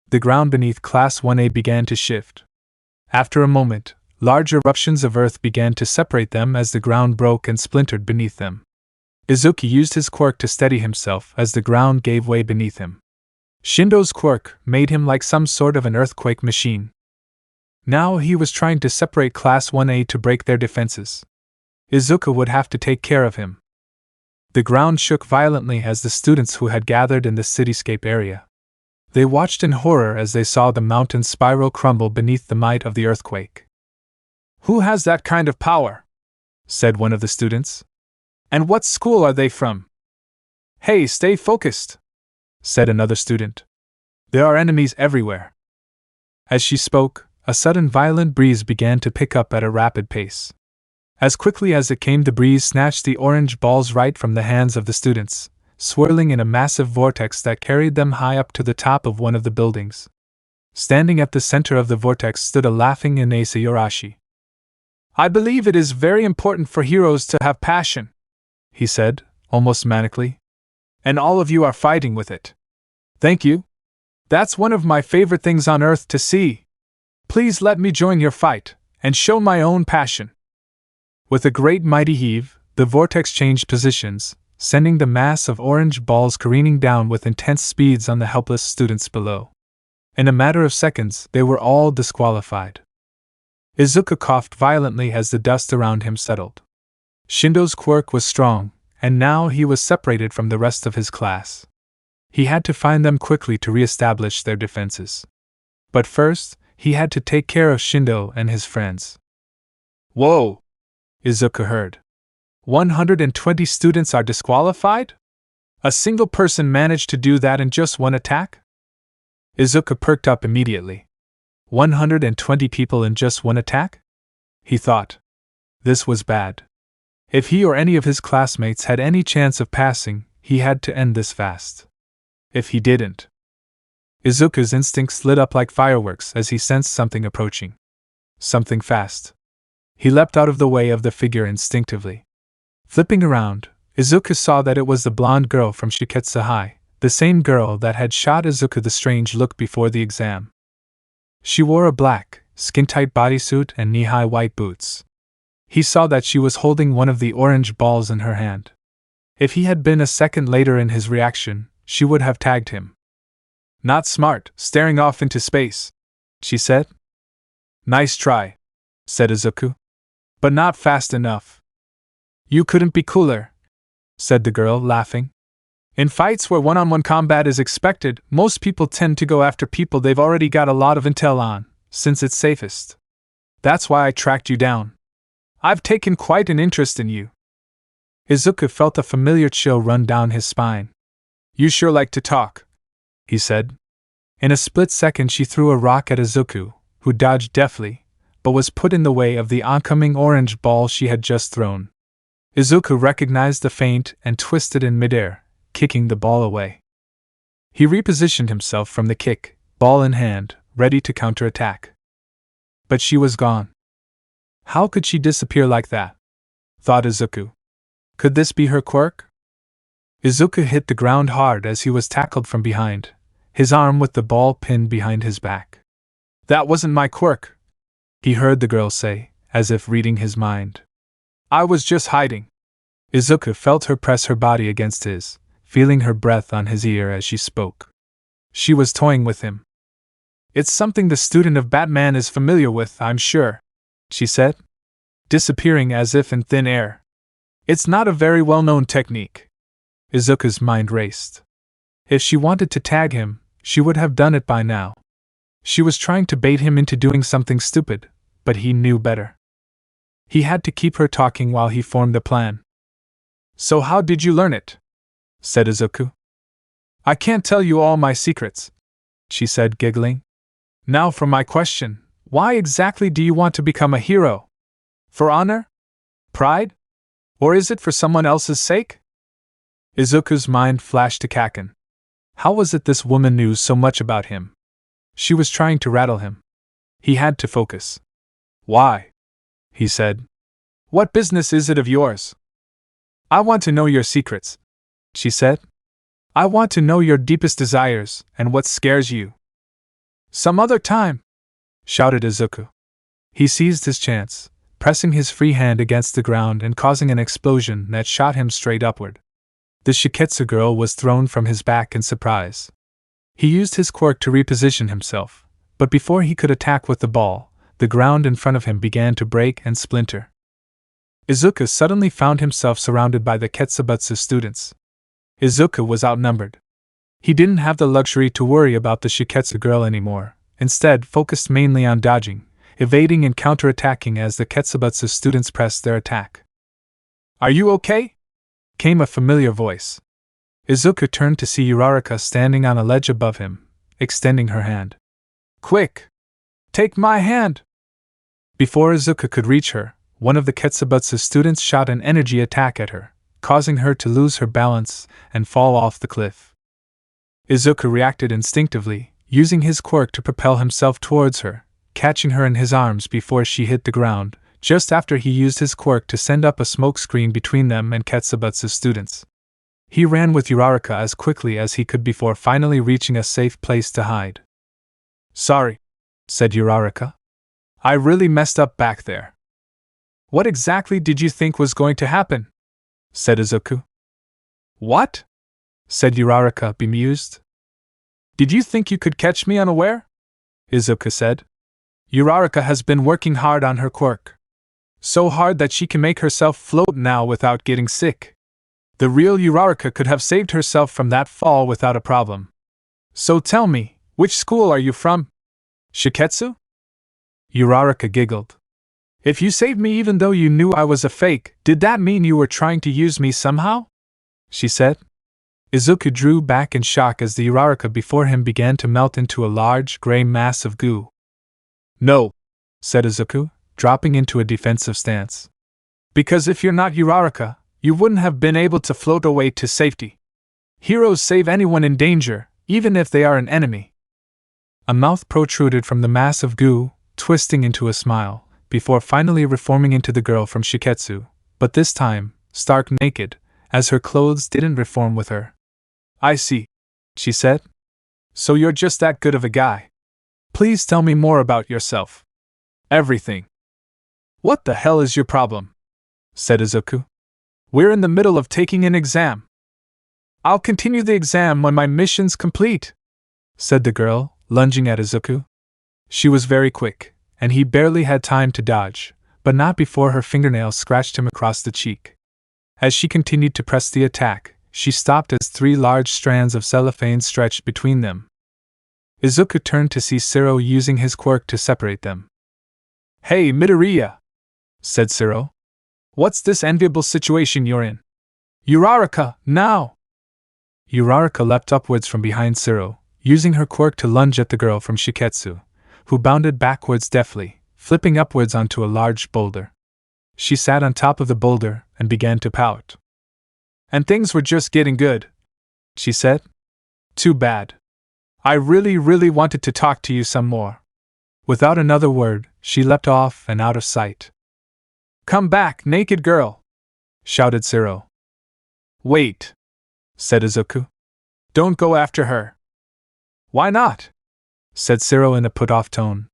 The ground beneath Class 1A began to shift. After a moment, large eruptions of earth began to separate them as the ground broke and splintered beneath them. Izuku used his quirk to steady himself as the ground gave way beneath him. Shindo's quirk made him like some sort of an earthquake machine. Now he was trying to separate Class 1A to break their defenses. Izuku would have to take care of him. The ground shook violently as the students who had gathered in the cityscape area. They watched in horror as they saw the mountain spiral crumble beneath the might of the earthquake. Who has that kind of power? Said one of the students. And what school are they from? Hey, stay focused, said another student. There are enemies everywhere. As she spoke, a sudden violent breeze began to pick up at a rapid pace. As quickly as it came, the breeze snatched the orange balls right from the hands of the students, swirling in a massive vortex that carried them high up to the top of one of the buildings. Standing at the center of the vortex stood a laughing Inasa Yorashi. "I believe it is very important for heroes to have passion," he said, almost manically. "And all of you are fighting with it. Thank you. That's one of my favorite things on earth to see. Please let me join your fight, and show my own passion." With a great mighty heave, the vortex changed positions, sending the mass of orange balls careening down with intense speeds on the helpless students below. In a matter of seconds, they were all disqualified. Izuku coughed violently as the dust around him settled. Shindo's quirk was strong, and now he was separated from the rest of his class. He had to find them quickly to re-establish their defenses. But first, he had to take care of Shindo and his friends. "Whoa!" Izuku heard. 120 students are disqualified? A single person managed to do that in just one attack? Izuku perked up immediately. 120 people in just one attack? He thought. This was bad. If he or any of his classmates had any chance of passing, he had to end this fast. If he didn't. Izuku's instincts lit up like fireworks as he sensed something approaching. Something fast. He leapt out of the way of the figure instinctively. Flipping around, Izuku saw that it was the blonde girl from Shiketsu High, the same girl that had shot Izuku the strange look before the exam. She wore a black, skin-tight bodysuit and knee-high white boots. He saw that she was holding one of the orange balls in her hand. If he had been a second later in his reaction, she would have tagged him. "Not smart, staring off into space," she said. "Nice try," said Izuku. "But not fast enough." "You couldn't be cooler," said the girl, laughing. "In fights where one-on-one combat is expected, most people tend to go after people they've already got a lot of intel on, since it's safest. That's why I tracked you down. I've taken quite an interest in you." Izuku felt a familiar chill run down his spine. "You sure like to talk," he said. In a split second she threw a rock at Izuku, who dodged deftly, but was put in the way of the oncoming orange ball she had just thrown. Izuku recognized the feint and twisted in midair, kicking the ball away. He repositioned himself from the kick, ball in hand, ready to counterattack. But she was gone. How could she disappear like that? Thought Izuku. Could this be her quirk? Izuku hit the ground hard as he was tackled from behind, his arm with the ball pinned behind his back. "That wasn't my quirk," he heard the girl say, as if reading his mind. "I was just hiding." Izuku felt her press her body against his, feeling her breath on his ear as she spoke. She was toying with him. "It's something the student of Batman is familiar with, I'm sure," she said, disappearing as if in thin air. "It's not a very well-known technique." Izuku's mind raced. If she wanted to tag him, she would have done it by now. She was trying to bait him into doing something stupid, but he knew better. He had to keep her talking while he formed a plan. "So how did you learn it?" said Izuku. "I can't tell you all my secrets," she said, giggling. "Now for my question, why exactly do you want to become a hero? For honor? Pride? Or is it for someone else's sake?" Izuku's mind flashed to Kaken. How was it this woman knew so much about him? She was trying to rattle him. He had to focus. "Why?" he said. "What business is it of yours?" "I want to know your secrets," she said. "I want to know your deepest desires and what scares you." "Some other time!" shouted Izuku. He seized his chance, pressing his free hand against the ground and causing an explosion that shot him straight upward. The Shiketsu girl was thrown from his back in surprise. He used his quirk to reposition himself, but before he could attack with the ball, the ground in front of him began to break and splinter. Izuku suddenly found himself surrounded by the Ketsubutsu students. Izuku was outnumbered. He didn't have the luxury to worry about the Shiketsu girl anymore, instead focused mainly on dodging, evading and counterattacking as the Ketsubutsu students pressed their attack. "Are you okay?" came a familiar voice. Izuku turned to see Uraraka standing on a ledge above him, extending her hand. "Quick! Take my hand!" Before Izuku could reach her, one of the Ketsubutsu's students shot an energy attack at her, causing her to lose her balance and fall off the cliff. Izuku reacted instinctively, using his quirk to propel himself towards her, catching her in his arms before she hit the ground, just after he used his quirk to send up a smoke screen between them and Ketsubutsu's students. He ran with Uraraka as quickly as he could before finally reaching a safe place to hide. "Sorry," said Uraraka. "I really messed up back there." "What exactly did you think was going to happen?" said Izuku. "What?" said Uraraka, bemused. "Did you think you could catch me unaware?" Izuku said. "Uraraka has been working hard on her quirk. So hard that she can make herself float now without getting sick. The real Uraraka could have saved herself from that fall without a problem. So tell me, which school are you from? Shiketsu?" Uraraka giggled. "If you saved me even though you knew I was a fake, did that mean you were trying to use me somehow?" she said. Izuku drew back in shock as the Uraraka before him began to melt into a large, gray mass of goo. "No," said Izuku, dropping into a defensive stance. "Because if you're not Uraraka, you wouldn't have been able to float away to safety. Heroes save anyone in danger, even if they are an enemy." A mouth protruded from the mass of goo, twisting into a smile, before finally reforming into the girl from Shiketsu, but this time, stark naked, as her clothes didn't reform with her. "I see," she said. "So you're just that good of a guy. Please tell me more about yourself." "Everything." "What the hell is your problem?" said Izuku. "We're in the middle of taking an exam." "I'll continue the exam when my mission's complete," said the girl, lunging at Izuku. She was very quick, and he barely had time to dodge, but not before her fingernails scratched him across the cheek. As she continued to press the attack, she stopped as 3 large strands of cellophane stretched between them. Izuku turned to see Siro using his quirk to separate them. "Hey, Midoriya," said Siro. "What's this enviable situation you're in?" "Uraraka, now!" Uraraka leapt upwards from behind Siro, using her quirk to lunge at the girl from Shiketsu, who bounded backwards deftly, flipping upwards onto a large boulder. She sat on top of the boulder and began to pout. "And things were just getting good," she said. "Too bad. I really wanted to talk to you some more." Without another word, she leapt off and out of sight. "Come back, naked girl!" shouted Siro. "Wait," said Izuku. "Don't go after her." "Why not?" said Siro in a put-off tone.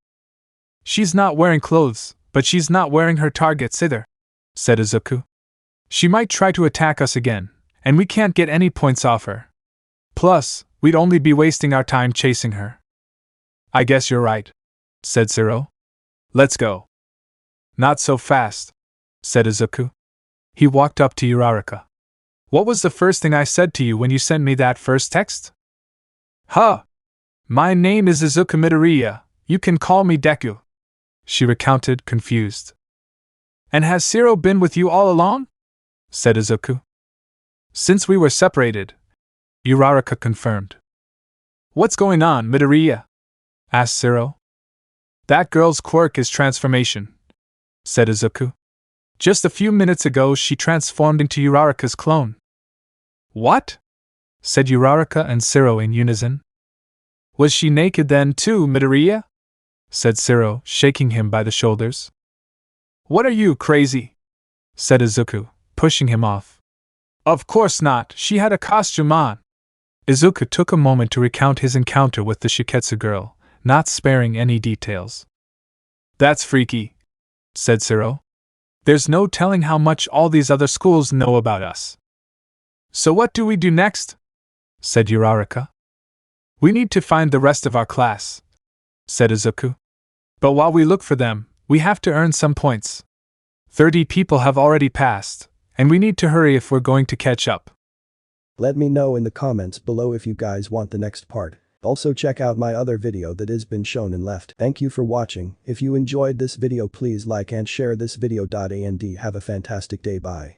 "She's not wearing clothes, but she's not wearing her targets either," said Izuku. "She might try to attack us again, and we can't get any points off her. Plus, we'd only be wasting our time chasing her." "I guess you're right," said Siro. "Let's go." "Not so fast," said Izuku. He walked up to Uraraka. "What was the first thing I said to you when you sent me that first text?" "Huh! My name is Izuku Midoriya, you can call me Deku," she recounted, confused. "And has Siro been with you all along?" said Izuku. "Since we were separated," Uraraka confirmed. "What's going on, Midoriya?" asked Siro. "That girl's quirk is transformation," said Izuku. "Just a few minutes ago she transformed into Uraraka's clone." "What?" said Uraraka and Siro in unison. "Was she naked then too, Midoriya?" said Siro, shaking him by the shoulders. "What are you, crazy?" said Izuku, pushing him off. "Of course not, she had a costume on." Izuku took a moment to recount his encounter with the Shiketsu girl, not sparing any details. "That's freaky," said Siro. "There's no telling how much all these other schools know about us." "So what do we do next?" said Uraraka. "We need to find the rest of our class," said Izuku. "But while we look for them, we have to earn some points. 30 people have already passed, and we need to hurry if we're going to catch up." Let me know in the comments below if you guys want the next part. Also check out my other video that has been shown and left. Thank you for watching. If you enjoyed this video, please like and share this video. And have a fantastic day. Bye.